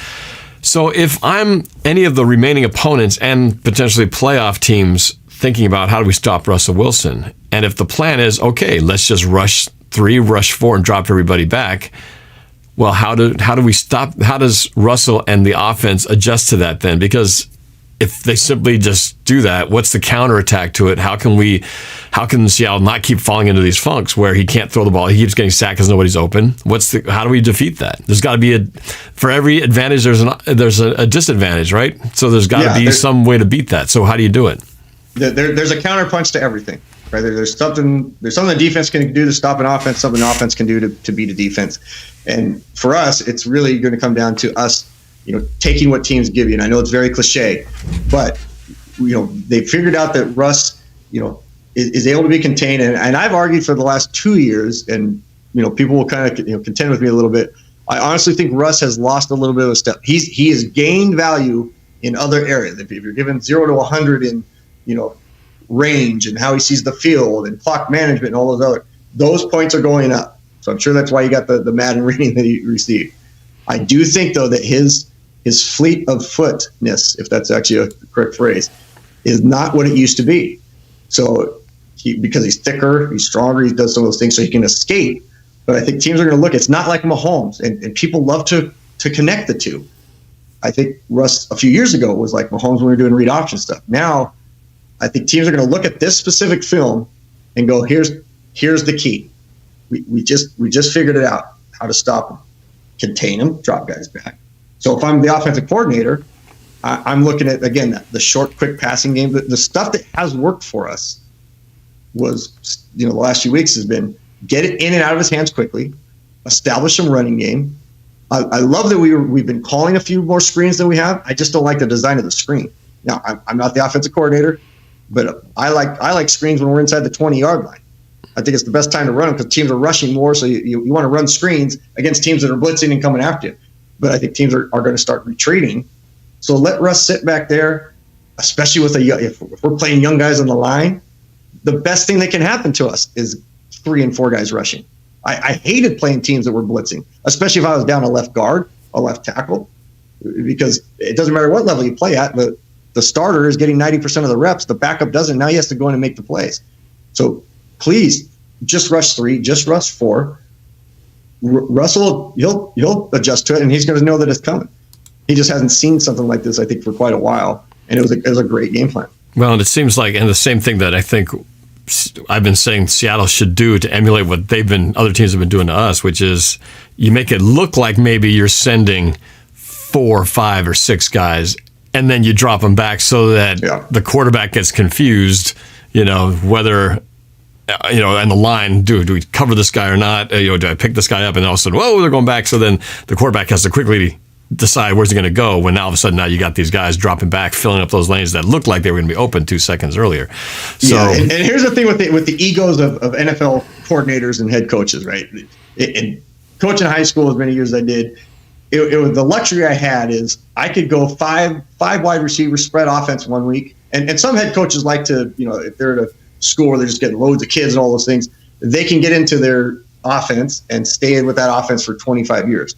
So if I'm any of the remaining opponents and potentially playoff teams thinking about how do we stop Russell Wilson, and if the plan is, okay, let's just rush 3, rush 4, and drop everybody back, well, how do we stop? How does Russell and the offense adjust to that then? Because if they simply just do that, what's the counterattack to it? How can Seattle not keep falling into these funks where he can't throw the ball? He keeps getting sacked because nobody's open. How do we defeat that? There's got to be for every advantage, there's a disadvantage, right? So there's got to be some way to beat that. So how do you do it? There's a counterpunch to everything, right? There's something the defense can do to stop an offense, something an offense can do to beat a defense. And for us, it's really going to come down to us, taking what teams give you. And I know it's very cliche, but they figured out that Russ, is able to be contained. And I've argued for the last 2 years, and people will kind of contend with me a little bit. I honestly think Russ has lost a little bit of a step. He has gained value in other areas. If you're given 0 to 100 in, range and how he sees the field and clock management and all those points are going up. So I'm sure that's why he got the Madden rating that he received. I do think, though, that his fleet of footness, if that's actually a correct phrase, is not what it used to be. So because he's thicker, he's stronger, he does some of those things so he can escape. But I think teams are going to look. It's not like Mahomes, and people love to connect the two. I think Russ a few years ago was like Mahomes when we were doing read option stuff. Now, I think teams are going to look at this specific film and go, here's the key. We just figured it out, how to stop him, contain him, drop guys back. So if I'm the offensive coordinator, I'm looking at, again, the short, quick passing game. The stuff that has worked for us was, the last few weeks has been get it in and out of his hands quickly, establish some running game. I love that we've been calling a few more screens than we have. I just don't like the design of the screen. Now, I'm not the offensive coordinator, but I like screens when we're inside the 20-yard line. I think it's the best time to run them because teams are rushing more, so you want to run screens against teams that are blitzing and coming after you. But I think teams are going to start retreating. So let Russ sit back there, especially with if we're playing young guys on the line. The best thing that can happen to us is 3 and 4 guys rushing. I hated playing teams that were blitzing, especially if I was down a left guard, a left tackle, because it doesn't matter what level you play at. The starter is getting 90% of the reps. The backup doesn't. Now he has to go in and make the plays. So please, just rush 3, just rush 4. Russell, he'll adjust to it, and he's going to know that it's coming. He just hasn't seen something like this, I think, for quite a while, and it was a great game plan. Well, and it seems like, and the same thing that I think I've been saying Seattle should do to emulate what other teams have been doing to us, which is you make it look like maybe you're sending 4, 5, or 6 guys, and then you drop them back so that the quarterback gets confused, whether, and the line, do we cover this guy or not? Do I pick this guy up? And all of a sudden, whoa, they're going back. So then the quarterback has to quickly decide where's he going to go when all of a sudden now you got these guys dropping back, filling up those lanes that looked like they were going to be open 2 seconds earlier. So, and here's the thing with the egos of NFL coordinators and head coaches, right? And coaching high school as many years as I did, it was the luxury I had is I could go five wide receivers spread offense one week, and some head coaches like to, if they're at a school where they're just getting loads of kids and all those things, they can get into their offense and stay with that offense for 25 years.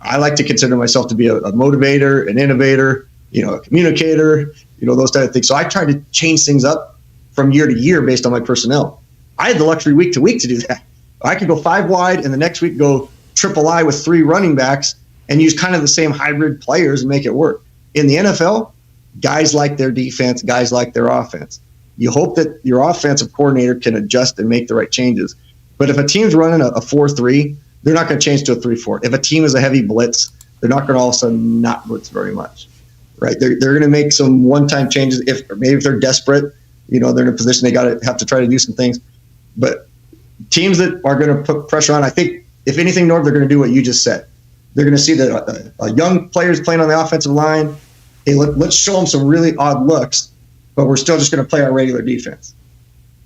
I like to consider myself to be a motivator, an innovator, a communicator, those type of things. So I try to change things up from year to year based on my personnel. I had the luxury week to week to do that. I could go 5 wide and the next week go triple I with 3 running backs and use kind of the same hybrid players and make it work. In the NFL, guys like their defense, guys like their offense. You hope that your offensive coordinator can adjust and make the right changes. But if a team's running a 4-3, they're not going to change to a 3-4. If a team is a heavy blitz, they're not going to all of a sudden not blitz very much, right? They're going to make some one-time changes. If they're desperate, they're in a position they have to try to do some things. But teams that are going to put pressure on, I think, if anything, Norb, they're going to do what you just said. They're going to see that young players playing on the offensive line. Hey, let's show them some really odd looks, but we're still just going to play our regular defense.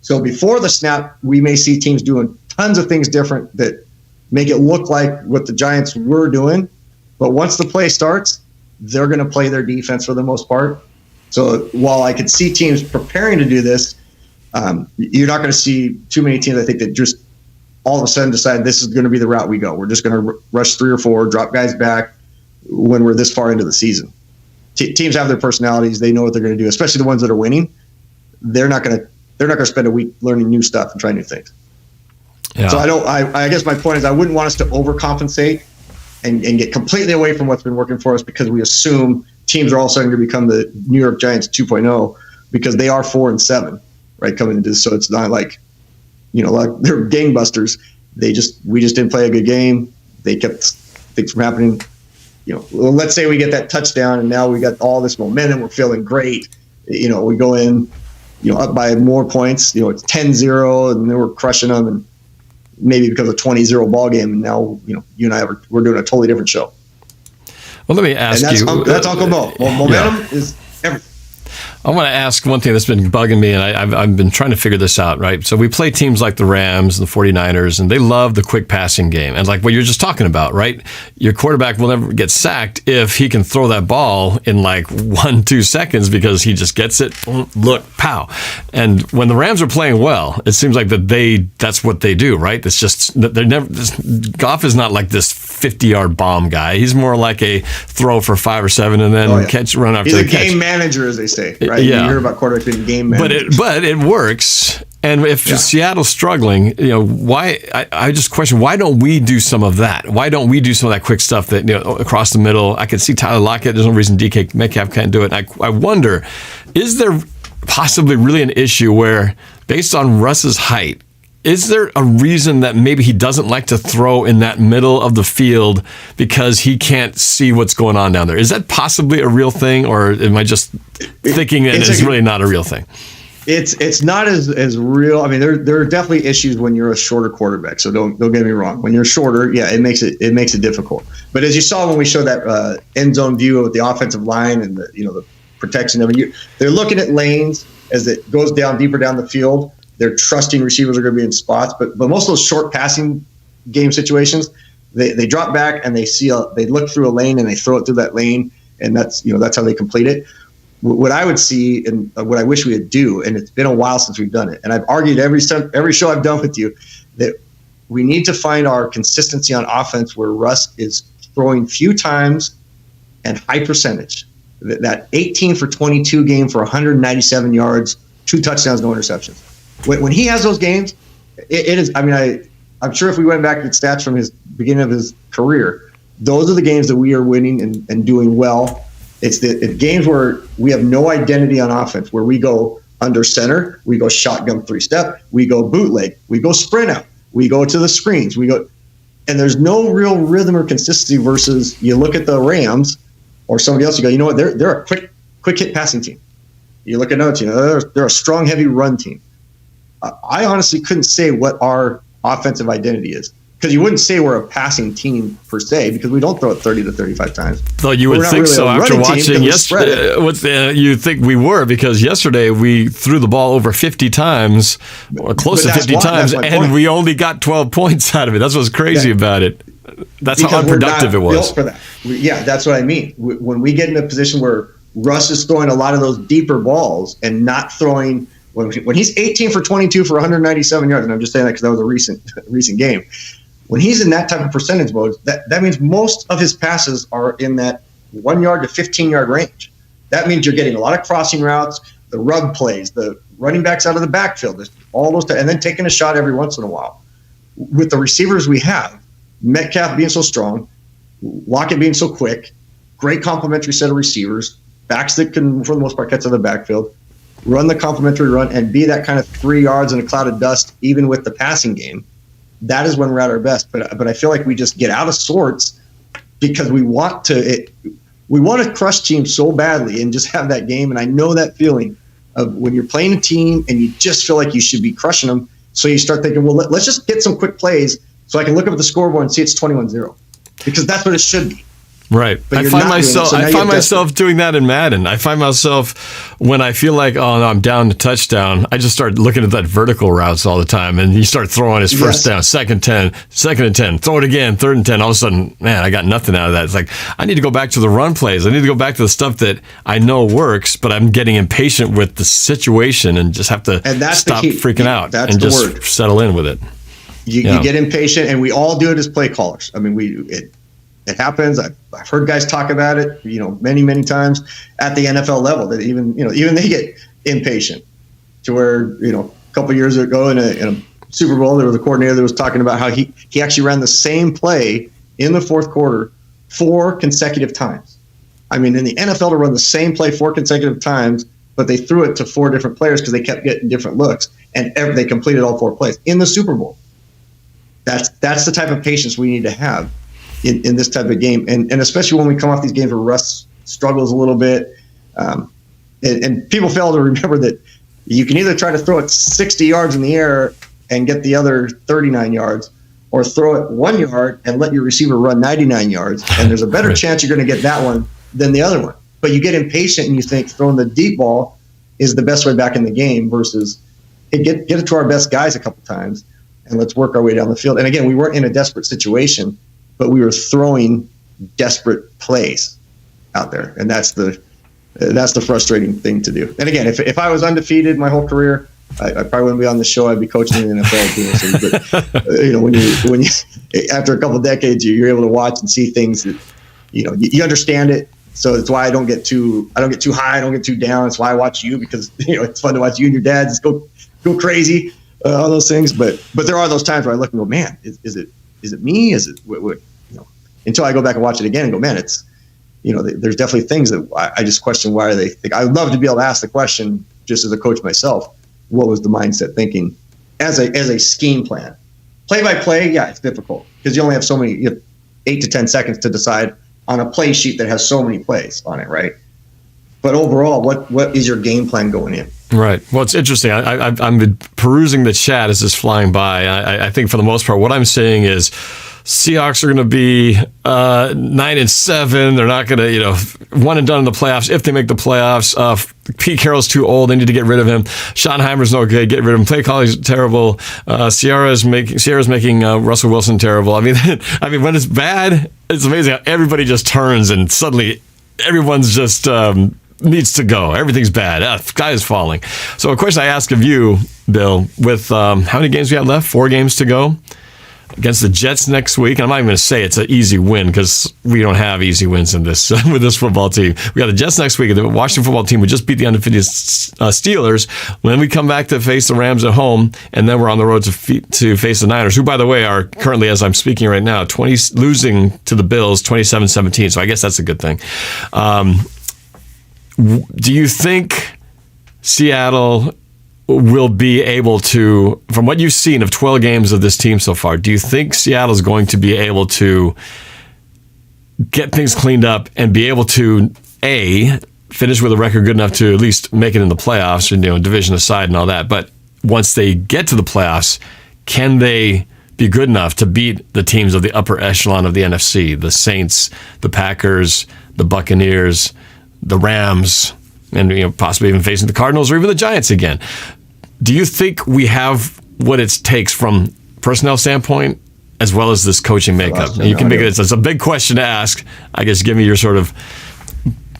So before the snap, we may see teams doing tons of things different that make it look like what the Giants were doing. But once the play starts, they're going to play their defense for the most part. So while I could see teams preparing to do this, you're not going to see too many teams, I think, that just all of a sudden decide this is going to be the route we go. We're just going to rush 3 or 4, drop guys back when we're this far into the season. Teams have their personalities. They know what they're going to do, especially the ones that are winning. They're not going to spend a week learning new stuff and trying new things. Yeah. So I guess my point is I wouldn't want us to overcompensate and get completely away from what's been working for us because we assume teams are all starting to become the New York Giants 2.0 because they are 4-7, right, coming into this. So it's not like, like they're gangbusters. We just didn't play a good game. They kept things from happening. Let's say we get that touchdown and now we got all this momentum. We're feeling great. We go in, up by more points. It's 10-0 and then we're crushing them and maybe because of 20-0 ball game. And now, you and I we're doing a totally different show. Well, let me ask you. That's Uncle Mo. Well, momentum is everything. I want to ask one thing that's been bugging me, and I've been trying to figure this out, right? So we play teams like the Rams and the 49ers, and they love the quick passing game. And like what you're just talking about, right? Your quarterback will never get sacked if he can throw that ball in like 1-2 seconds because he just gets it, look, pow. And when the Rams are playing well, it seems like that's what they do, right? It's just that Goff is not like this 50-yard bomb guy. He's more like a throw for 5 or 7 and then run after the catch. He's a game manager, as they say, right? Yeah. You hear about quarterbacks being game managers. But it works. And if Seattle's struggling, why? I just question, why don't we do some of that? Why don't we do some of that quick stuff that, across the middle? I can see Tyler Lockett. There's no reason DK Metcalf can't do it. I wonder, is there possibly really an issue where, based on Russ's height, is there a reason that maybe he doesn't like to throw in that middle of the field because he can't see what's going on down there? Is that possibly a real thing, or am I just thinking that it's really not a real thing? It's not as real. I mean, there are definitely issues when you're a shorter quarterback. So don't get me wrong. When you're shorter, it makes it difficult. But as you saw when we showed that end zone view of the offensive line and the protection of it, they're looking at lanes as it goes down deeper down the field. They're trusting receivers are going to be in spots, but most of those short passing game situations, they drop back and they look through a lane and they throw it through that lane, and that's how they complete it. What I would see and what I wish we would do, and it's been a while since we've done it, and I've argued every show I've done with you that we need to find our consistency on offense where Russ is throwing few times and high percentage. That 18 for 22 game for 197 yards, 2 touchdowns, no interceptions. When he has those games, it is. I mean, I'm sure if we went back to the stats from his beginning of his career, those are the games that we are winning and doing well. It's the games where we have no identity on offense, where we go under center, we go shotgun 3-step, we go bootleg, we go sprint out, we go to the screens, and there's no real rhythm or consistency. Versus you look at the Rams or somebody else, you go, you know what? They're a quick hit passing team. You look at another team, they're a strong, heavy run team. I honestly couldn't say what our offensive identity is, because you wouldn't say we're a passing team per se, because we don't throw it 30 to 35 times. Though you would think really so after watching yesterday. You think we were, because yesterday we threw the ball over 50 times, or close to 50 times, and we only got 12 points out of it. That's what's crazy about it. That's how unproductive it was. For that. That's what I mean. When we get in a position where Russ is throwing a lot of those deeper balls and not throwing. When he's 18 for 22 for 197 yards, and I'm just saying that because that was a recent game. When he's in that type of percentage mode, that means most of his passes are in that 1 yard to 15 yard range. That means you're getting a lot of crossing routes, the rub plays, the running backs out of the backfield, all those, and then taking a shot every once in a while. With the receivers we have, Metcalf being so strong, Lockett being so quick, great complementary set of receivers, backs that can, for the most part, catch out of the backfield, run the complementary run, and be that kind of 3 yards in a cloud of dust, even with the passing game. That is when we're at our best. But I feel like we just get out of sorts because we want to crush teams so badly and just have that game. And I know that feeling of when you're playing a team and you just feel like you should be crushing them. So you start thinking, well, let's just get some quick plays so I can look up at the scoreboard and see it's 21-0, because that's what it should be. Right. But I find myself doing that in Madden. I find myself, when I feel like, oh, no, I'm down to touchdown, I just start looking at that vertical routes all the time, and you start throwing his first down, second and 10, throw it again, third and 10. All of a sudden, man, I got nothing out of that. It's like, I need to go back to the run plays. I need to go back to the stuff that I know works, but I'm getting impatient with the situation and just have to stop freaking out and just settle in with it. You get impatient, and we all do it as play callers. I mean, it happens. I've heard guys talk about it, many, many times at the NFL level, that even they get impatient to where, a couple of years ago in a Super Bowl, there was a coordinator that was talking about how he actually ran the same play in the fourth quarter 4 consecutive times. I mean, in the NFL, to run the same play 4 consecutive times, but they threw it to 4 different players because they kept getting different looks, and they completed all 4 plays in the Super Bowl. That's the type of patience we need to have in this type of game, and especially when we come off these games where Russ struggles a little bit, and people fail to remember that you can either try to throw it 60 yards in the air and get the other 39 yards, or throw it 1 yard and let your receiver run 99 yards, and there's a better chance you're going to get that one than the other one. But you get impatient and you think throwing the deep ball is the best way back in the game versus hey, get it to our best guys a couple times and let's work our way down the field. And again, we weren't in a desperate situation, but we were throwing desperate plays out there. And that's the frustrating thing to do. And again, if I was undefeated my whole career, I probably wouldn't be on the show. I'd be coaching in the NFL team. But when you after a couple of decades, you're able to watch and see things that you understand it. So that's why I don't get too high, I don't get too down. That's why I watch you, because it's fun to watch you and your dad just go crazy, all those things. But there are those times where I look and go, man, is it me? Is it what until I go back and watch it again and go, man, it's there's definitely things that I just question why they think. I would love to be able to ask the question just as a coach myself. What was the mindset thinking as a scheme plan? Play by play, yeah, it's difficult because you only have so many, 8 to 10 seconds to decide on a play sheet that has so many plays on it, right? But overall, what is your game plan going in? Right. Well, it's interesting. I'm perusing the chat as it's flying by. I think for the most part, what I'm saying is Seahawks are going to be 9-7. They're not going to, one and done in the playoffs. If they make the playoffs, Pete Carroll's too old. They need to get rid of him. Schottenheimer's no good. Get rid of him. Play calling's terrible. Sierra's making Russell Wilson terrible. I mean, when it's bad, it's amazing how everybody just turns and suddenly everyone's just needs to go. Everything's bad. Sky is falling. So a question I ask of you, Bill, with how many games we have left? 4 games to go against the Jets next week. And I'm not even going to say it's an easy win because we don't have easy wins in this with this football team. We got the Jets next week. The Washington football team would just beat the undefeated Steelers. When we come back to face the Rams at home, and then we're on the road to face the Niners, who, by the way, are currently, as I'm speaking right now, losing to the Bills 27-17. So I guess that's a good thing. Do you think Seattle will be able to, from what you've seen of 12 games of this team so far, do you think Seattle's going to be able to get things cleaned up and be able to, A, finish with a record good enough to at least make it in the playoffs, and division aside and all that, but once they get to the playoffs, can they be good enough to beat the teams of the upper echelon of the NFC, the Saints, the Packers, the Buccaneers, the Rams, and possibly even facing the Cardinals or even the Giants again? Do you think we have what it takes from personnel standpoint as well as this coaching makeup? You can make it. It's a big question to ask. I guess give me your sort of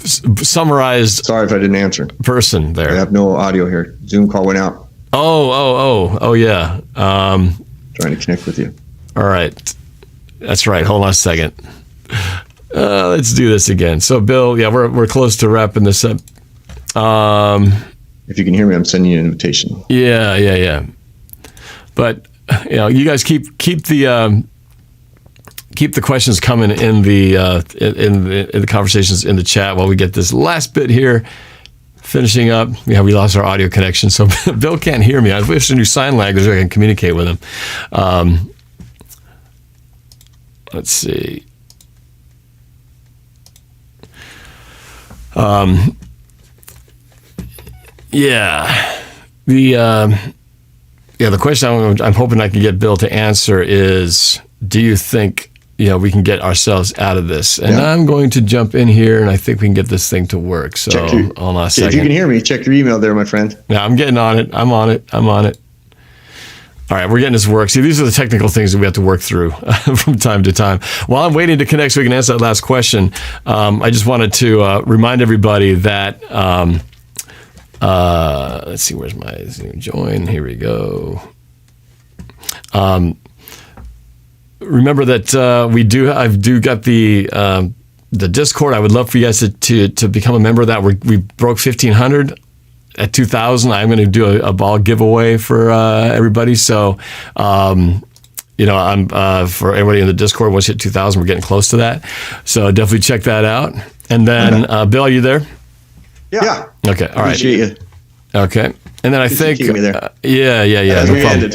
summarized. Sorry if I didn't answer. Person there. I have no audio here. Zoom call went out. Oh yeah. Trying to connect with you. All right. That's right. Hold on a second. Let's do this again. So, Bill, yeah, we're close to wrapping this up. If you can hear me, I'm sending you an invitation. Yeah. But you guys keep the questions coming in the conversations in the chat while we get this last bit here finishing up. Yeah, we lost our audio connection, so Bill can't hear me. I wish I knew sign language so I can communicate with him. Let's see. The question I'm hoping I can get Bill to answer is, do you think we can get ourselves out of this? And I'm going to jump in here, and I think we can get this thing to work. So hold on a second. If you can hear me, check your email there, my friend. Yeah, I'm getting on it. I'm on it. All right, we're getting this to work. See, these are the technical things that we have to work through from time to time. While I'm waiting to connect so we can answer that last question, I just wanted to remind everybody that, let's see, where's my join? Here we go. Remember that I do got the Discord. I would love for you guys to become a member of that. We broke 1,500. At 2,000, I'm going to do a ball giveaway for everybody. So, I'm for everybody in the Discord. Once you hit 2,000, we're getting close to that. So definitely check that out. And then, Bill, are you there? Yeah. Okay. All right. Appreciate you. Okay. And then I think, me there. Yeah. No problem.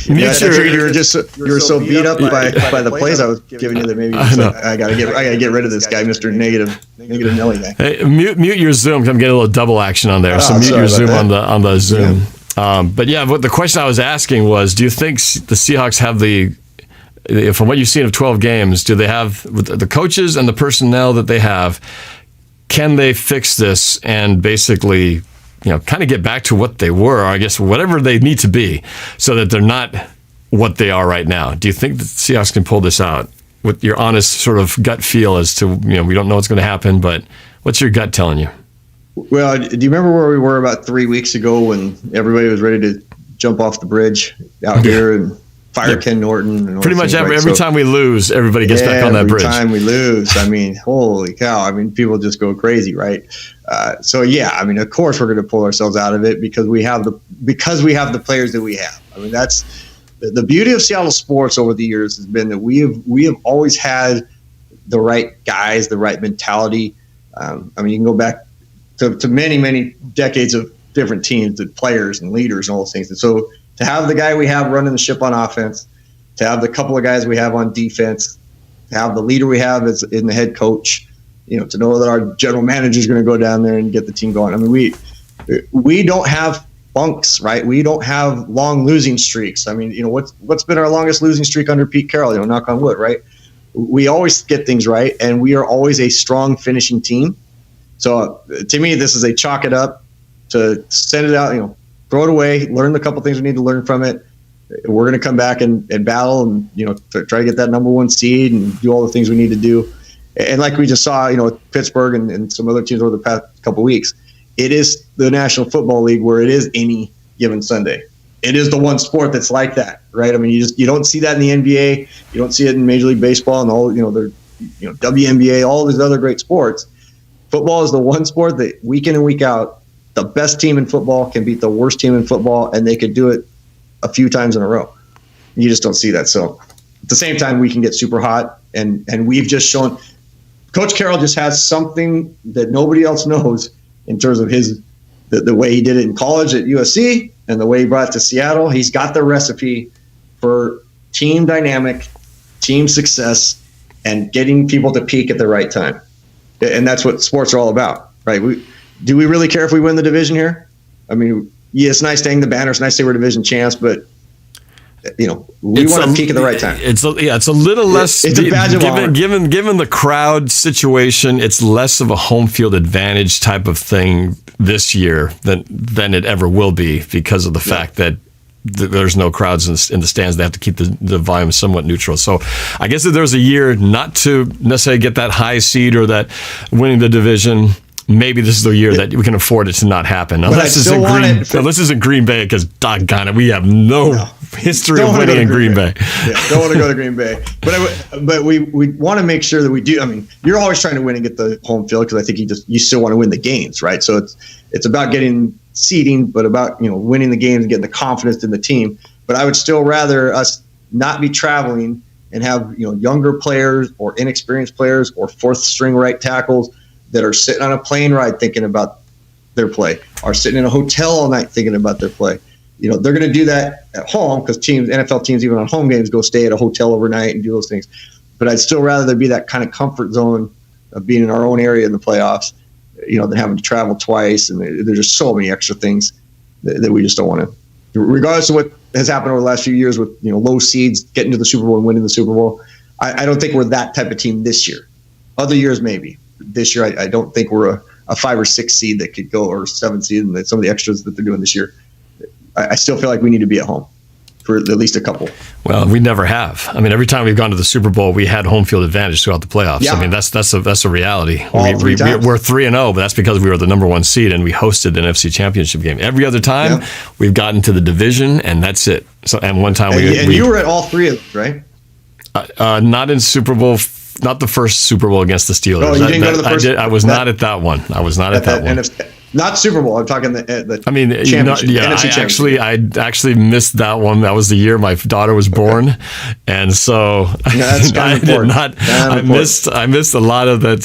You were so beat up by the plays I was giving you that maybe I gotta get rid of this guy, Mr. Negative Nelly guy. Hey, mute your Zoom. I'm getting a little double action on there. So mute your Zoom on the Zoom. Yeah. But the question I was asking was, do you think the Seahawks have from what you've seen of 12 games, do they have with the coaches and the personnel that they have? Can they fix this and basically kind of get back to what they were, or I guess whatever they need to be, so that they're not what they are right now. Do you think the Seahawks can pull this out with your honest sort of gut feel as to, we don't know what's going to happen, but what's your gut telling you? Well, do you remember where we were about 3 weeks ago when everybody was ready to jump off the bridge out here and fire Ken Norton? And pretty much every time we lose, everybody gets back on that bridge. Every time we lose, I mean, holy cow. I mean, people just go crazy, right? Of course we're going to pull ourselves out of it because we have the players that we have. I mean, that's the beauty of Seattle sports over the years has been that we have always had the right guys, the right mentality. You can go back to many, many decades of different teams, the players and leaders and all those things. And so to have the guy we have running the ship on offense, to have the couple of guys we have on defense, to have the leader we have as in the head coach, to know that our general manager is going to go down there and get the team going. I mean, we don't have bunks, right? We don't have long losing streaks. I mean, what's been our longest losing streak under Pete Carroll? Knock on wood, right? We always get things right, and we are always a strong finishing team. So to me, this is a chalk it up to send it out, throw it away, learn the couple things we need to learn from it. We're going to come back and battle and, try to get that number one seed and do all the things we need to do. And like we just saw, with Pittsburgh and some other teams over the past couple of weeks, it is the National Football League where it is any given Sunday. It is the one sport that's like that, right? I mean, you don't see that in the NBA. You don't see it in Major League Baseball and all, WNBA, all these other great sports. Football is the one sport that week in and week out, the best team in football can beat the worst team in football, and they could do it a few times in a row. You just don't see that. So at the same time, we can get super hot, and we've just shown Coach Carroll just has something that nobody else knows in terms of the way he did it in college at USC and the way he brought it to Seattle. He's got the recipe for team dynamic, team success, and getting people to peak at the right time. And that's what sports are all about, right? Do we really care if we win the division here? I mean, yeah, it's nice to hang the banner. It's nice to say we're division champs, but we want to peak at the right time. It's a little less. It's a badge of honor. Given the crowd situation, it's less of a home field advantage type of thing this year than it ever will be because of the fact that there's no crowds in the stands. They have to keep the volume somewhat neutral. So I guess if there was a year not to necessarily get that high seed or that winning the division, maybe this is the year that we can afford it to not happen. Unless it's in Green Bay, because doggone it, we have no history of winning in Green Bay. Yeah, don't want to go to Green Bay. But we want to make sure that we do. I mean, you're always trying to win and get the home field because I think you still want to win the games, right? So it's about getting seeding, but about winning the games and getting the confidence in the team. But I would still rather us not be traveling and have younger players or inexperienced players or fourth string right tackles that are sitting on a plane ride thinking about their play, are sitting in a hotel all night thinking about their play. They're going to do that at home because NFL teams, even on home games, go stay at a hotel overnight and do those things. But I'd still rather there be that kind of comfort zone of being in our own area in the playoffs, than having to travel twice. And there's just so many extra things that we just don't want to. Regardless of what has happened over the last few years with low seeds getting to the Super Bowl and winning the Super Bowl, I don't think we're that type of team this year. Other years maybe. This year, I don't think we're a 5 or 6 seed that could go, or 7 seed, and some of the extras that they're doing this year. I still feel like we need to be at home for at least a couple. Well, we never have. I mean, every time we've gone to the Super Bowl, we had home field advantage throughout the playoffs. Yeah. I mean, that's a reality. We're 3-0, but that's because we were the number one seed and we hosted the NFC Championship game. Every other time, we've gotten to the division, and that's it. So, and one time you were at all 3 of them, right? Not in Super Bowl. Not the first Super Bowl against the Steelers. Oh, you didn't go to the first? I was not at that one. I was not at that one. NFC, not Super Bowl. I'm talking the championship. I actually missed that one. That was the year my daughter was born, and so I did not. I missed a lot of that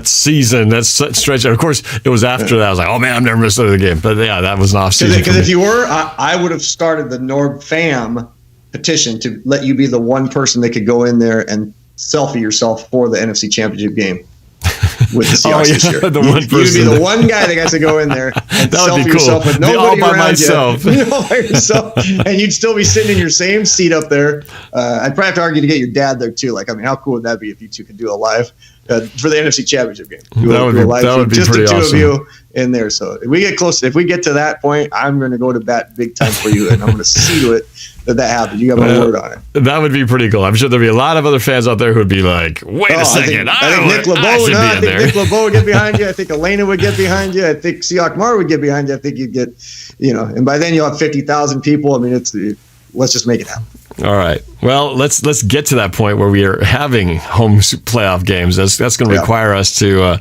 season. That stretch. And of course, it was after that. I was like, oh man, I've never missed another game. But yeah, that was an off season. Because if you were, I would have started the NORBFAM petition to let you be the one person that could go in there and selfie yourself for the NFC Championship game with the Seahawks this year. You'd be the one guy that gets to go in there and selfie yourself with nobody all by around myself. you. All by yourself. And you'd still be sitting in your same seat up there. I'd probably have to argue to get your dad there too. How cool would that be if you two could do a live for the NFC Championship game. That would be just pretty the two awesome. of you in there. So if we get close, if we get to that point, I'm going to go to bat big time for you, and I'm going to see to it that happens. You got my word on it. That would be pretty cool. I'm sure there'd be a lot of other fans out there who'd be like, "Wait a second, I think Nick LeBeau would get behind you. I think Elena would get behind you. I think Seahawks Martin would get behind you. I think you'd get, and by then you'll have 50,000 people. I mean, let's just make it happen. All right. Well, let's get to that point where we are having home playoff games. That's going to require us to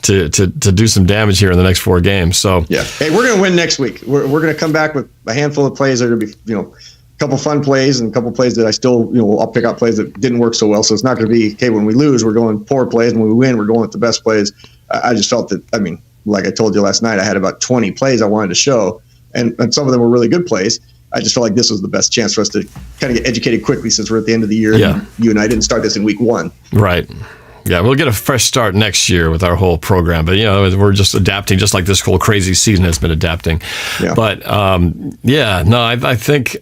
do some damage here in the next 4 games. So yeah, hey, we're going to win next week. We're going to come back with a handful of plays that are going to be, a couple fun plays and a couple plays that I still, I'll pick out plays that didn't work so well. So it's not going to be, okay, when we lose, we're going poor plays. When we win, we're going with the best plays. I just felt that, like I told you last night, I had about 20 plays I wanted to show, and some of them were really good plays. I just felt like this was the best chance for us to kind of get educated quickly since we're at the end of the year. Yeah. And you and I didn't start this in week 1. Right. Yeah, we'll get a fresh start next year with our whole program. But, we're just adapting, just like this whole crazy season has been adapting. Yeah. But, I think,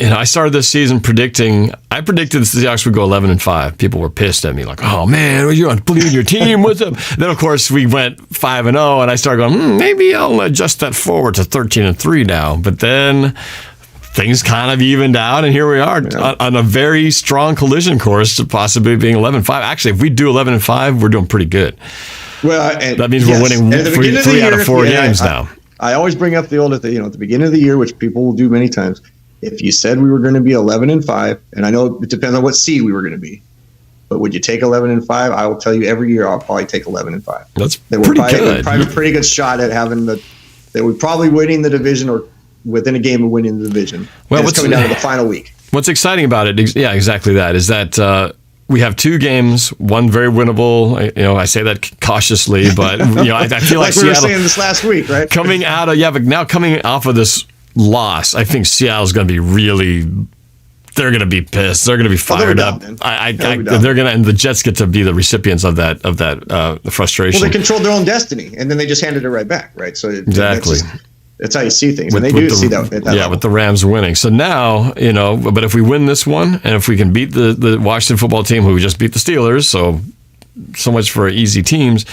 I started this season predicting the Seahawks would go 11-5. People were pissed at me, like, "Oh man, you don't believe in your team. What's up?" Then of course we went 5-0, and I started going, maybe I'll adjust that forward to 13-3 now. But then things kind of evened out, and here we are on a very strong collision course to possibly being 11-5. Actually, if we do 11-5, we're doing pretty good. Well, that means we're winning 3 out of 4 games now. I always bring up the old at the beginning of the year, which people will do many times. If you said we were going to be 11-5, and I know it depends on what seed we were going to be, but would you take 11-5? I will tell you every year I'll probably take 11-5. That's pretty good. Probably a pretty good shot at having that we're probably winning the division or within a game of winning the division. Well, it's coming down to the final week. What's exciting about it, exactly that, is that we have 2 games, one very winnable. I say that cautiously, but I feel like we were saying this last week, right? Coming off of this loss, I think Seattle's going to be they're going to be pissed. They're going to be fired up. They're going to, and the Jets get to be the recipients of that frustration. Well, they controlled their own destiny, and then they just handed it right back, right? So exactly. That's how you see things. And they do see that. Level. With the Rams winning. So now, but if we win this one, and if we can beat the Washington football team, who we just beat the Steelers, so much for easy teams,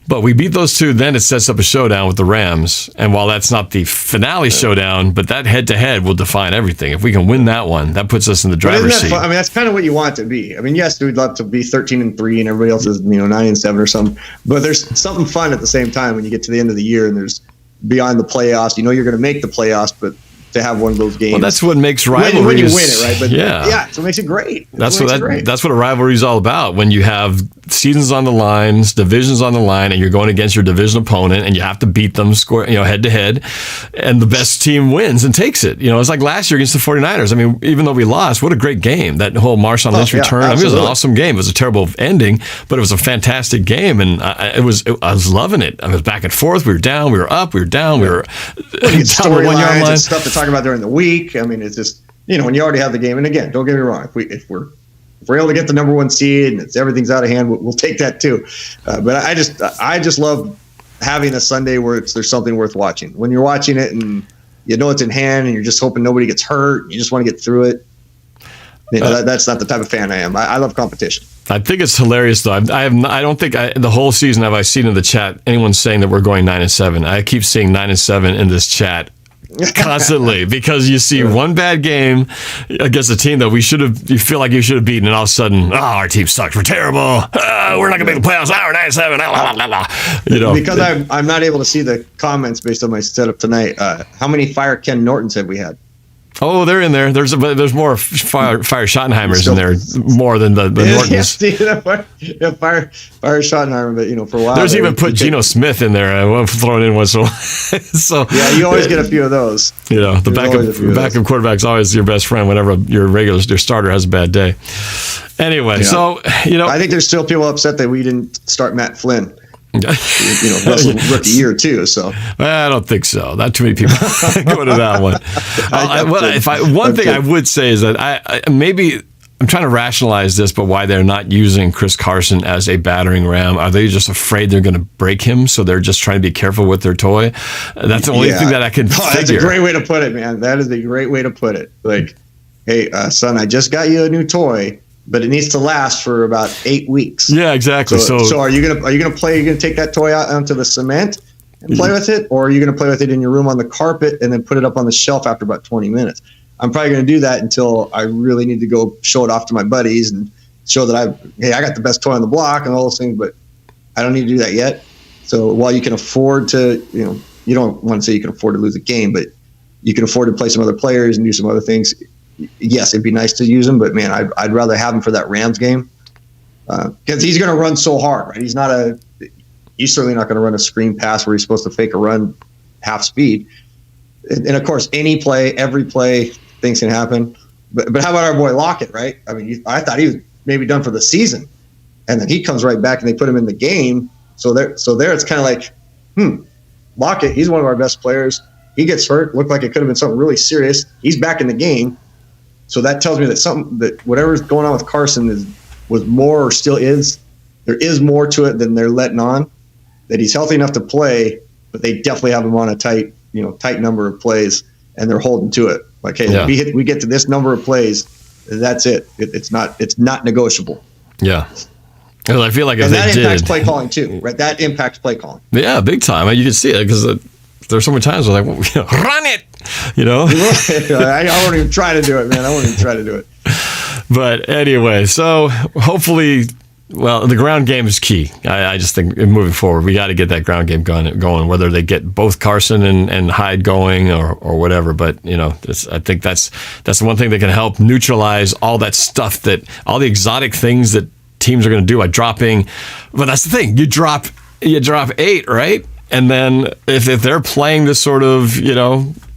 but we beat those 2, then it sets up a showdown with the Rams. And while that's not the finale showdown, but that head-to-head will define everything. If we can win that one, that puts us in the driver's seat. Fun? That's kind of what you want it to be. Yes, we'd love to be 13-3 and everybody else is 9-7 or something, but there's something fun at the same time when you get to the end of the year and there's beyond the playoffs. You're going to make the playoffs, but to have one of those games. Well, that's what makes rivalries. When you win it, right? But that's what makes it great. That's what a rivalry is all about. When you have seasons on the line, divisions on the line, and you're going against your division opponent, and you have to beat them head to head, and the best team wins and takes it. It's like last year against the 49ers. Even though we lost, what a great game. That whole Marsh on Lynch return. It was an awesome game. It was a terrible ending, but it was a fantastic game, and I was loving it. I was back and forth. We were down. We were up. We were down. We were down the 1 yard line. Stuff to talk about during the week. It's just when you already have the game. And again, don't get me wrong. If we're able to get the number 1 seed and everything's out of hand, we'll take that too. But I just love having a Sunday where there's something worth watching. When you're watching it and it's in hand and you're just hoping nobody gets hurt, you just want to get through it. That's not the type of fan I am. I love competition. I think it's hilarious though. I don't think the whole season have I seen in the chat anyone saying that we're going 9-7. I keep seeing 9-7 in this chat constantly because you see one bad game against a team that you feel like you should have beaten, and all of a sudden, our team sucks. We're terrible. We're not going to make the playoffs. We're 9-7. Because I'm not able to see the comments based on my setup tonight. How many Fire Ken Nortons have we had? Oh, they're in there. There's more Fire Schottenheimers in there, more than the Nortons. Fire Schottenheimer, but for a while. There's even put Geno Smith in there, thrown in once in a while. So you always get a few of those. The backup quarterback's always your best friend whenever your starter has a bad day. Anyway, so I think there's still people upset that we didn't start Matt Flynn. Russell rookie year too. So I don't think so. Not too many people go to that one. One thing I would say is that I'm trying to rationalize this, but why they're not using Chris Carson as a battering ram? Are they just afraid they're going to break him, so they're just trying to be careful with their toy? That's the only thing that I can figure. That's a great way to put it, man. That is a great way to put it. Like, hey, son, I just got you a new toy. but it needs to last for about 8 weeks. Yeah, exactly. So are you gonna play? Are you gonna take that toy out onto the cement and play with it, or are you gonna play with it in your room on the carpet and then put it up on the shelf after about 20 minutes? I'm probably gonna do that until I really need to go show it off to my buddies and show that I got the best toy on the block and all those things, but I don't need to do that yet. So while you can afford to, you don't want to say you can afford to lose a game, but you can afford to play some other players and do some other things. Yes, it'd be nice to use him, but man, I'd rather have him for that Rams game because he's going to run so hard, right? He's certainly not going to run a screen pass where he's supposed to fake a run half speed. And of course, every play, things can happen. But how about our boy Lockett, right? I mean, I thought he was maybe done for the season, and then he comes right back and they put him in the game. So there it's kind of like, Lockett, he's one of our best players. He gets hurt. Looked like it could have been something really serious. He's back in the game. So that tells me that whatever's going on with Carson was more or still is. There is more to it than they're letting on. That he's healthy enough to play, but they definitely have him on a tight number of plays, and they're holding to it. Like, hey, we get to this number of plays, that's it. It's not negotiable. Yeah. I feel like that impacts play calling too, right? That impacts play calling. Yeah, big time. You can see it because there's so many times where run it, I won't even try to do it, man. I won't even try to do it. But anyway, so hopefully, the ground game is key. I just think moving forward, we got to get that ground game going, whether they get both Carson and Hyde going or whatever. But, I think that's the one thing that can help neutralize all that stuff, all the exotic things that teams are going to do by dropping. But that's the thing. You drop 8, right? And then if they're playing this sort of,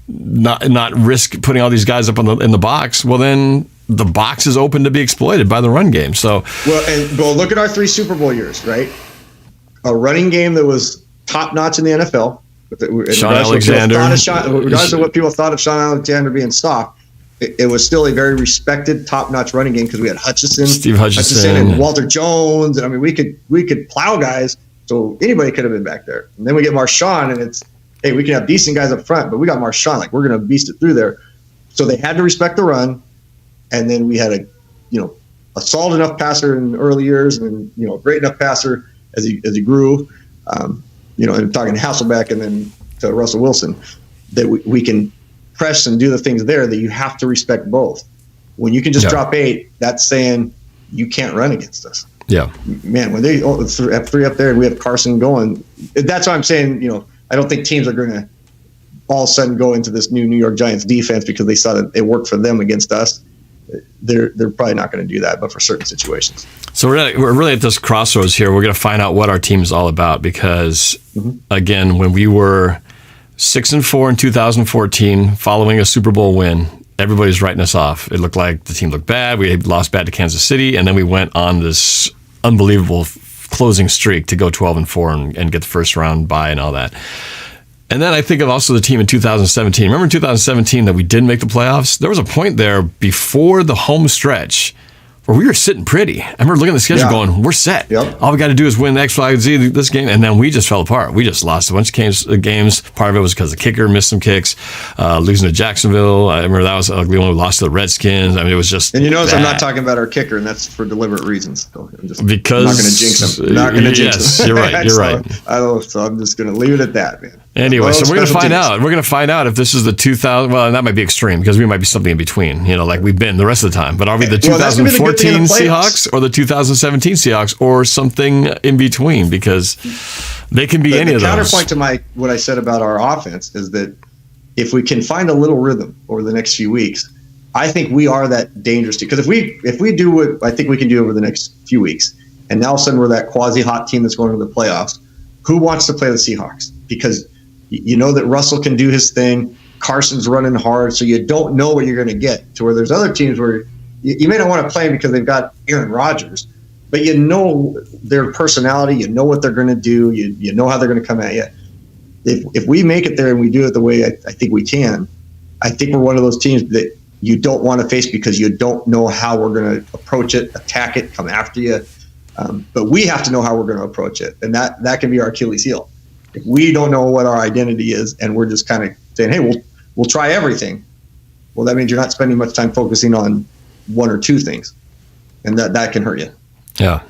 not risk putting all these guys up in the box, well, then the box is open to be exploited by the run game. So look at our 3 Super Bowl years, right? A running game that was top notch in the NFL. Sean Alexander. Regardless of what people thought of Sean Alexander being soft, it was still a very respected, top notch running game because we had Steve Hutchinson, and Walter Jones, and I mean we could plow guys. So anybody could have been back there. And then we get Marshawn, and it's, hey, we can have decent guys up front, but we got Marshawn. Like, we're going to beast it through there. So they had to respect the run. And then we had a solid enough passer in early years and, a great enough passer as he grew, and talking to Hasselbeck and then to Russell Wilson, that we can press and do the things there that you have to respect both. When you can just drop 8, that's saying you can't run against us. Yeah, man. When they have 3 up there and we have Carson going, that's why I'm saying, I don't think teams are going to all of a sudden go into this new New York Giants defense because they saw that it worked for them against us. They're probably not going to do that, but for certain situations. So we're really at this crossroads here. We're going to find out what our team is all about because, again, when we were 6-4 in 2014, following a Super Bowl win, everybody's writing us off. It looked like the team looked bad. We had lost bad to Kansas City, and then we went on this unbelievable closing streak to go 12-4 and get the first round bye and all that. And then I think of also the team in 2017. Remember in 2017 that we didn't make the playoffs? There was a point there before the home stretch where we were sitting pretty. I remember looking at the schedule going, we're set. Yep. All we got to do is win X, Y, Z this game. And then we just fell apart. We just lost a bunch of games. Part of it was because the kicker missed some kicks. Losing to Jacksonville. I remember that was ugly when we lost to the Redskins. I mean, it was just. And you notice I'm not talking about our kicker, and that's for deliberate reasons. So I'm just because not going to jinx him. Not going to jinx him. You're right. You're right. So I'm just going to leave it at that, man. Anyway, so we're going to find out. We're going to find out if this is the 2000. Well, that might be extreme because we might be something in between, like we've been the rest of the time. But are we the 2014 Seahawks or the 2017 Seahawks or something in between? Because they can be any of those. The counterpoint to what I said about our offense is that if we can find a little rhythm over the next few weeks, I think we are that dangerous team. Because if we do what I think we can do over the next few weeks, and now all of a sudden we're that quasi-hot team that's going to the playoffs, who wants to play the Seahawks? Because you know that Russell can do his thing. Carson's running hard, so you don't know what you're going to get. To where there's other teams where you may not want to play them because they've got Aaron Rodgers, but you know their personality, you know what they're going to do, you know how they're going to come at you. If we make it there and we do it the way I think we can, I think we're one of those teams that you don't want to face because you don't know how we're going to approach it, attack it, come after you. But we have to know how we're going to approach it, and that can be our Achilles heel. If we don't know what our identity is and we're just kind of saying, hey, we'll try everything, well, that means you're not spending much time focusing on one or two things. and that can hurt you. Yeah.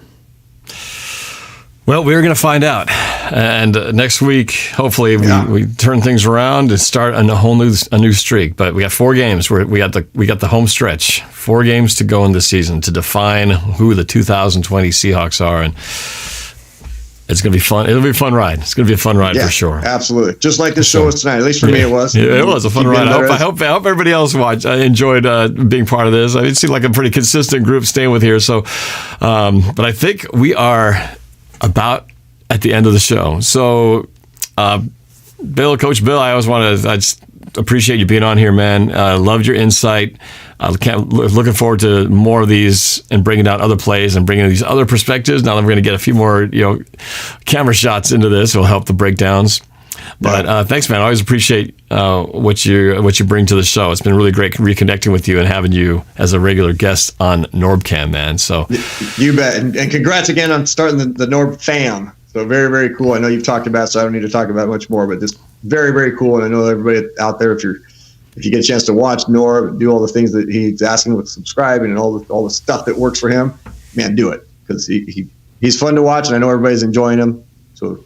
Well, we're going to find out. And next week, hopefully, we turn things around and start a new streak. But we got 4 games. We got the home stretch. 4 games to go in this season to define who the 2020 Seahawks are, and it's going to be fun. It'll be a fun ride. It's going to be a fun ride for sure. Absolutely. Just like this show was tonight. At least for me, it was. Yeah, it was a fun ride. I hope everybody else watched. I enjoyed being part of this. It seemed like a pretty consistent group staying with here. So, but I think we are about at the end of the show. So, Coach Bill, I just appreciate you being on here, man. Loved your insight. Looking forward to more of these and bringing out other plays and bringing these other perspectives. Now that we're going to get a few more, camera shots into this, will help the breakdowns. But thanks, man. I always appreciate what you bring to the show. It's been really great reconnecting with you and having you as a regular guest on NorbCam, man. So you bet, and congrats again on starting the NORBFAM. So very, very cool. I know you've talked about it, so I don't need to talk about it much more, but just very, very cool. And I know everybody out there, if you get a chance to watch Norb do all the things that he's asking with subscribing and all the stuff that works for him, man, do it, because he's fun to watch, and I know everybody's enjoying him. So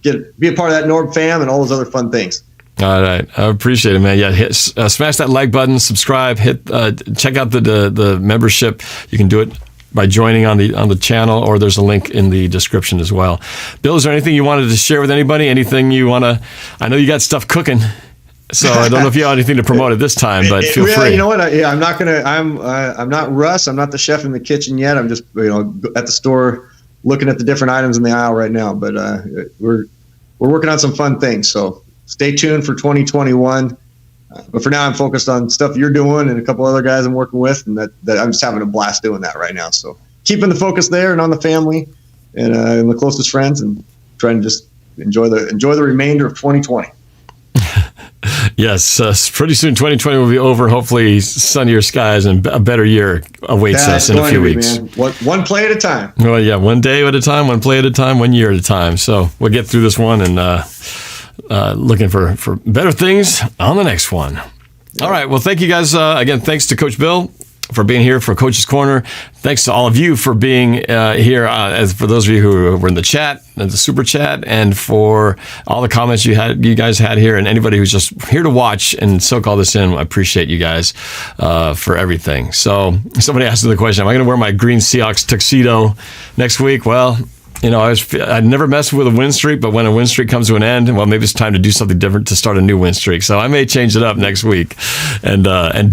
be a part of that Norb fam and all those other fun things. All right, I appreciate it, man. Yeah, smash that like button, subscribe, check out the membership. You can do it by joining on the channel, or there's a link in the description as well. Bill, is there anything you wanted to share with anybody? Anything you want to? I know you got stuff cooking, so I don't know if you have anything to promote at this time, but feel free. You know what? I'm not gonna. I'm not Russ. I'm not the chef in the kitchen yet. I'm just at the store looking at the different items in the aisle right now. But we're working on some fun things. So stay tuned for 2021. But for now, I'm focused on stuff you're doing and a couple other guys I'm working with, and that I'm just having a blast doing that right now. So keeping the focus there and on the family and the closest friends, and trying to just enjoy the remainder of 2020. Yes, pretty soon 2020 will be over. Hopefully, sunnier skies and a better year awaits us in a few weeks. Man. One play at a time. Well, yeah, one day at a time, one play at a time, 1 year at a time. So we'll get through this one and looking for better things on the next one. All right. Well, thank you guys. Again, thanks to Coach Bill for being here for Coach's Corner. Thanks to all of you for being here. As for those of you who were in the chat, the super chat, and for all the comments you guys had here, and anybody who's just here to watch and soak all this in, I appreciate you guys for everything. So somebody asked me the question: am I going to wear my green Seahawks tuxedo next week? Well, I'd never mess with a win streak, but when a win streak comes to an end, well, maybe it's time to do something different to start a new win streak. So I may change it up next week and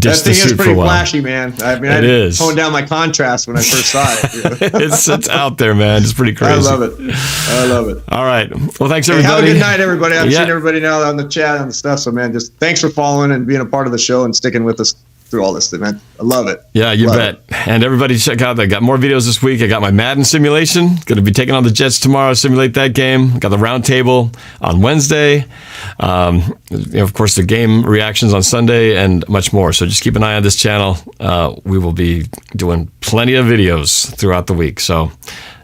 ditch the suit for a while. That thing is pretty flashy, man. I mean, I toned down my contrast when I first saw it. It's out there, man. It's pretty crazy. I love it. All right. Well, thanks, everybody. Have a good night, everybody. I'm seeing everybody now on the chat and the stuff. So, man, just thanks for following and being a part of the show and sticking with us through all this, man. I love it. Yeah, you bet. And everybody check out, I got more videos this week. I got my Madden simulation. Going to be taking on the Jets tomorrow, simulate that game. Got the round table on Wednesday. Of course, the game reactions on Sunday and much more. So just keep an eye on this channel. We will be doing plenty of videos throughout the week. So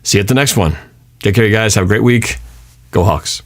see you at the next one. Take care, you guys. Have a great week. Go Hawks.